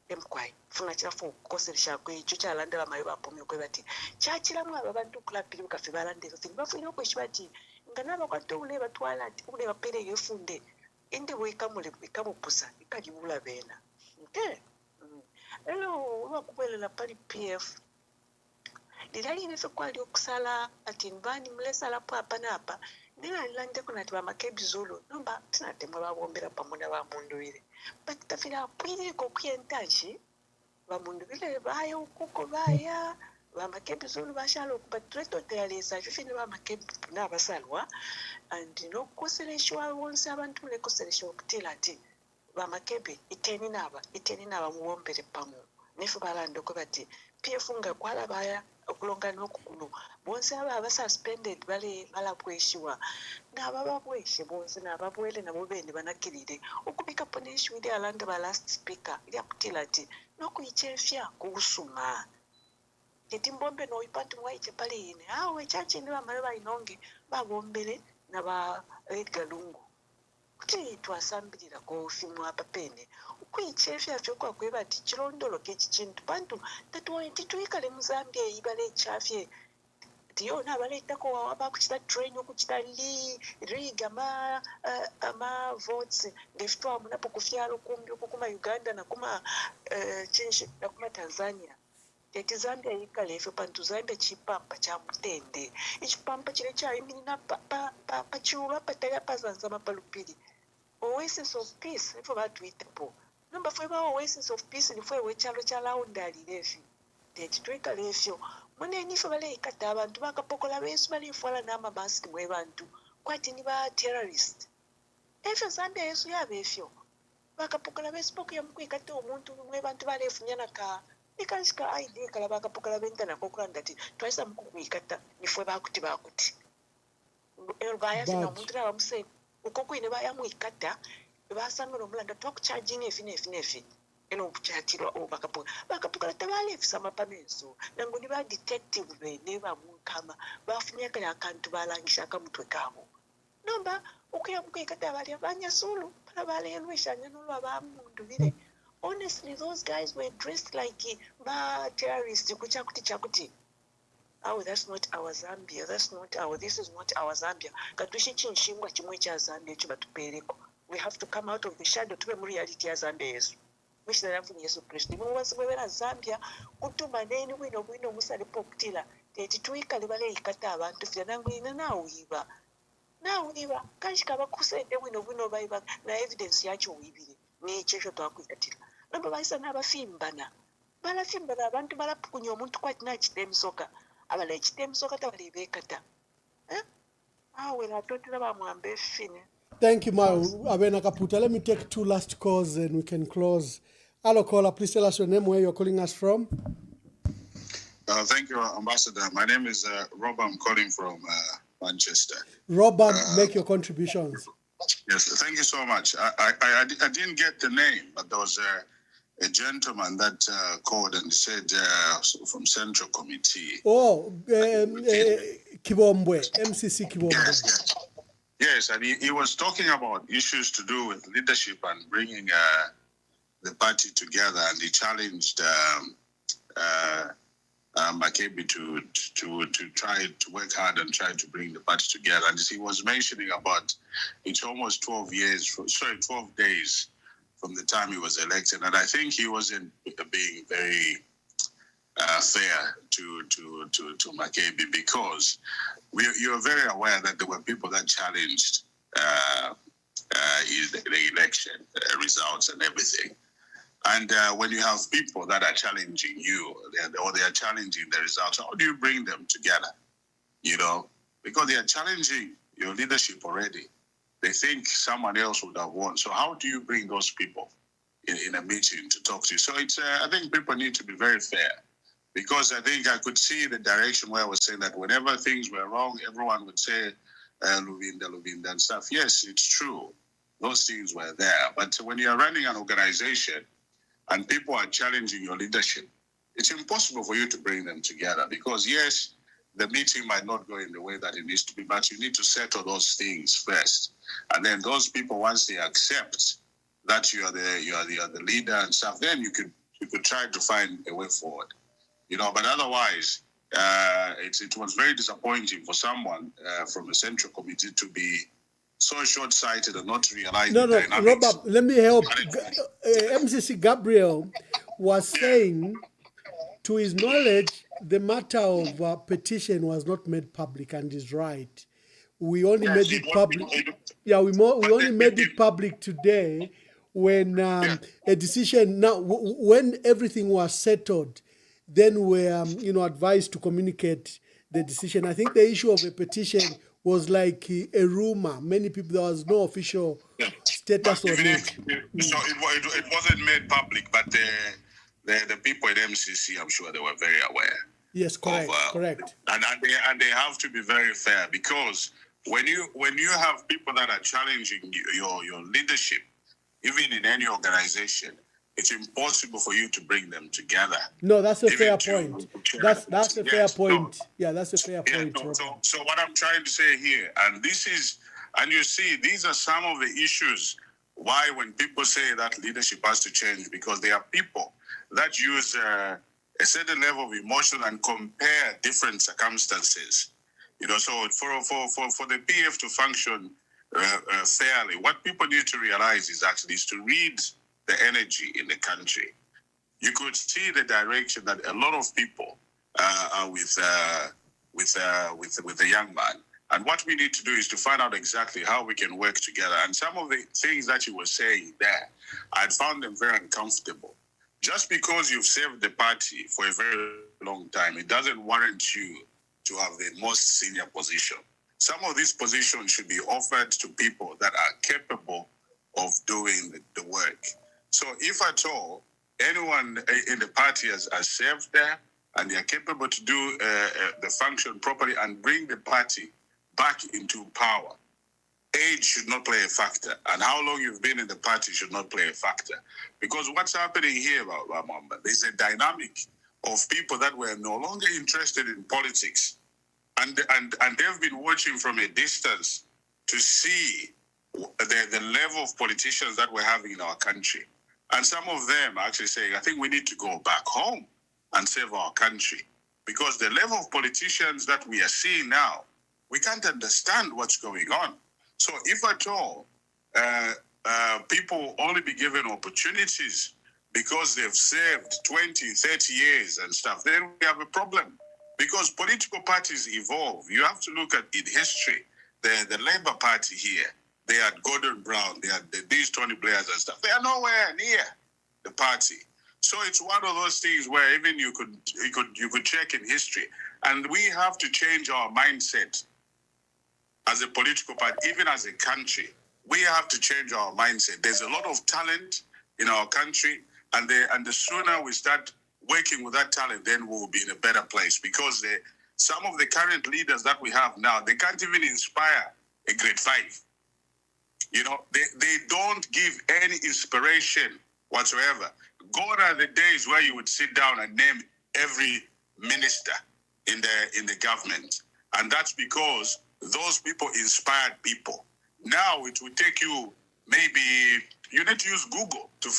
S17: emkwai funa chirafu kukoseresha kwe icho chalandela mayo bapomye kwe bati chachiramwa abantu kulapiri bukafe balandero thing bafuna okwishibati nganaba kwato ule batwala ule bapere yefunde indi wekamule ikamupusa ikajibula bena okay hello wakubelela pali PF lilali nefe kwali okusala ati nbani mulesala papa napa nina lande kuna tiba makebi zulu nomba tinatemwe babombera pamuna ba mundu ile but tafira pwiri ko kuyentaji ba mundu ile baya ukuko baya ba makebi zulu bashalo kupatreto tealesa fifini ba makebi na basalwa and no koseleshwa wonse abantu le koseleshwa okutila ati ba makebi iteni naba muwombere pamu nefe balando ko bati piefunga kwala baya okulonga n'okukulu bonse aba suspended bale balabweshiwa n'abababweshe bonse n'ababwele nabo bene banakirire okubika poneshu ili alanda ba last speaker ili akutila ati nokuyichefya kuusuma kiti mbombe noipati mwaiche pale ine awe chachi ndi bamale bainonge babombele na ba Edgar Lungu kuti twasambirira kofimwa papene ukwichefya chokwa kwebati chirondolo kechintu bantu tituikale muzambia ibale chafye tiyona baleta ko abakuchita train okuchita riga ama votes ngefitwa munapo kufyalo kumbi okuma Uganda na kuma chinshi na kuma Tanzania teti Zambia ikale ife pantu Zambia chipampa cha mutende ichipampa chile cha imini na pa chula pataya pazanza mapalupiri oasis of peace ifo batwitepo number fwe ba oasis of peace ni fwe wechalo cha laundali lefi teti tweka lefyo mwene nifo bale ikata abantu bakapokola besu bale ifwala nama mask mwe bantu kwati ni ba terrorist efyo Zambia yesu yabefyo bakapokola besu poko yamkwikata omuntu mwe bantu bale efunyana ka ikanshika ID kala bakapokola bentana kokulanda ati twaisa mukukwikata nifwe bakuti elbaya sina omuntu na bamuse uko kwine bayamwikata basanga nomulanda twakucharging efi eno kuchatirwa bakapuka tabalefisa amapamenso nangu ni ba detective bene bamukama bafunyakala akantu balangisha akamutwe kabo nomba ukuyamkwikata bali abanyasulu balelwishanya nolwa bamundu bire honestly those guys were dressed like terrorists chakuti oh, that's not our Zambia. This is not our Zambia. Katushi chinshingwa chimwe cha Zambia chibatupereko. We have to come out of the shadow to be reality ya Zambia yesu. Mishina nafu ni Yesu Kristo. Mwasi mwewela Zambia, kutuma neni wino musalipo kutila. Teti tuika libale ikata abantu fila nangu ina na uiba. Kanshika bakusende wino baiba na evidence yacho uibili. Ni chesho tuwakuikatila. Namba baisa na bafimbana. Balafimbana abantu balapukunyo omuntu kwa tina chitemisoka. Abala chitemisoka tabalibekata. Atotela bamwambe fine.
S2: Thank you, Mayo. Abena Kaputa. Let me take two last calls and we can close. Hello, caller. Please tell us your name, where you're calling us from.
S18: Thank you, Ambassador. My name is Rob. I'm calling from Manchester.
S2: Robert, make your contributions.
S18: Yes, thank you so much. I didn't get the name, but there was a gentleman that called and said from Central Committee.
S2: Oh, Kibombwe, MCC Kibombwe.
S18: Yes, and he was talking about issues to do with leadership and bringing the party together, and he challenged Makebi to try to work hard and try to bring the party together. And he was mentioning about it's almost 12 days from the time he was elected, and I think he wasn't being very fair to Makebi, because you're very aware that there were people that challenged the election results and everything. And when you have people that are challenging you, or they are challenging the results, how do you bring them together? You know, because they are challenging your leadership already. They think someone else would have won. So how do you bring those people in a meeting to talk to you? So it's I think people need to be very fair, because I think I could see the direction where I was saying that whenever things were wrong, everyone would say, Luvinda and stuff. Yes, it's true. Those things were there. But when you're running an organization, and people are challenging your leadership, it's impossible for you to bring them together because, yes, the meeting might not go in the way that it needs to be, but you need to settle those things first. And then those people, once they accept that you are the leader and stuff, then you could try to find a way forward. But otherwise, it was very disappointing for someone from the Central Committee to be so short-sighted and not realize the dynamics.
S2: Robert, let me help. MCC Gabriel was saying, to his knowledge, the matter of petition was not made public, and is right. We only made it public. Yeah, we only made it public today when a decision. Now, when everything was settled, then we're advised to communicate the decision. I think the issue of a petition was like a rumor. Many people, there was no official status on it.
S18: So it wasn't made public, but the people at MCC, I'm sure they were very aware.
S2: Yes, correct, correct.
S18: And they have to be very fair, because when you have people that are challenging your leadership, even in any organization, it's impossible for you to bring them together.
S2: No, that's a fair point. That's a fair point. Yeah, that's a fair point.
S18: So what I'm trying to say here, and you see, these are some of the issues why when people say that leadership has to change, because there are people that use a certain level of emotion and compare different circumstances. So for the PF to function fairly, what people need to realize is to read the energy in the country. You could see the direction that a lot of people are with the young man. And what we need to do is to find out exactly how we can work together. And some of the things that you were saying there, I found them very uncomfortable. Just because you've served the party for a very long time, it doesn't warrant you to have the most senior position. Some of these positions should be offered to people that are capable of doing the work. So if at all anyone in the party has served there and they are capable to do the function properly and bring the party back into power, age should not play a factor, and how long you've been in the party should not play a factor. Because what's happening here, Mamba, there's a dynamic of people that were no longer interested in politics, and they've been watching from a distance to see the level of politicians that we're having in our country. And some of them are actually saying, I think we need to go back home and save our country. Because the level of politicians that we are seeing now, we can't understand what's going on. So if at all, people only be given opportunities because they've served 20, 30 years and stuff, then we have a problem. Because political parties evolve. You have to look at in history, the Labour Party here, they had Gordon Brown, they had these Tony Blairs and stuff. They are nowhere near the party. So it's one of those things where even you could check in history. And we have to change our mindset as a political party, even as a country. We have to change our mindset. There's a lot of talent in our country, and the sooner we start working with that talent, then we'll be in a better place. Because some of the current leaders that we have now, they can't even inspire a grade 5. They don't give any inspiration whatsoever. Gone are the days where you would sit down and name every minister in the government. And that's because those people inspired people. Now it will take you you need to use Google to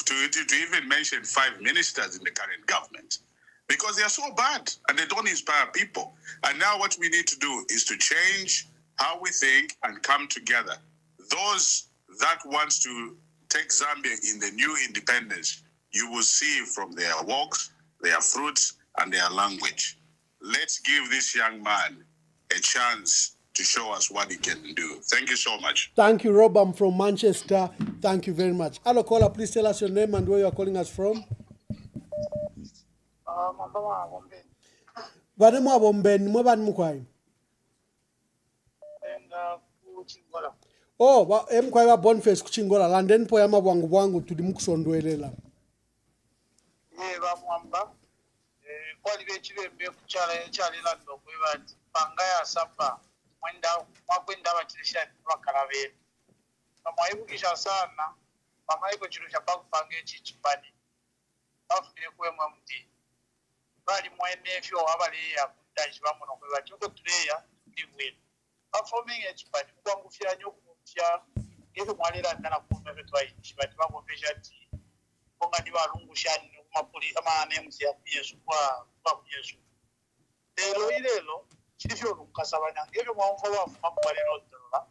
S18: even mention 5 ministers in the current government, because they are so bad and they don't inspire people. And now what we need to do is to change how we think and come together. Those that wants to take Zambia in the new independence, you will see from their walks, their fruits, and their language. Let's give this young man a chance to show us what he can do. Thank you so much.
S2: Thank you, Rob. I'm from Manchester. Thank you very much. Hello, caller. Please tell us your name and where you are calling us from. Vanemu abombeni mwabani mukwai. Oh, emkwai wa Boniface kuchingola London po yama bwangu tuli mukusondwelela.
S12: Bamwamba kwali bechibembe kuchala echali lando kwebati pangaya sapa mwakwenda abakirisha bakarabe bamwayibukisha sana bamaiko chiro cha pakupanga echi chipani bafire kwemwa muti bali mwene fyo abali ya kutaji bamuno kwe batiko tuleya ndibwe performing expert kwangu fyanyo kufya yezo mwalera ndana kumbe betwai shibati bako pejati konga ndi balungu shani kumapuli ama names ya Yesu kwa Yesu lero chifyo lukasabanya ngebe mwamfa wafu makwalero ndola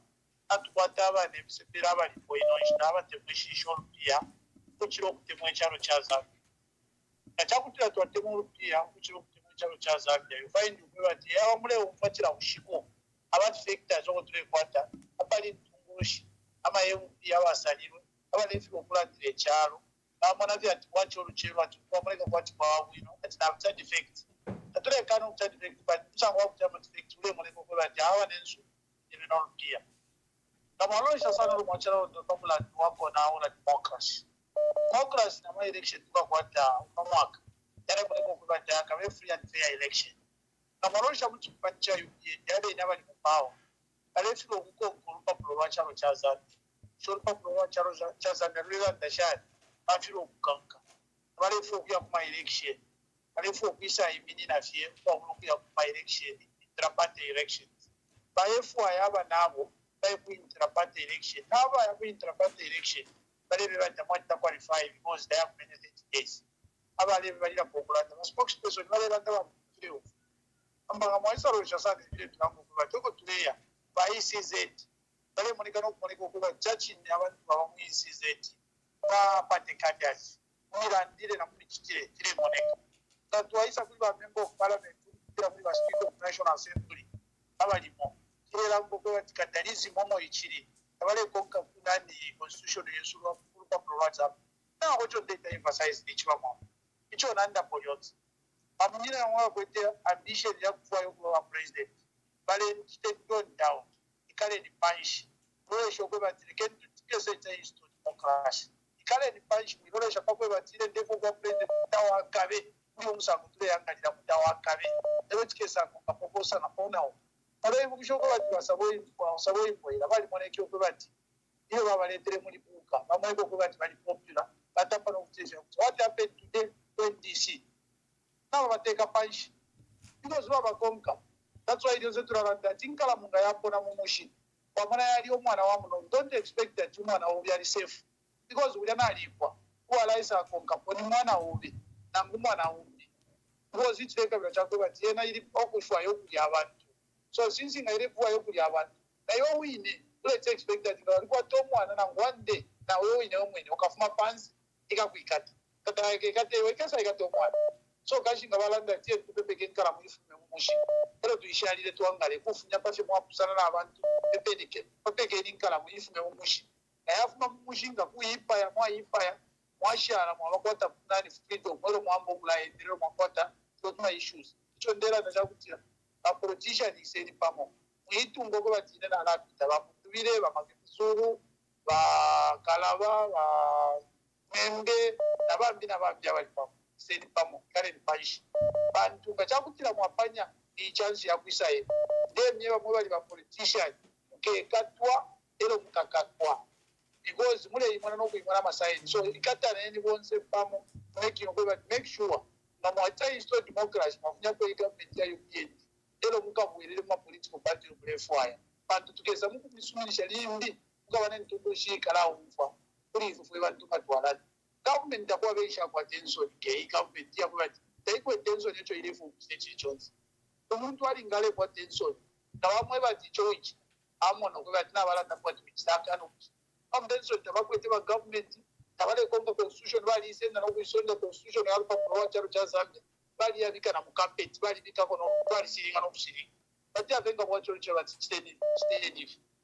S12: atukwata abane bisepera abali boino ishaba temwishisho pia kuchiro kutemwe charo chaza achakutira twatemu pia kuchiro kutemwe charo chaza you find ubati yawa mule umfatira ushiko abati factors oko tule kwata abali tungushi ama yemu pia wasalirwe abali fiko kula dire charo amana vya twacho ruchero atwa muleka kwati kwa wino ati na side effects atule kanu side effects but msangwa kutama effects ule muleka kwa jawa nensu ine no pia kama losha sana rumacharo ndo kamula wako na ona democracy na my election kwa kwata mwaka yale muleka kwa jaka we free and fair election kama losha mtu pacha yuye yale inaba ni mpao alefika uko kurupa prowacharo chaza shorpa prowacharo chaza ndalila ndashari afiro kukanka balefu okuya ku my election balefu okisa imini na fie kwa okuya ku my election intraparty elections balefu ayaba nabo balefu intraparty election aba ya intraparty election balefu batamata qualify because they have many days aba lefu balira populate the spokesperson balera ndaba mfrio amba mwaisa roja sana vile tunango kwa toko tuleya ba ECZ bale monikano kumoniko kwa judge ni abantu ba mu ECZ pate kadiasi mirandire na kumichitire kire moneka tatwaisa kuba member of parliament kira kuba speaker of national assembly abalimo kirera ngoko batikadalizi momo ichiri abale konka kunani constitution yesulo kurupa prowaza na hocho data emphasize ichwa mo icho nanda poyot amunyira mwa kwete ambition ya kufa kwa president bale state down ikale ni punish wewe shokwe batirikeni tukese cha history democracy kale ni punish milolesha pakwe batire ndefo kwa president tawa kabe ndio musango tule yangalira mutawa kabe ewe tikesa ko proposa na ponao ale mukishoko bati basaboi poira bali moneke ko bati iyo babaletere muri buka bamwe ko bati bali popular batapa no kutesha what happened today when DC now bateka punish because baba konka that's why those turaranda tinkala munga yapo na mumushi wamana yali omwana wa muno don't expect that umwana will be safe because we are not equal kualaisa konka poni mwana ubi na ngumwana ubi because icheka bya chako bati yena iri okushwa yokuli abantu so since ngaire kuwa yokuli abantu na yo wine let's expect that ngwa to mwana na one day na wewe wine omwene okafuma pansi ikakwikata kata kete wekasa ikato mwana so kashinga balanda tie kupepeke nkala muifume mumushi ero tuishalire twangale kufunya pashe mwapusana na abantu pepeke pepeke nkala muifume mumushi ayafuma mushinga kuipa ya mwashara mwakwata kunani freedom wale mwambo kulaye ndiro mwakwata totuma issues icho ndera ndachakutira ba politician iseni pamo mwitungo ko batine na lapita ba tubire ba makisuru ba kalaba ba membe nabambi abali pamo iseni pamo kale ni paishi bantu ngachakutira mwapanya i chance ya kwisaye ndemye bamwe bali ba politician katwa ero mukakakwa because mule imwana no kuimwana masaini so ikatana any bonse pamo make sure na mwata histo democracy mafunya ko government ya UPN elo mukabwirire mu political party ubrefoya bantu tukeza muku bisumisha limbi mukabane ntukushika la umfa kuri ifu bantu katwala government akwa besha kwa tension ke government ya kwa taiko tension yecho ilifu stage jones umuntu ali ngale kwa tension na bamwe bati choice amona ko bati na balanda kwa twitsaka no ambenzo tabakwete ba government tabale kongo constitution bali isenda no kuisonda constitution ya alfa pro charo cha Zambia bali yabika na mukampeti bali bika kono bali siringa no kusiringa bati avenga kwa choro cha bati steady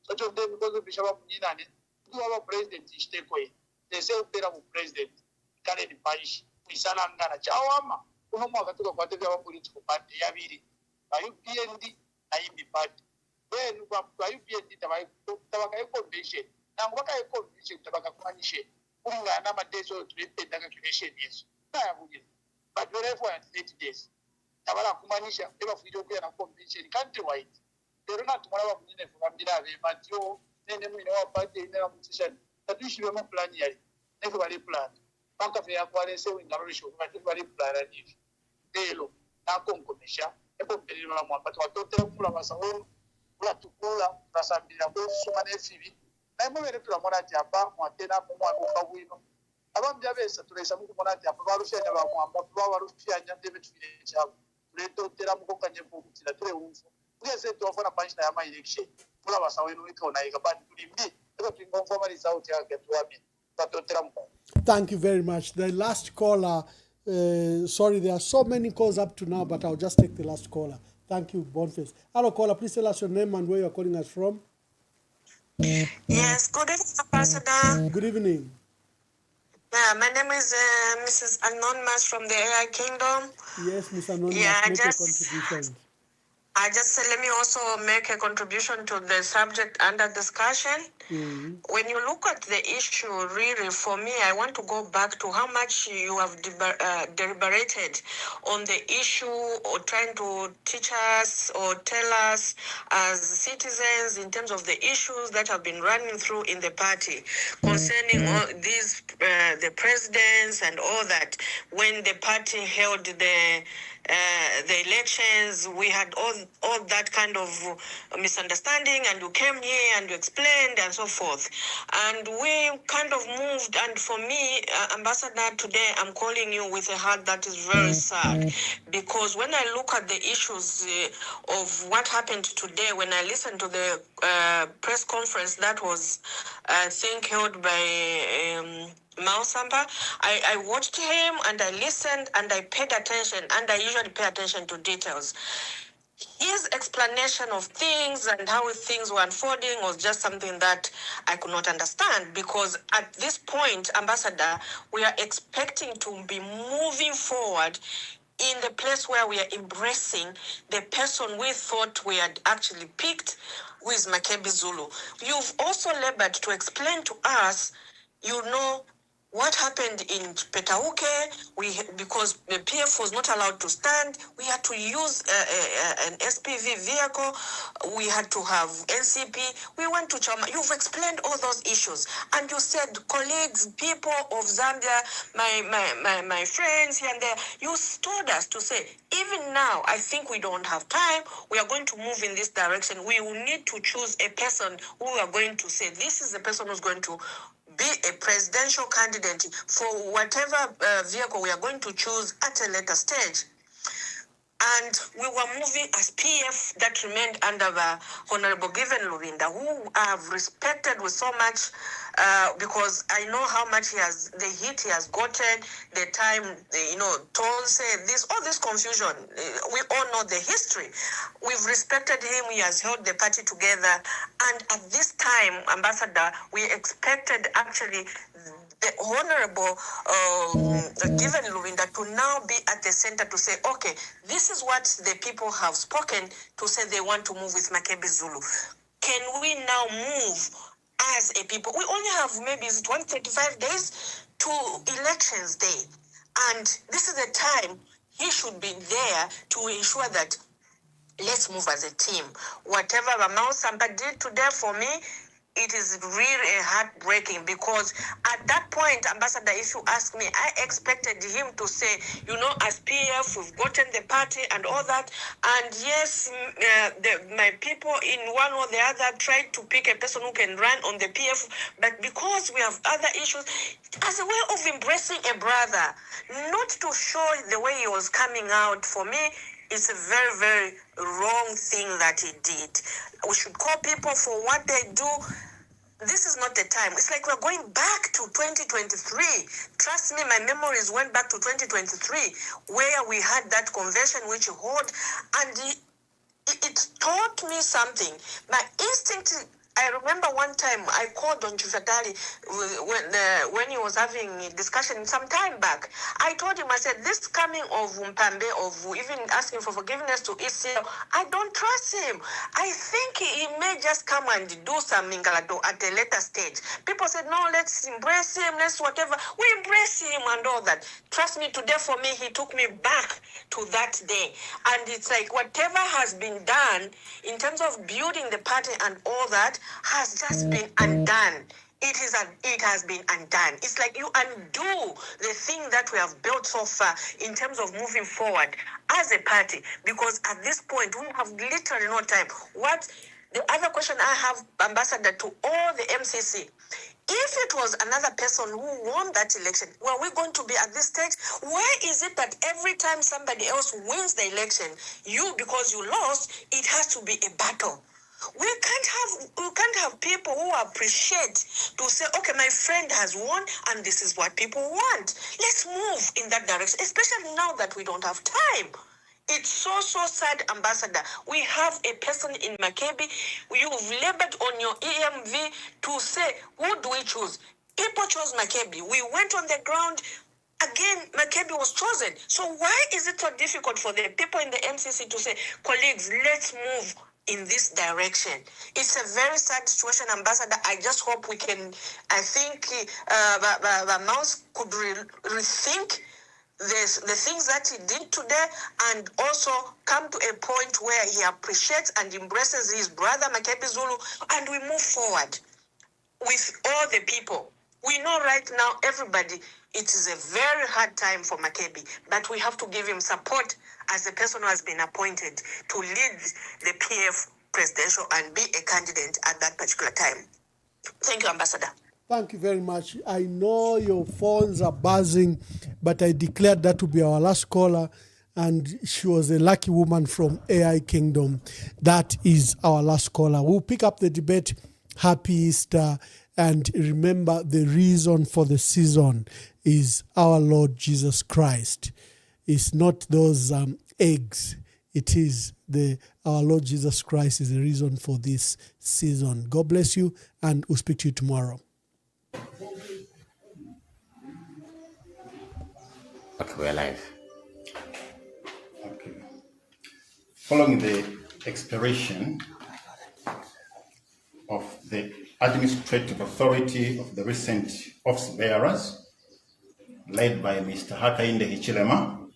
S12: so to dem because bishaba munyinane ndio aba president ishteko ye dese upera mu president kale ni paishi kuisana ngana chawama kuno mwaka tuka kwa tevya political party yabiri ba UPND na imbi party when kwa UPND tabaka convention nangubaka econvention tabaka kumanishe ungana madezo tulipenda calculation yeso na buje but wherever at 30 days tabala kumanisha eba fujo kuya na convention country wide pero na tumala ba kunyine fubambira be matio nene mwine wa party ina mutisha tatushi be mu plan yali neko bali plan
S10: Makafe yakwalese wingarulisho bali plana nivi lero nakonkomesha ekompelera mwamba twatotera kumula basawo kula tukula basambira ko soma nefibi naye mubere tulamona jamba mwatena mu mwago bwino abambya besa tulesa mu kumona jamba barushanya ba mwamba barushanya ndebe tufire cyabo tuletotera mu kokanye ku kutira tule umfu ngeze twafana banshina ya election kula basawo ino ikona ikabandi tulimbi eko twingomfa bali sauti yake tuwami twatotera mu.
S2: Thank you very much. The last caller, sorry, there are so many calls up to now, but I'll just take the last caller. Thank you, Boniface. Hello, caller. Please tell us your name and where you're calling us from.
S19: Yes, good evening, Ambassador.
S2: Good evening.
S19: Yeah, my name is Mrs. Anonymous from the AI Kingdom.
S2: Yes, Miss Anonymous,
S19: yeah,
S2: make a contribution.
S19: I just said, let me also make a contribution to the subject under discussion.
S2: Mm-hmm.
S19: When you look at the issue, really, for me, I want to go back to how much you have deliberated on the issue or trying to teach us or tell us as citizens in terms of the issues that have been running through in the party concerning all these, the presidents and all that. When the party held the elections, we had all that kind of misunderstanding, and you came here and you explained and so forth, and we kind of moved. And for me, Ambassador, today I'm calling you with a heart that is very sad, because when I look at the issues of what happened today, when I listened to the press conference that was, I think, held by Mao Samba, I watched him and I listened and I paid attention, and I usually pay attention to details. His explanation of things and how things were unfolding was just something that I could not understand, because at this point, Ambassador, we are expecting to be moving forward in the place where we are embracing the person we thought we had actually picked, who is Makebi Zulu. You've also labored to explain to us, what happened in Petauke, because the PF was not allowed to stand, we had to use an SPV vehicle, we had to have NCP, we went to Chama. You've explained all those issues, and you said, colleagues, people of Zambia, my friends here and there, you told us to say, even now, I think we don't have time, we are going to move in this direction, we will need to choose a person who we are going to say, this is the person who's going to be a presidential candidate for whatever vehicle we are going to choose at a later stage. And we were moving as PF that remained under the Honorable Given Lurinda, who I have respected with so much, because I know how much the heat he has gotten, the time, Tonse, all this confusion. We all know the history. We've respected him. He has held the party together. And at this time, Ambassador, we expected actually the Honorable Given Lurinda to now be at the center to say, okay, this is what the people have spoken to say they want to move with Makebi Zulu. Can we now move as a people? We only have maybe 135 days to elections day. And this is the time he should be there to ensure that let's move as a team. Whatever Ramao Samba did today for me, it is really heartbreaking, because at that point, Ambassador, if you ask me, I expected him to say, as PF, we've gotten the party and all that. And yes, my people in one or the other tried to pick a person who can run on the PF. But because we have other issues, as a way of embracing a brother, not to show the way he was coming out, for me, it's a very, very wrong thing that he did. We should call people for what they do. This is not the time. It's like we're going back to 2023. Trust me, my memories went back to 2023, where we had that convention which he held, and it taught me something. My instinct, I remember one time I called on Chifatali when he was having a discussion some time back. I told him, I said, this coming of Mpambe, of even asking for forgiveness to Israel, I don't trust him. I think he may just come and do some Mingalato at a later stage. People said, no, let's embrace him, let's whatever. We embrace him and all that. Trust me, today for me, he took me back to that day. And it's like whatever has been done in terms of building the party and all that has just been undone it has been undone. It's like you undo the thing that we have built so far in terms of moving forward as a party, because at this point we have literally no time. What the other question I have, Ambassador, to all the MCC, if it was another person who won that election, were we going to be at this stage? Why is it that every time somebody else wins the election, because you lost, it has to be a battle? We can't have people who appreciate to say, okay, my friend has won and this is what people want. Let's move in that direction, especially now that we don't have time. It's so sad, Ambassador. We have a person in Makebi. You've labored on your EMV to say, who do we choose? People chose Makebi. We went on the ground. Again, Makebi was chosen. So why is it so difficult for the people in the MCC to say, colleagues, let's move in this direction? It's a very sad situation, Ambassador. I just hope we can, I think the Mouse could rethink the things that he did today, and also come to a point where he appreciates and embraces his brother Makebi Zulu, and we move forward with all the people. We know right now, everybody, it is a very hard time for Makebi, but we have to give him support as a person who has been appointed to lead the PF presidential and be a candidate at that particular time. Thank you, Ambassador.
S2: Thank you very much. I know your phones are buzzing, but I declared that to be our last caller, and she was a lucky woman from AI Kingdom. That is our last caller. We'll pick up the debate. Happy Easter, and remember, the reason for the season is our Lord Jesus Christ. It's not those eggs. It is our Lord Jesus Christ is the reason for this season. God bless you, and we'll speak to you tomorrow.
S20: Okay, we're live. Okay. Following the expiration of the administrative authority of the recent office bearers, led by Mr. Hakainde Hichilema,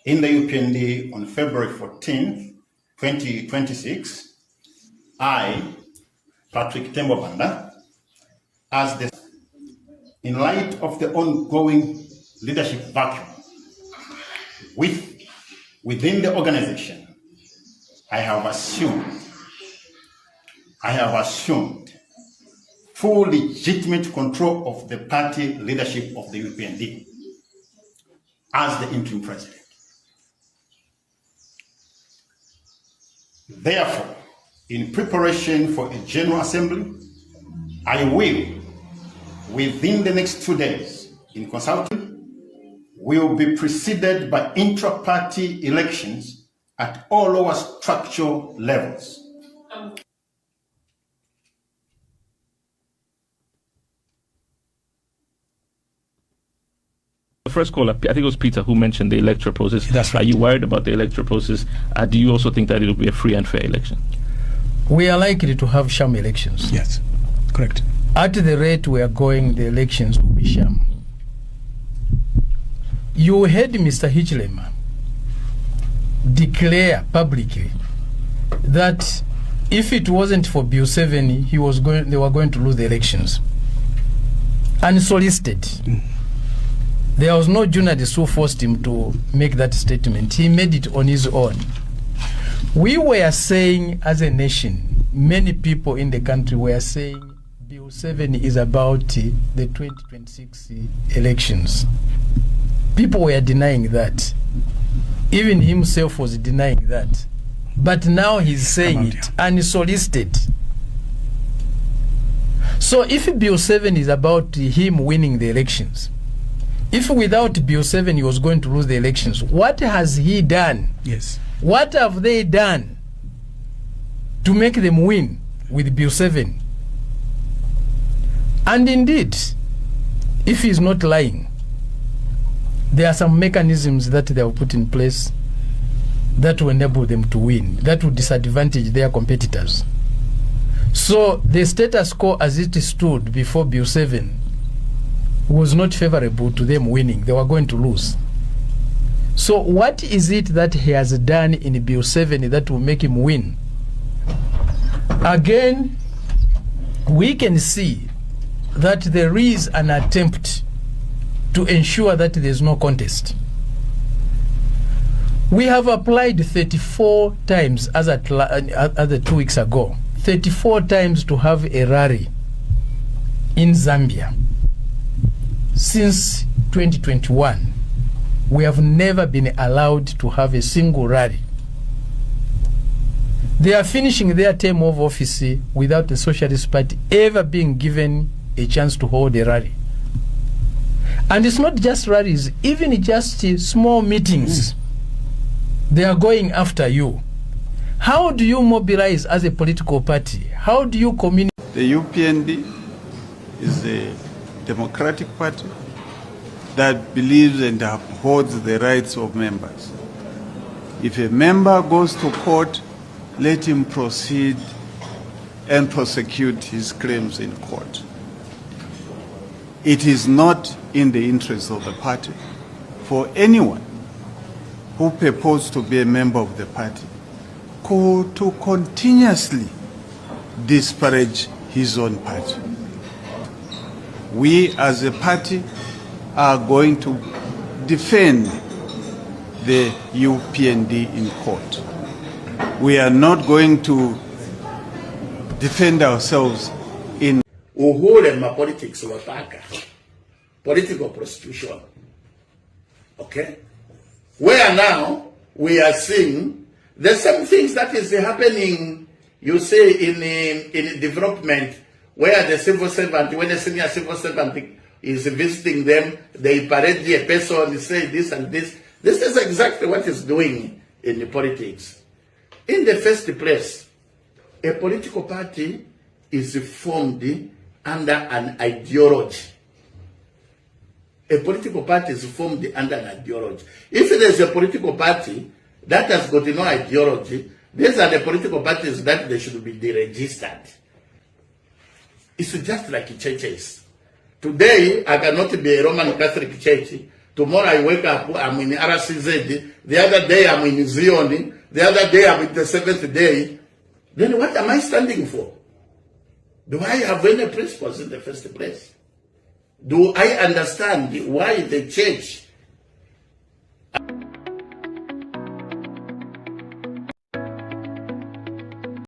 S20: in the UPND on February 14th, 2026, I, Patrick Tembobanda, in light of the ongoing leadership vacuum within the organization, I have assumed full legitimate control of the party leadership of the UPND as the interim president. Therefore, in preparation for a general assembly, I will, within the next 2 days, in consulting, will be preceded by intra-party elections at all lower structural levels.
S21: The first caller, I think it was Peter, who mentioned the electoral process.
S22: That's right.
S21: Are you worried about the electoral process? Do you also think that it will be a free and fair election?
S22: We are likely to have sham elections. Yes, correct. At the rate we are going, the elections will be sham. You heard Mr. Hichilema declare publicly that if it wasn't for Bill 7, they were going to lose the elections. Unsolicited. There was no journalist who forced him to make that statement. He made it on his own. We were saying, as a nation, many people in the country were saying Bill 7 is about the 2026 elections. People were denying that. Even himself was denying that. But now he's saying it unsolicited. So if Bill 7 is about him winning the elections, if without Bill 7 he was going to lose the elections, what has he done? Yes. What have they done to make them win with Bill 7? And indeed, if he's not lying, there are some mechanisms that they have put in place that will enable them to win, that will disadvantage their competitors. So the status quo as it stood before Bill 7 was not favorable to them winning. They were going to lose. So what is it that he has done in Bill 7 that will make him win? Again, we can see that there is an attempt to ensure that there's no contest. We have applied 34 times as at 2 weeks ago, 34 times to have a rally in Zambia. Since 2021, we have never been allowed to have a single rally. They are finishing their term of office without the Socialist Party ever being given a chance to hold a rally. And it's not just rallies, even just small meetings. They are going after you. How do you mobilize as a political party? How do you communicate?
S3: The UPND is a democratic party that believes and upholds the rights of members. If a member goes to court, let him proceed and prosecute his claims in court. It is not in the interest of the party for anyone who purports to be a member of the party to continuously disparage his own party. We as a party are going to defend the UPND in court. We are not going to defend ourselves in
S4: uhuru ma politics wataka political prostitution. Okay, where now we are seeing the same things that is happening, you say, in development, where the civil servant, when a senior civil servant is visiting them, they parade a person and say this and this. This is exactly what is doing in the politics. In the first place, a political party is formed under an ideology. A political party is formed under an ideology. If there's a political party that has got no ideology, these are the political parties that they should be deregistered. It's just like churches. Today, I cannot be a Roman Catholic church. Tomorrow I wake up, I'm in RCZ. The other day I'm in Zion. The other day I'm in the seventh day. Then what am I standing for? Do I have any principles in the first place? Do I understand why the church